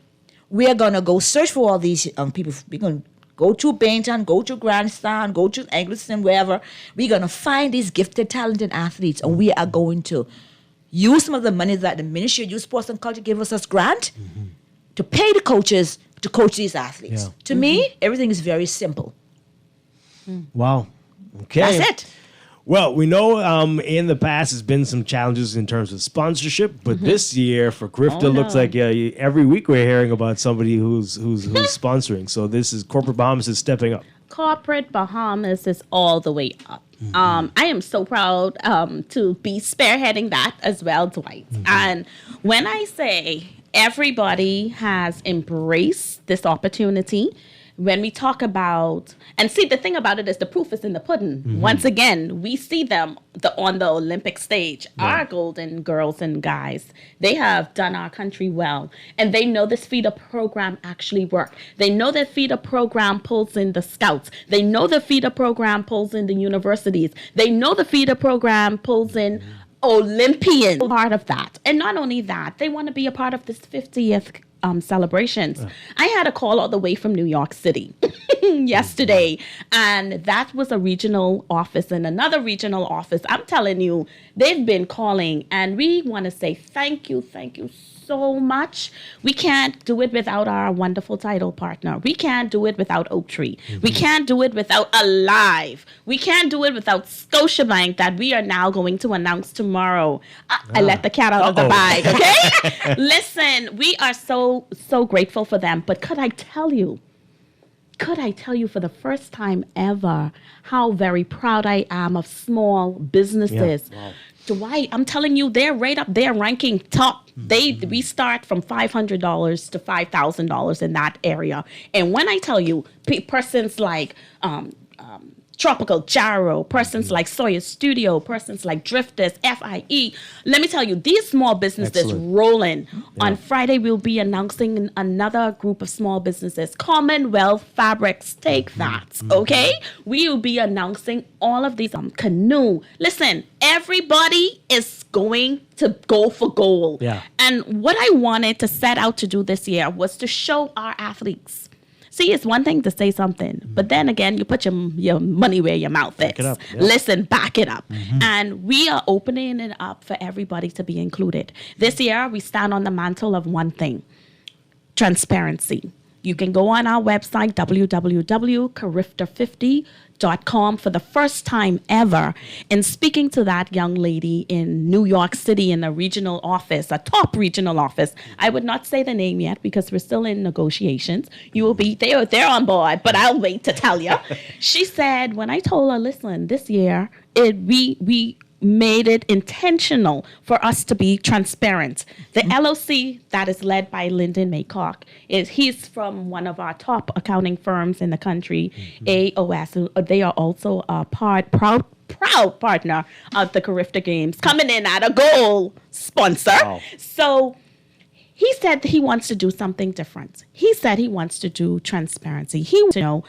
we are going to go search for all these young people. We're going to go to Baintown, go to Grandstand, go to Angleston, wherever. We're going to find these gifted, talented athletes, and we are going to use some of the money that the Ministry of Youth, Sports and Culture gave us grant to pay the coaches to coach these athletes. To me, everything is very simple. Wow. Okay. That's it. Well, we know in the past there's been some challenges in terms of sponsorship, but this year for Grifta looks like every week we're hearing about somebody who's sponsoring. So this is Corporate Bahamas is stepping up. Corporate Bahamas is all the way up. I am so proud to be spearheading that as well, Dwight. And when I say everybody has embraced this opportunity, when we talk about, and see, the thing about it is the proof is in the pudding. Once again, we see them on the Olympic stage. Our golden girls and guys, they have done our country well. And they know this feeder program actually works. They know that feeder program pulls in the scouts. They know the feeder program pulls in the universities. They know the feeder program pulls in Olympians. Part of that. And not only that, they want to be a part of this 50th celebrations. I had a call all the way from New York City yesterday, and that was a regional office and another regional office. I'm telling you, they've been calling, and we want to say thank you so much. We can't do it without our wonderful title partner. We can't do it without Oak Tree. We can't do it without Alive. We can't do it without Scotiabank that we are now going to announce tomorrow. I let the cat out of the bag, okay? Listen, we are so grateful for them. But could I tell you for the first time ever how very proud I am of small businesses? Yeah. Wow. Dwight, I'm telling you, they're right up there ranking top. We start from $500 to $5,000 in that area. And when I tell you, persons like Tropical Jarrow, persons like Sawyer Studio, persons like Drifters, FIE. Let me tell you, these small businesses rolling. Yeah. On Friday, we'll be announcing another group of small businesses. Commonwealth Fabrics, take that, okay? We will be announcing all of these. Canoe. Listen, everybody is going to go for gold. Yeah. And what I wanted to set out to do this year was to show our athletes. See, it's one thing to say something, but then again, you put your money where your mouth is. Listen, back it up. And we are opening it up for everybody to be included. This year, we stand on the mantle of one thing: transparency. You can go on our website, www.carifta50.com, for the first time ever. And speaking to that young lady in New York City in a regional office, a top regional office, I would not say the name yet because we're still in negotiations. You will be, they're on board, but I'll wait to tell you. She said, when I told her, listen, this year, we made it intentional for us to be transparent. The LOC that is led by Lyndon Maycock, he's from one of our top accounting firms in the country, AOS. They are also a proud partner of the Carifta Games, coming in at a gold sponsor. Wow. So he said he wants to do something different. He said he wants to do transparency. He wants to know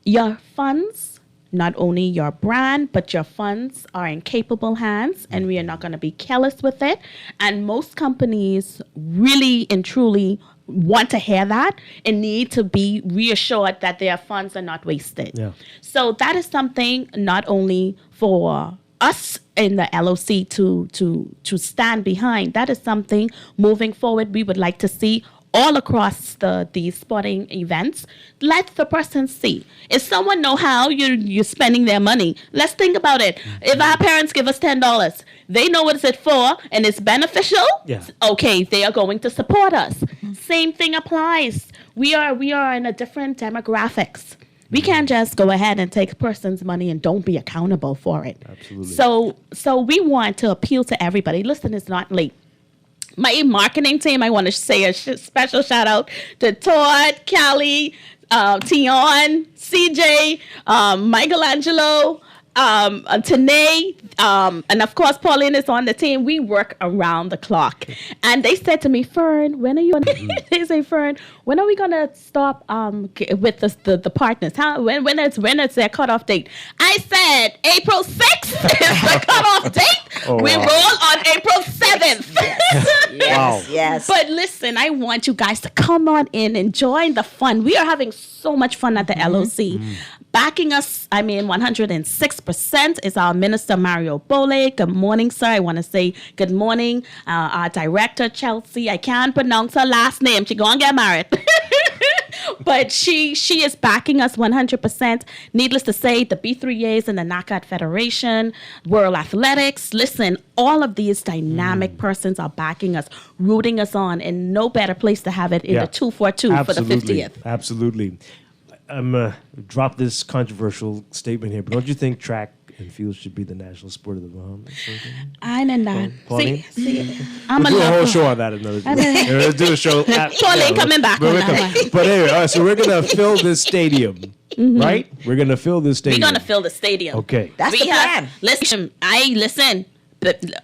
your funds, not only your brand, but your funds are in capable hands, and we are not going to be careless with it. And most companies really and truly want to hear that and need to be reassured that their funds are not wasted. Yeah. So that is something not only for us in the LOC to stand behind. That is something moving forward we would like to see all across these sporting events. Let the person see. If someone know how you're spending their money, let's think about it. If our parents give us $10, they know what it's for and it's beneficial. Yeah. Okay, they are going to support us. Same thing applies. We are in a different demographics. We can't just go ahead and take a person's money and don't be accountable for it. Absolutely. So we want to appeal to everybody. Listen, it's not late. My marketing team, I want to say a special shout out to Todd, Callie, Tion, CJ, Michelangelo, Tanae, and of course Pauline is on the team. We work around the clock. And they said to me, Fern, when are you they say, Fern, when are we gonna stop with the partners? When it's their cutoff date? I said April 6th is the cutoff date. We roll on April 7th. Yes. But listen, I want you guys to come on in and join the fun. We are having so much fun at the LOC. Backing us, 106% is our Minister Mario Bole. Good morning, sir. I want to say good morning. Our director, Chelsea. I can't pronounce her last name. She's going to get married. But she is backing us 100%. Needless to say, the B3As and the Knockout Federation, World Athletics, listen, all of these dynamic persons are backing us, rooting us on, and no better place to have it in the 242 for the 50th. Absolutely. I'm drop this controversial statement here, but don't you think track and field should be the national sport of the Bahamas? I know that. See, I'm we'll a do a whole lover. show on that another day. Let's do a show. Pauline coming back on that one. But anyway, all right, so we're going to fill this stadium, right? We're going to fill this stadium. We're going to fill the stadium. Okay. That's the plan. Listen, listen.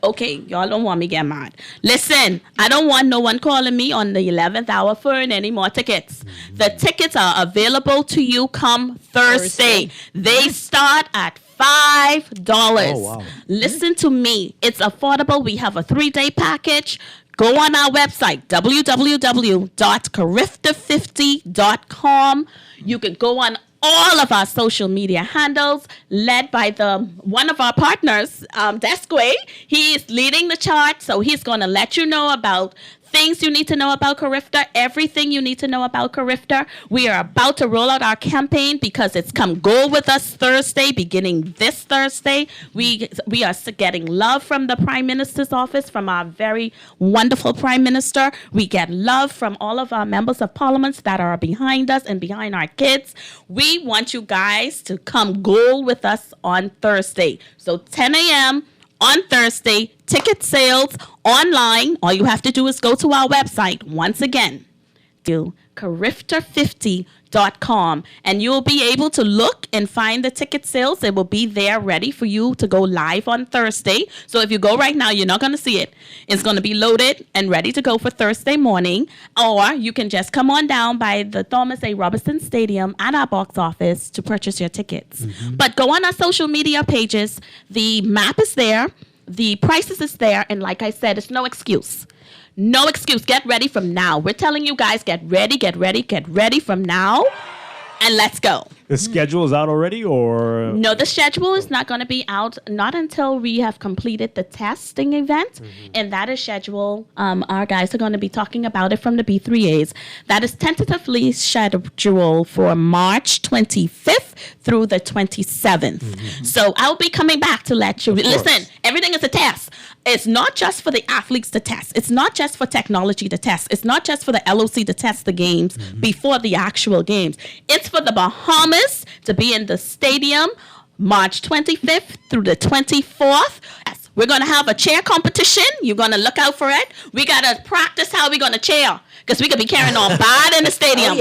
Okay, y'all don't want me to get mad. Listen, I don't want no one calling me on the 11th hour for any more tickets. The tickets are available to you come Thursday. They start at $5. Oh, wow. Listen to me. It's affordable. We have a 3-day package. Go on our website, www.carifta50.com. You can go on all of our social media handles, led by one of our partners, Desquay. He is leading the chart, so he's going to let you know about things you need to know about Carifta, everything you need to know about Carifta. We are about to roll out our campaign because it's Come Go With Us Thursday, beginning this Thursday. We are getting love from the Prime Minister's office, from our very wonderful Prime Minister. We get love from all of our members of Parliament that are behind us and behind our kids. We want you guys to come go with us on Thursday. So 10 a.m. on Thursday, ticket sales online. All you have to do is go to our website once again, to carifta50.com, and you'll be able to look and find the ticket sales. It will be there ready for you to go live on Thursday. So if you go right now, you're not going to see it. It's going to be loaded and ready to go for Thursday morning, or you can just come on down by the Thomas A. Robertson Stadium at our box office to purchase your tickets. But go on our social media pages. The map is there. The prices is there. And like I said, it's no excuse. No excuse. Get ready from now. We're telling you guys, get ready from now, and let's go. The schedule is out already, or? No, the schedule is not going to be out, not until we have completed the testing event, and that is scheduled. Our guys are going to be talking about it from the B3As. That is tentatively scheduled for March 25th through the 27th. So I'll be coming back to let you. Listen, everything is a test. It's not just for the athletes to test. It's not just for technology to test. It's not just for the LOC to test the games before the actual games. It's for the Bahamas to be in the stadium March 25th through the 24th. Yes, we're going to have a chair competition. You're going to look out for it. We got to practice how we're going to chair, because we could be carrying on bad in the stadium.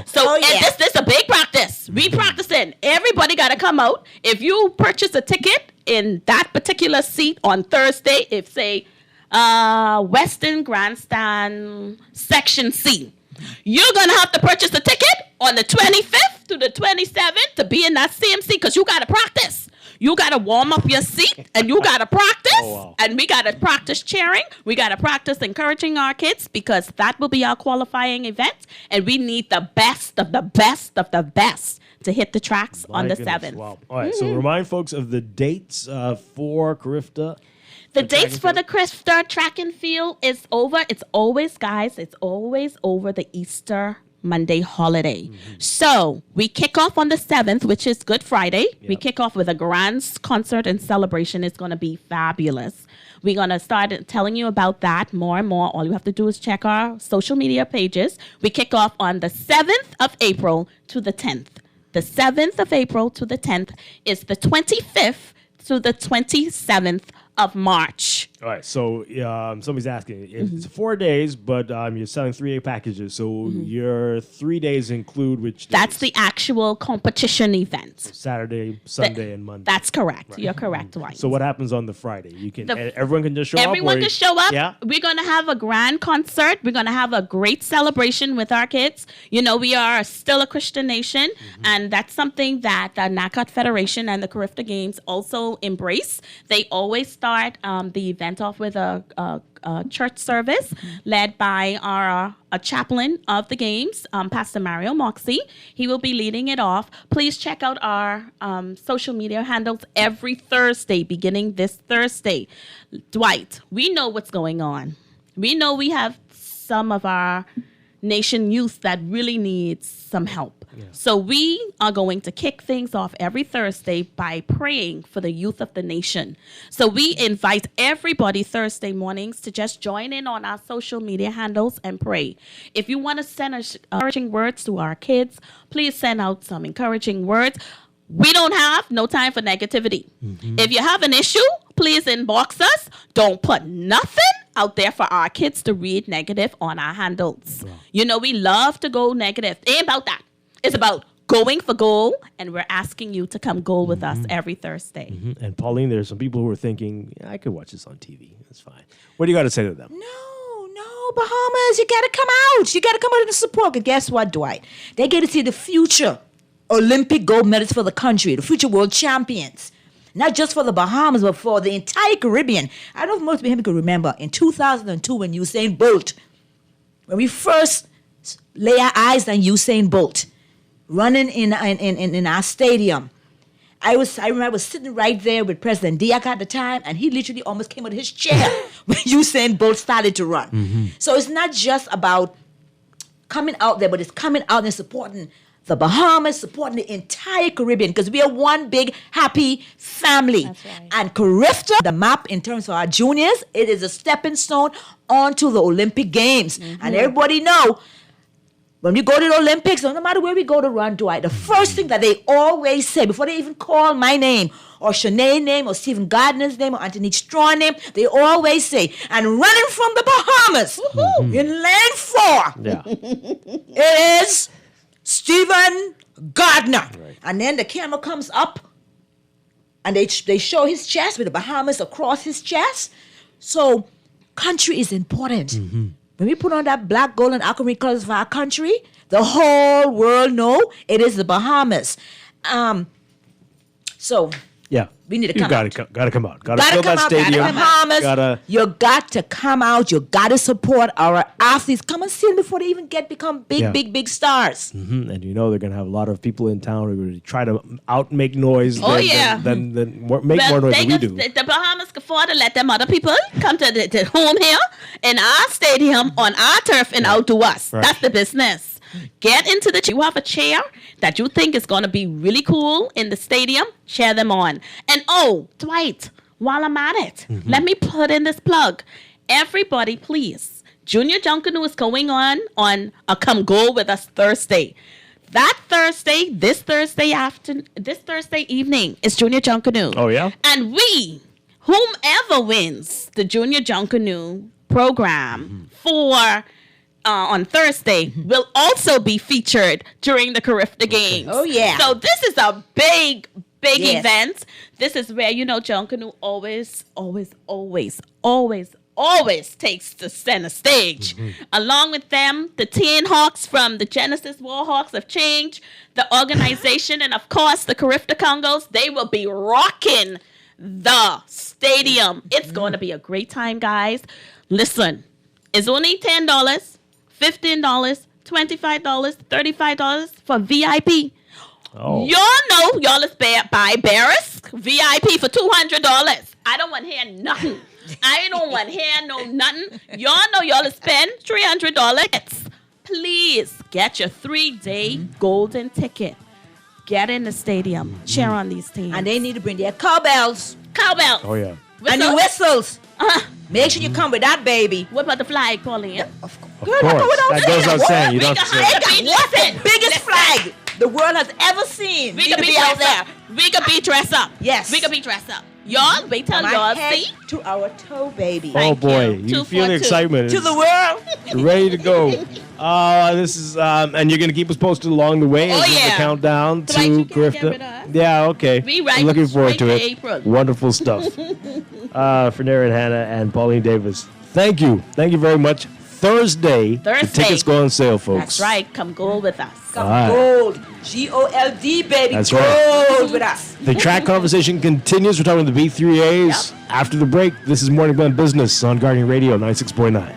So this is a big practice. We practicing. Everybody got to come out. If you purchase a ticket in that particular seat on Thursday, if say Western Grandstand Section C, you're going to have to purchase a ticket on the 25th to the 27th to be in that CMC, because you got to practice. You got to warm up your seat, and you got to practice. And we got to practice cheering. We got to practice encouraging our kids, because that will be our qualifying event. And we need the best of the best of the best to hit the tracks on the 7th. Wow. All right, so remind folks of the dates for Carifta. The dates for the Carifta track and field is over. It's always, guys, it's always over the Easter Monday holiday. So we kick off on the 7th, which is Good Friday. We kick off with a grand concert and celebration. It's going to be fabulous. We're going to start telling you about that more and more. All you have to do is check our social media pages. We kick off on the 7th of April to the 10th. The 7th of April to the 10th is the 25th to the 27th of March. All right, so somebody's asking, it's 4 days, but you're selling 3-day packages, so your 3 days include which days? That's the actual competition event. So Saturday, Sunday, and Monday. That's correct. Right. You're correct, Dwight. So what happens on the Friday? You can everyone can just show up? Everyone can show up. Yeah. We're going to have a grand concert. We're going to have a great celebration with our kids. You know, we are still a Christian nation, and that's something that the Knockout Federation and the Carifta Games also embrace. They always start the event off with a church service led by a chaplain of the games, Pastor Mario Moxie. He will be leading it off. Please check out our social media handles every Thursday, beginning this Thursday. Dwight, we know what's going on. We know we have some of our nation youth that really needs some help. So we are going to kick things off every Thursday by praying for the youth of the nation. So we invite everybody Thursday mornings to just join in on our social media handles and pray. If you want to send us encouraging words to our kids, please send out some encouraging words. We don't have no time for negativity. If you have an issue, please inbox us. Don't put nothing out there for our kids to read negative on our handles. You know, we love to go negative. It ain't about that. It's about going for goal, and we're asking you to come goal with us every Thursday. And Pauline, there's some people who are thinking, I could watch this on TV. That's fine. What do you got to say to them? No, Bahamas, you got to come out. You got to come out and support. And guess what, Dwight? They get to see the future Olympic gold medals for the country, the future world champions. Not just for the Bahamas, but for the entire Caribbean. I don't know if most people can remember in 2002 when Usain Bolt, when we first lay our eyes on Usain Bolt running in our stadium. I remember I was sitting right there with President Diak at the time, and he literally almost came out of his chair when Usain Bolt started to run. So it's not just about coming out there, but it's coming out and supporting the Bahamas, supporting the entire Caribbean, because we are one big happy family. That's right. And Carifta, the map in terms of our juniors, it is a stepping stone onto the Olympic Games. And everybody know, when we go to the Olympics, no matter where we go to run, Dwight, the first thing that they always say, before they even call my name, or Shanae's name, or Stephen Gardner's name, or Anthony Strachan's name, they always say, and running from the Bahamas, in lane 4, it is Stephen Gardner. And then the camera comes up, and they show his chest with the Bahamas across his chest. So, country is important. When we put on that black, gold, and aquamarine colors for our country, the whole world know it is the Bahamas. So we need to come out. Got to come out. Got to fill that stadium. Bahamas, you got to come out. You got to support our athletes. Come and see them before they even become big stars. And you know they're going to have a lot of people in town who are going to try to make noise. Than make more noise than we do. The Bahamas can afford to let them other people come to the home here in our stadium on our turf and outdo us. Right. That's the business. Get into the chair. You have a chair that you think is going to be really cool in the stadium, cheer them on. And Dwight, while I'm at it, let me put in this plug. Everybody, please. Junior Junkanoo is going on a Come Go With Us Thursday. That Thursday, this Thursday evening is Junior Junkanoo. Oh, yeah? And whomever wins the Junior Junkanoo program on Thursday will also be featured during the Carifta Games. Oh, yeah. So this is a big event. This is where, Junkanoo always takes the center stage. Along with them, the Teen Hawks from the Genesis Warhawks of Change, the organization, and of course the Carifta Congos, they will be rocking the stadium. It's going to be a great time, guys. Listen, it's only $10, $15, $25, $35 for VIP. Oh. Y'all know y'all is buy Barris VIP for $200. I don't want to hear nothing. I don't want to hear nothing. Y'all know y'all is spend $300. Please get your 3-day golden ticket. Get in the stadium. Cheer on these teams. And they need to bring their cowbells. Oh, yeah. And the whistles. Make sure you come with that, baby. What about the flag, Pauline? Of course. That goes without saying. You don't say. What's the biggest flag the world has ever seen? We could be out there. We could be dressed up. Yes. We could be dressed up. Y'all, wait till y'all see. To our toe, baby. Oh, boy. You feel the excitement. To the world. Ready to go. This is, and you're going to keep us posted along the way as the countdown to Carifta. Yeah, okay. I'm looking forward to it. April. Wonderful stuff. For Nara and Hannah and Pauline Davis, thank you. Thank you very much. Thursday. The tickets go on sale, folks. That's right. Come gold with us. Come gold. GOLD, baby. That's right. Gold with us. The track conversation continues. We're talking to the B3As. Yep. After the break, this is Morning Blend Business on Guardian Radio 96.9.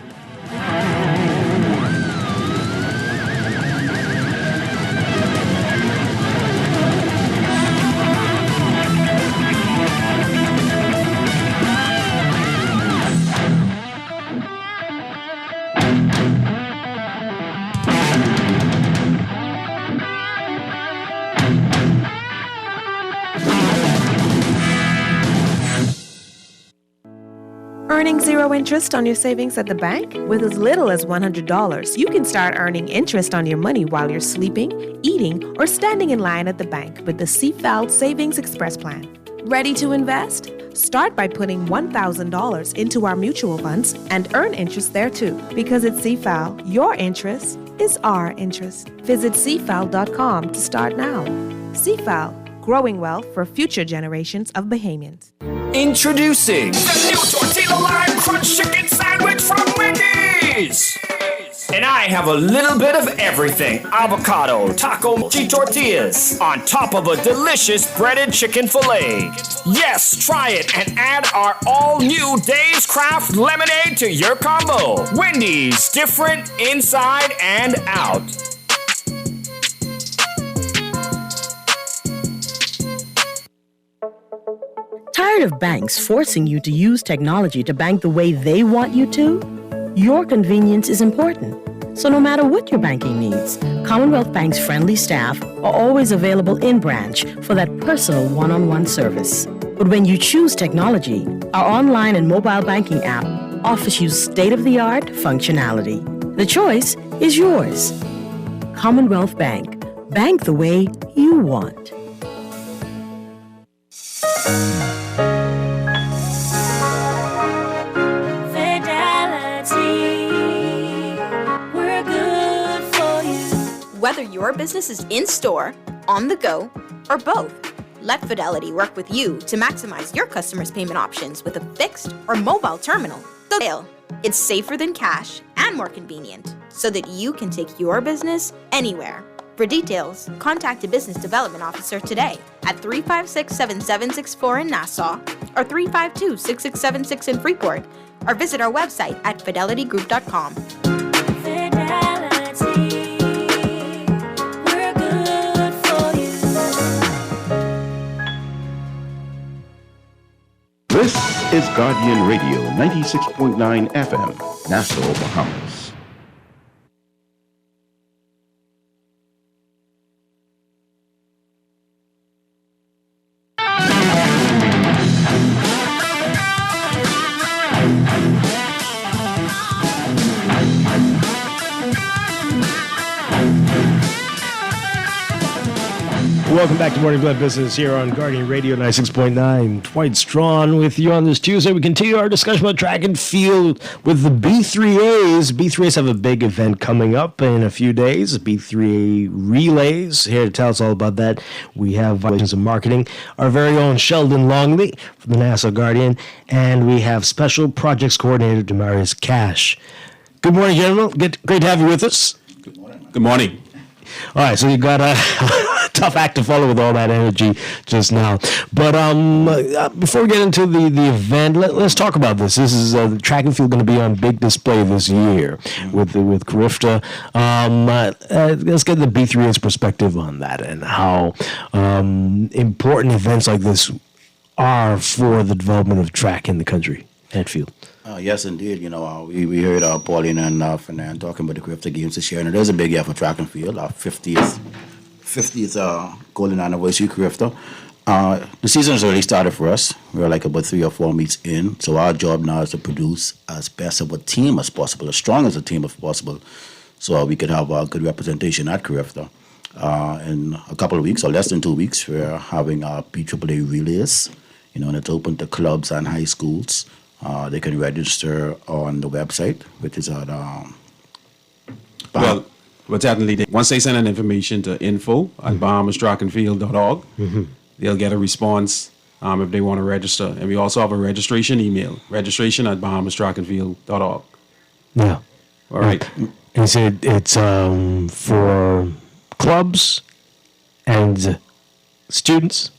Earning zero interest on your savings at the bank? With as little as $100, you can start earning interest on your money while you're sleeping, eating, or standing in line at the bank with the CFAL Savings Express Plan. Ready to invest? Start by putting $1,000 into our mutual funds and earn interest there too. Because at CFAL, your interest is our interest. Visit cfal.com to start now. CFAL, growing wealth for future generations of Bahamians. Introducing the new Tortilla Lime Crunch Chicken Sandwich from Wendy's. And I have a little bit of everything. Avocado, taco, mochi tortillas on top of a delicious breaded chicken fillet. Yes, try it and add our all-new Dave's Craft lemonade to your combo. Wendy's, different inside and out. Tired of banks forcing you to use technology to bank the way they want you to? Your convenience is important. So no matter what your banking needs, Commonwealth Bank's friendly staff are always available in branch for that personal one-on-one service. But when you choose technology, our online and mobile banking app offers you state-of-the-art functionality. The choice is yours. Commonwealth Bank. Bank the way you want. Whether your business is in-store, on the go, or both, let Fidelity work with you to maximize your customers' payment options with a fixed or mobile terminal. It's safer than cash and more convenient, so that you can take your business anywhere. For details, contact a business development officer today at 356-7764 in Nassau or 352-6676 in Freeport, or visit our website at fidelitygroup.com. This is Guardian Radio 96.9 FM, Nassau, Bahamas. Welcome back to Morning Blood Business here on Guardian Radio 96.9. Dwight Strachan with you on this Tuesday. We continue our discussion about track and field with the B3As. B3As have a big event coming up in a few days, B3A Relays. Here to tell us all about that, we have Violations of Marketing, our very own Sheldon Longley from the Nassau Guardian, and we have Special Projects Coordinator Demarius Cash. Good morning, gentlemen. Great to have you with us. Good morning. All right, so you got a tough act to follow with all that energy just now. But before we get into the event, let's talk about this. This is the track and field going to be on big display this year with Carifta. Let's get the B3A's perspective on that and how important events like this are for the development of track in the country and field. Yes, indeed. You know, we heard Pauline and Fernand talking about the Carifta Games this year, and it is a big year for track and field. Our 50th golden anniversary Carifta. The season has already started for us. We're like about 3 or 4 meets in, so our job now is to produce as best of a team as possible, as strong as a team as possible, so we could have a good representation at Carifta. In a couple of weeks, or less than 2 weeks, we're having our PAAA Relays, and it's open to clubs and high schools. They can register on the website, which is at well, certainly once they send an information to info@bahamastrackandfield.org, they'll get a response if they want to register. And we also have a registration email, registration@bahamastrackandfield.org. Yeah. All right. And so it's for clubs and students?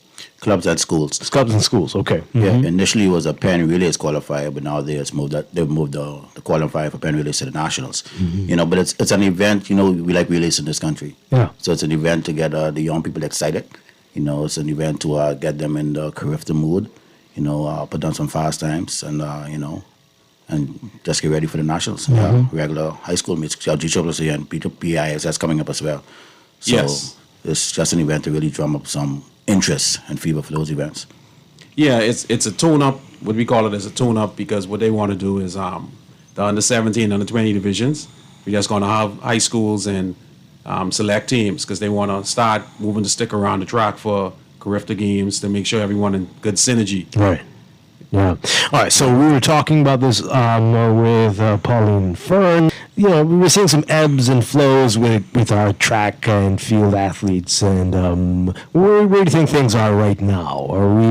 Clubs and schools. Clubs and schools, okay. Yeah, initially it was a Penn Relays qualifier, but now they've moved the qualifier for Penn Relays to the Nationals. But it's an event, we like relays in this country. Yeah. So it's an event to get the young people excited. It's an event to get them in the Carifta mood, put down some fast times and, and just get ready for the Nationals. Regular high school meets, GCCC and PIS, that's coming up as well. So yes. It's just an event to really drum up some interest and fever for those events. Yeah, it's a tone-up what we call it as a tune-up, because what they want to do is the under 17, under 20 divisions. We're just going to have high schools and select teams, because they want to start moving the stick around the track for Carifta games to make sure everyone in good synergy. Right. Yeah. All right. So we were talking about this with Pauline and Fern. You know, we were seeing some ebbs and flows with our track and field athletes. And where do you think things are right now? Are we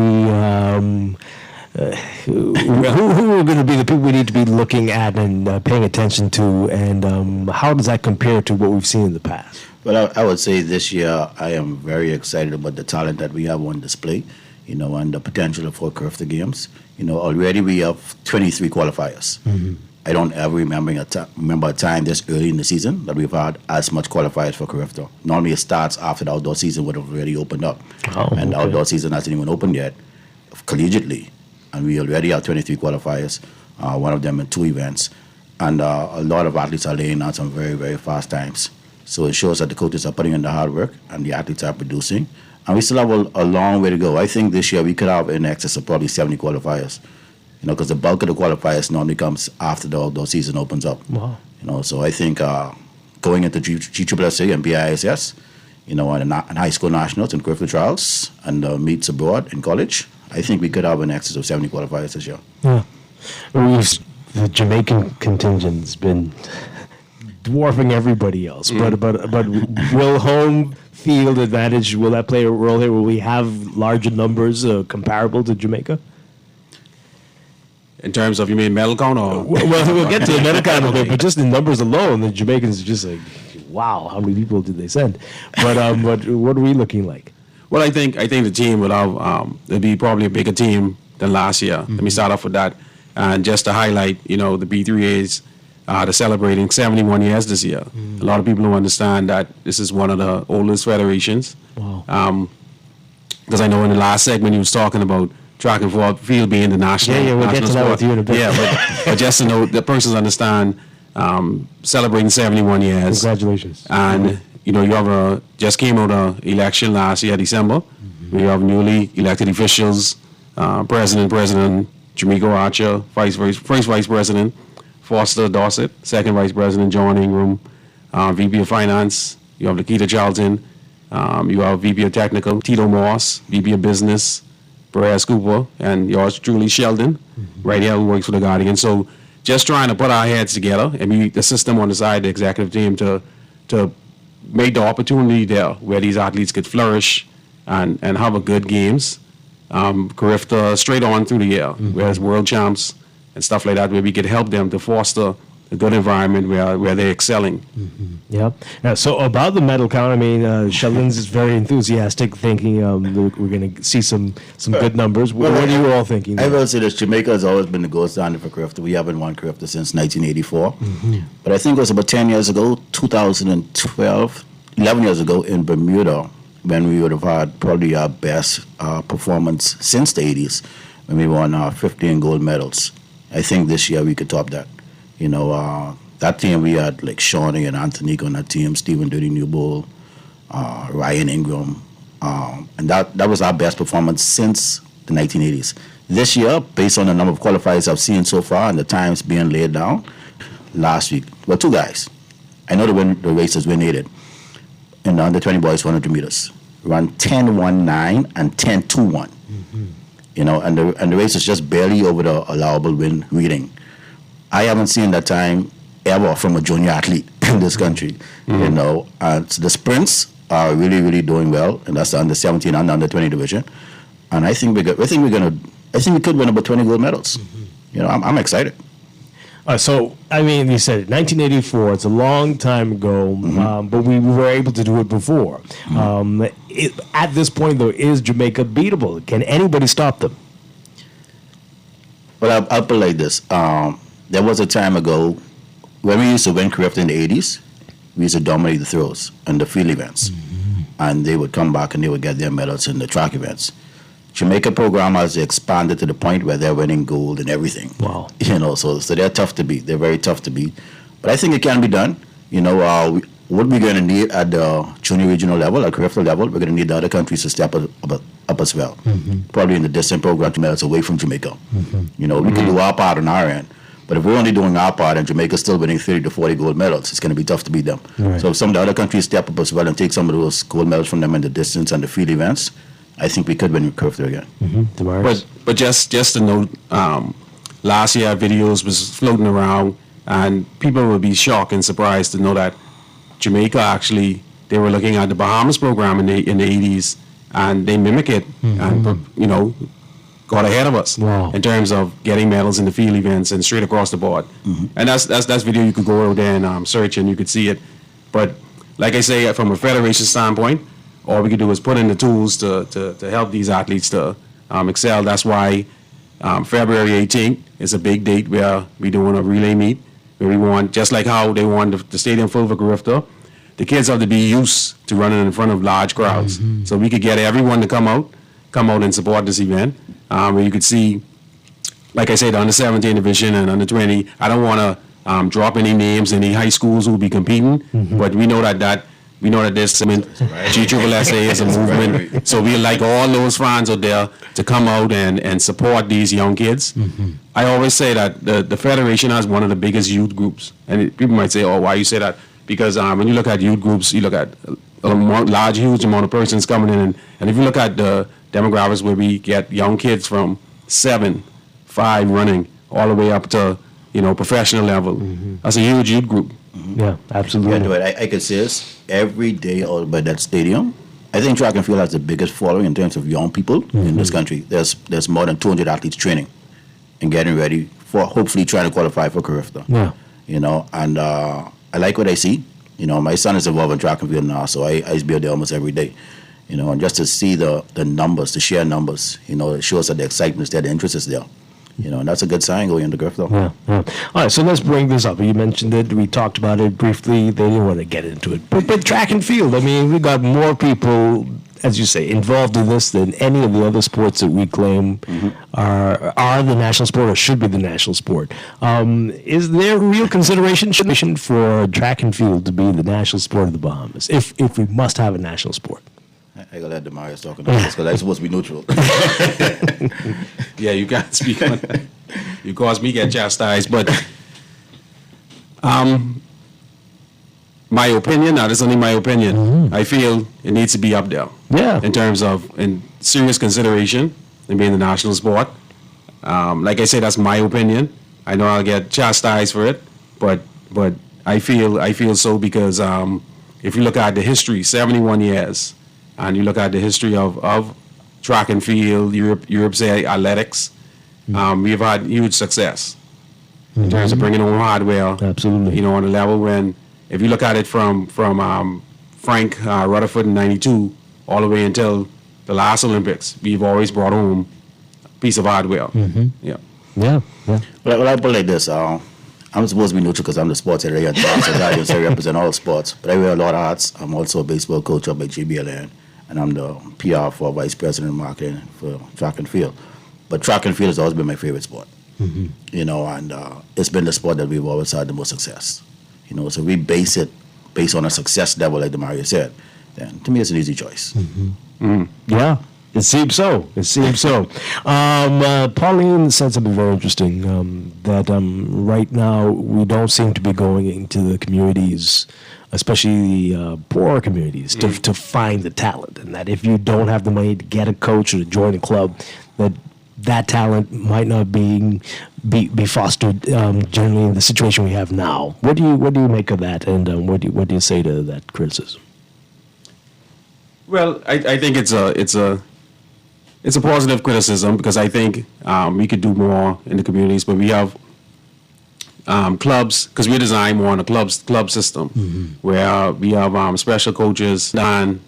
who are going to be the people we need to be looking at and paying attention to? And how does that compare to what we've seen in the past? Well, I would say this year I am very excited about the talent that we have on display, you know, and the potential for Carifta games. You know, already we have 23 qualifiers. Mm-hmm. I don't ever remember a time this early in the season that we've had as much qualifiers for Carifta. Normally it starts after the outdoor season would have already opened up. And the outdoor season hasn't even opened yet, collegiately. And we already have 23 qualifiers, one of them in 2 events. And a lot of athletes are laying out some very, very fast times. So it shows that the coaches are putting in the hard work and the athletes are producing. And we still have a long way to go. I think this year we could have in excess of probably 70 qualifiers. You know, because the bulk of the qualifiers normally comes after the outdoor season opens up. Wow. You know, so I think going into GSSA and BISS, you know, and high school nationals and Carifta trials and meets abroad in college, I think we could have in excess of 70 qualifiers this year. Yeah. The Jamaican contingent's been dwarfing everybody else. But will home field advantage, will that play a role here? Will we have larger numbers comparable to Jamaica? In terms of, you mean medal count? Or? Well, we'll get to the medal count a bit, but just in numbers alone, the Jamaicans are just like, wow, how many people did they send? But what are we looking like? Well, I think the team would have, it'd be probably a bigger team than last year. Mm-hmm. Let me start off with that. And just to highlight, you know, the B3As, they're celebrating 71 years this year. Mm. A lot of people don't understand that this is one of the oldest federations. Wow. Because I know in the last segment you was talking about track and field being the national. Yeah, we'll get to that with you in a bit. Yeah, but just to know that persons understand, celebrating 71 years. Congratulations. And you know, you just came out of election last year, December. Mm-hmm. We have newly elected officials, President Jamaica Archer, first Vice President Foster Dorset, second Vice President John Ingram, VP of Finance, you have Lakita Charlton, you have VP of Technical, Tito Moss, VP of Business, Perez Cooper, and yours truly, Sheldon, right here, who works for the Guardian. So just trying to put our heads together and be the system on the side, the executive team, to make the opportunity there where these athletes could flourish and have a good games. Carifta straight on through the year, whereas world champs and stuff like that, where we could help them to foster a good environment where they're excelling. Mm-hmm. Yeah. Now, so about the medal count, I mean, Sheldon's is very enthusiastic, thinking we're going to see some good numbers. What are you all thinking? I will say this: Jamaica has always been the gold standard for Carifta. We haven't won Carifta since 1984. Mm-hmm. But I think it was about 10 years ago, 2012, 11 years ago in Bermuda, when we would have had probably our best performance since the 80s, when we won 15 gold medals. I think this year we could top that. You know, that team we had like Shawnee and Anthony on that team, Stephen Dirty Newbold, Ryan Ingram, and that was our best performance since the 1980s. This year, based on the number of qualifiers I've seen so far and the times being laid down, last week, well, 2 guys. I know the races we needed. In the under 20 boys 100 meters, run 10.19 and 10.21. Mm-hmm. You know, and the race is just barely over the allowable win reading. I haven't seen that time ever from a junior athlete in this country. Mm-hmm. You know, so the sprints are really, really doing well, and that's the under 17 and under 20 division. And I think we could win about 20 gold medals. Mm-hmm. You know, I'm excited. So, I mean, you said it, 1984, it's a long time ago, mm-hmm. but we were able to do it before. Mm-hmm. At this point, though, is Jamaica beatable? Can anybody stop them? Well, I'll put it like this. There was a time ago when we used to win Carifta in the 80s, we used to dominate the throws and the field events. Mm-hmm. And they would come back and they would get their medals in the track events. Jamaica program has expanded to the point where they're winning gold and everything. Wow. You know, so they're tough to beat. They're very tough to beat. But I think it can be done. You know, what we're going to need at the junior regional level, at Carifta level, we're going to need the other countries to step up as well. Probably in the distant program 2 miles away from Jamaica. You know, we can do our part on our end, but if we're only doing our part and Jamaica's still winning 30 to 40 gold medals, it's going to be tough to beat them. Right. So if some of the other countries step up as well and take some of those gold medals from them in the distance and the field events, I think we could win Carifta again. But just to note, last year videos was floating around, and people would be shocked and surprised to know that Jamaica actually, they were looking at the Bahamas program in the 80s, and they mimic it, and you know, got ahead of us in terms of getting medals in the field events and straight across the board. And that's video you could go out there and search and you could see it. But like I say, from a federation standpoint, all we could do is put in the tools to help these athletes to excel. That's why February 18th is a big date where we're doing a relay meet, where we want, just like how they want the stadium full for Carifta, the kids have to be used to running in front of large crowds. So we could get everyone to come out and support this event, where you could see, like I said, the under 17 division and under 20. I don't want to drop any names, any high schools who will be competing, but we know that this GSSA is a movement. So we like all those fans out there to come out and support these young kids. I always say that the Federation has one of the biggest youth groups. And people might say, oh, why you say that? Because when you look at youth groups, you look at a large, huge amount of persons coming in. And if you look at the demographics where we get young kids from 7, 5 running all the way up to, you know, professional level, that's a huge youth group. Yeah, absolutely. Yeah, Dwight, I could say this every day out by that stadium. I think track and field has the biggest following in terms of young people in this country. There's more than 200 athletes training and getting ready for hopefully trying to qualify for Carifta. Yeah. You know, and I like what I see. You know, my son is involved in track and field now, so I used to be out there almost every day. You know, and just to see the numbers, the sheer numbers, you know, it shows that the excitement is there, the interest is there. You know, and that's a good sign going into Carifta. Yeah. All right, so let's bring this up. You mentioned it. We talked about it briefly. They didn't want to get into it. But track and field, I mean, we got more people, as you say, involved in this than any of the other sports that we claim are the national sport or should be the national sport. Is there real consideration for track and field to be the national sport of the Bahamas, if we must have a national sport? I gotta let Demarius talk about this because I'm supposed to be neutral. Yeah, you can't speak on that. You caused me get chastised, but my opinion, now this is only my opinion, I feel it needs to be up there. Yeah. In terms of in serious consideration in being the national sport. Like I said, that's my opinion. I know I'll get chastised for it, but I feel so because if you look at the history, 71 years, and you look at the history of track and field, Europe's athletics, we've had huge success in terms of bringing home hardware. Absolutely. You know, on a level when, if you look at it from Frank Rutherford in '92 all the way until the last Olympics, we've always brought home a piece of hardware. Yeah. Well, I put it like this. I'm supposed to be neutral because I'm the sports area at the Bahamas, so I represent all sports. But I wear a lot of hats. I'm also a baseball coach up at JBLN, and I'm the PR for Vice President of Marketing for track and field. But track and field has always been my favorite sport. You know, and it's been the sport that we've always had the most success. You know, so we base it based on a success level, like Demarius said. Then to me, it's an easy choice. Yeah. It seems so. Pauline said something very interesting, that right now we don't seem to be going into the communities, especially the poorer communities, to find the talent. And that if you don't have the money to get a coach or to join a club, that talent might not be fostered generally in the situation we have now. What do you make of that, and what do you say to that criticism? Well, I think it's a positive criticism because I think we could do more in the communities, but we have clubs, because we design more on a club system where we have special coaches and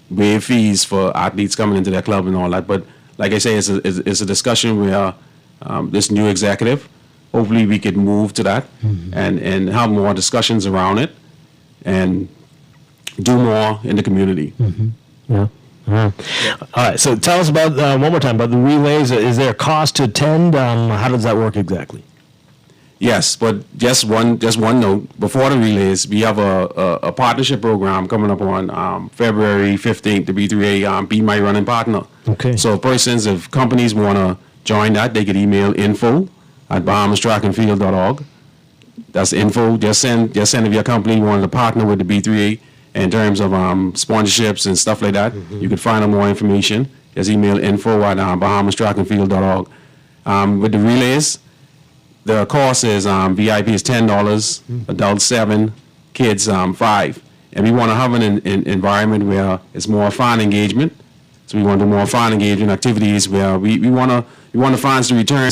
waive fees for athletes coming into their club and all that. But like I say, it's a discussion where this new executive, hopefully we could move to that and have more discussions around it and do more in the community. Yeah. All right, so tell us about, one more time, about the relays. Is there a cost to attend? How does that work exactly? Yes, but just one note. Before the relays, we have a partnership program coming up on February 15th to B3A, Be My Running Partner. Okay. So if companies want to join that, they could email info@bahamastrackandfield.org. That's info. Just send if your company wanted to partner with the B3A in terms of sponsorships and stuff like that. Mm-hmm. You could find out more information. Just email info@bahamastrackandfield.org. With the relays, the cost is VIP is $10, adults $7, kids $5, and we want to have an environment where it's more fun engagement. So we want to do more fun engagement activities where we want the funds to return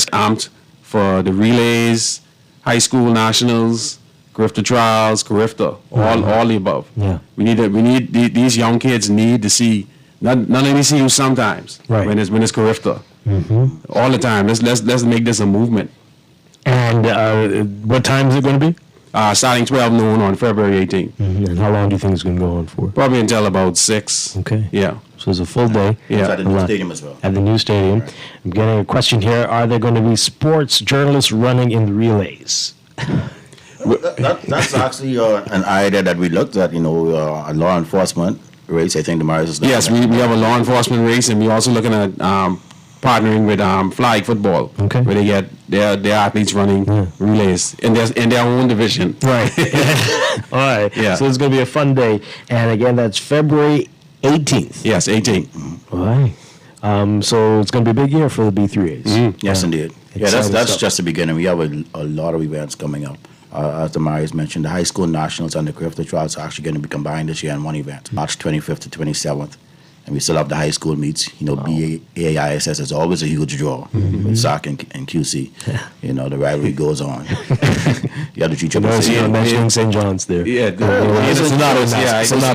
for the relays, high school nationals, Grifter trials, Grifter, all the above. Yeah. We need these young kids need to see not only see you sometimes when it's Grifter, all the time. Let's make this a movement. And what time is it going to be? Starting 12 noon on February 18th. And how long do you think it's going to go on for? Probably until about 6. Okay. Yeah. So it's a full day. Yeah. It's at the new stadium as well. At the new stadium. Right. I'm getting a question here. Are there going to be sports journalists running in the relays? That's actually an idea that we looked at, a law enforcement race. I think the Marius is Yes, we have a law enforcement race, and we're also looking at partnering with flag football, where they get their athletes running relays in their own division. Right. All right. Yeah. So it's going to be a fun day. And again, that's February 18th. Yes, 18th. All right. So it's going to be a big year for the B3As. Yes, indeed. Yeah, that's just the beginning. We have a lot of events coming up. As the Marius mentioned, the high school nationals and the Grifter trials are actually going to be combined this year in one event, March 25th to 27th. And we still have the high school meets. BAISS is always a huge draw with SOC and QC. The rivalry goes on. You have to treat your position. Mentioning St. John's there. Yeah, it's not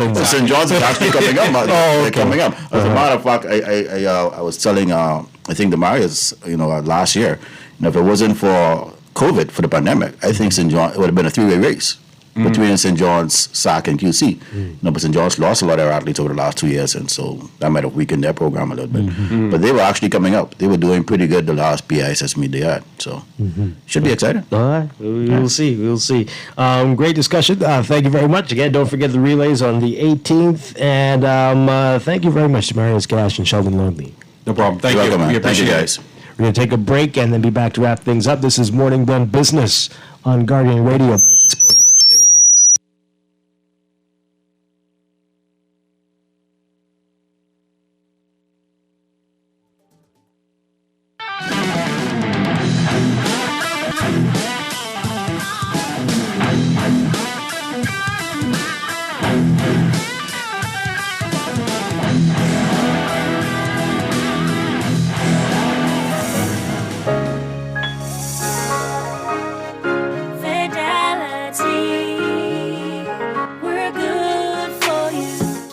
in that. St. John's is actually coming up. They're coming up. As a matter of fact, I was telling, I think the Marius, last year, if it wasn't for COVID, for the pandemic, I think St. John, it would have been a three-way race between St. John's, SOC, and QC. But St. John's lost a lot of their athletes over the last 2 years, and so that might have weakened their program a little bit. But they were actually coming up. They were doing pretty good the last BISS meet they had. So should be exciting. All right. We'll see. Great discussion. Thank you very much. Again, don't forget the relays on the 18th. And thank you very much to Marius Gash and Sheldon Longley. No problem. Thank you. We appreciate Thank you, guys. We're going to take a break and then be back to wrap things up. This is Morning Blend Business on Guardian Radio 96.9. Stay with us.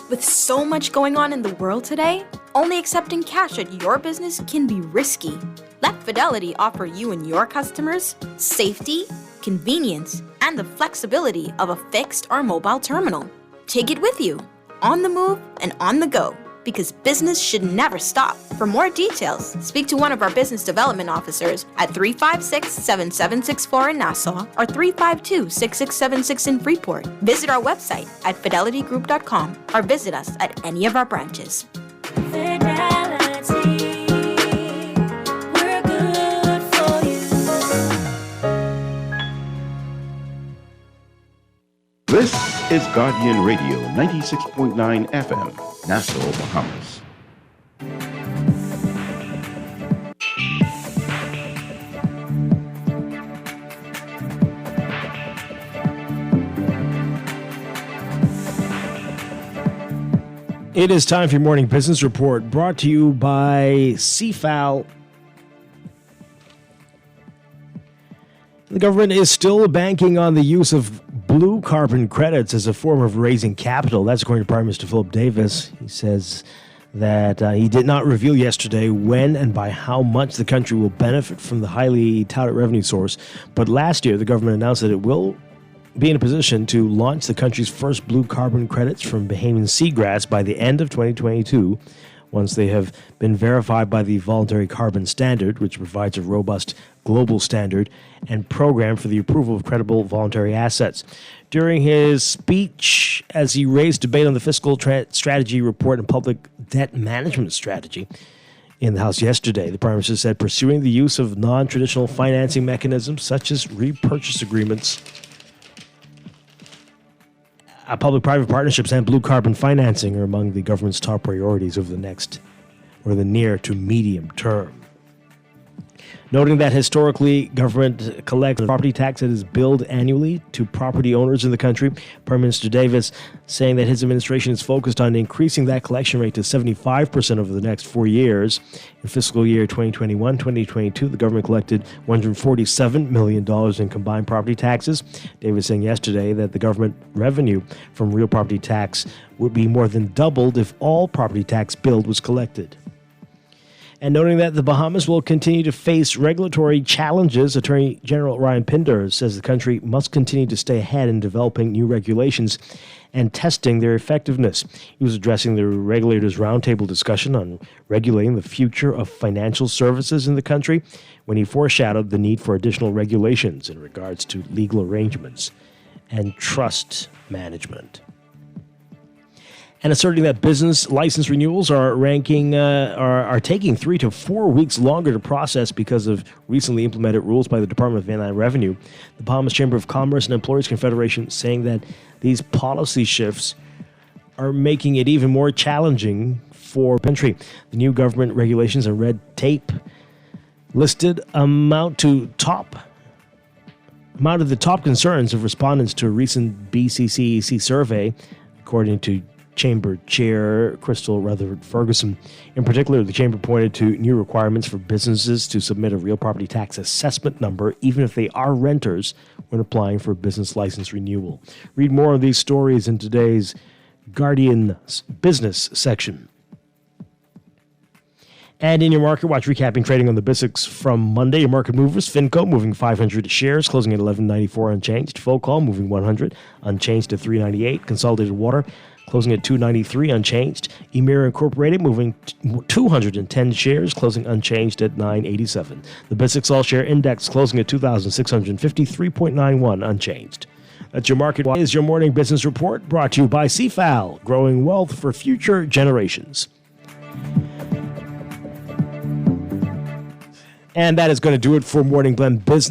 With so much going on in the world today, only accepting cash at your business can be risky. Let Fidelity offer you and your customers safety, convenience, and the flexibility of a fixed or mobile terminal. Take it with you, on the move and on the go, because business should never stop. For more details, speak to one of our business development officers at 356-7764 in Nassau or 352-6676 in Freeport. Visit our website at fidelitygroup.com or visit us at any of our branches. This is Guardian Radio 96.9 FM, Nassau, Bahamas. It is time for your morning business report, brought to you by CFAL. The government is still banking on the use of blue carbon credits as a form of raising capital. That's according to Prime Minister Philip Davis. He says that he did not reveal yesterday when and by how much the country will benefit from the highly touted revenue source. But last year, the government announced that it will be in a position to launch the country's first blue carbon credits from Bahamian seagrass by the end of 2022, once they have been verified by the Voluntary Carbon Standard, which provides a robust global standard and program for the approval of credible voluntary assets. During his speech, as he raised debate on the fiscal strategy report and public debt management strategy in the House yesterday, the Prime Minister said pursuing the use of non-traditional financing mechanisms such as repurchase agreements, public-private partnerships, and blue carbon financing are among the government's top priorities over the near to medium term. Noting that historically, government collects property tax that is billed annually to property owners in the country, Prime Minister Davis saying that his administration is focused on increasing that collection rate to 75% over the next 4 years. In fiscal year 2021-2022, the government collected $147 million in combined property taxes. Davis saying yesterday that the government revenue from real property tax would be more than doubled if all property tax billed was collected. And noting that the Bahamas will continue to face regulatory challenges, Attorney General Ryan Pinder says the country must continue to stay ahead in developing new regulations and testing their effectiveness. He was addressing the regulators' roundtable discussion on regulating the future of financial services in the country when he foreshadowed the need for additional regulations in regards to legal arrangements and trust management. And asserting that business license renewals are taking 3 to 4 weeks longer to process because of recently implemented rules by the Department of Inland Revenue. The Bahamas Chamber of Commerce and Employers Confederation saying that these policy shifts are making it even more challenging for the country. The new government regulations and red tape listed amount of the top concerns of respondents to a recent BCCEC survey, according to Chamber Chair Crystal Rutherford Ferguson. In particular, the Chamber pointed to new requirements for businesses to submit a real property tax assessment number, even if they are renters, when applying for a business license renewal. Read more of these stories in today's Guardian's business section. And in your market watch, recapping trading on the BISX from Monday, your market movers: Finco moving 500 shares, closing at 11.94 unchanged. Focol moving 100, unchanged at 3.98. Consolidated Water closing at 2.93 unchanged. Emira Incorporated moving 210 shares, closing unchanged at 9.87. The BISX All Share Index closing at 2,653.91 unchanged. That's your market. Is your morning business report brought to you by CFAL, growing wealth for future generations. And that is going to do it for Morning Blend Business.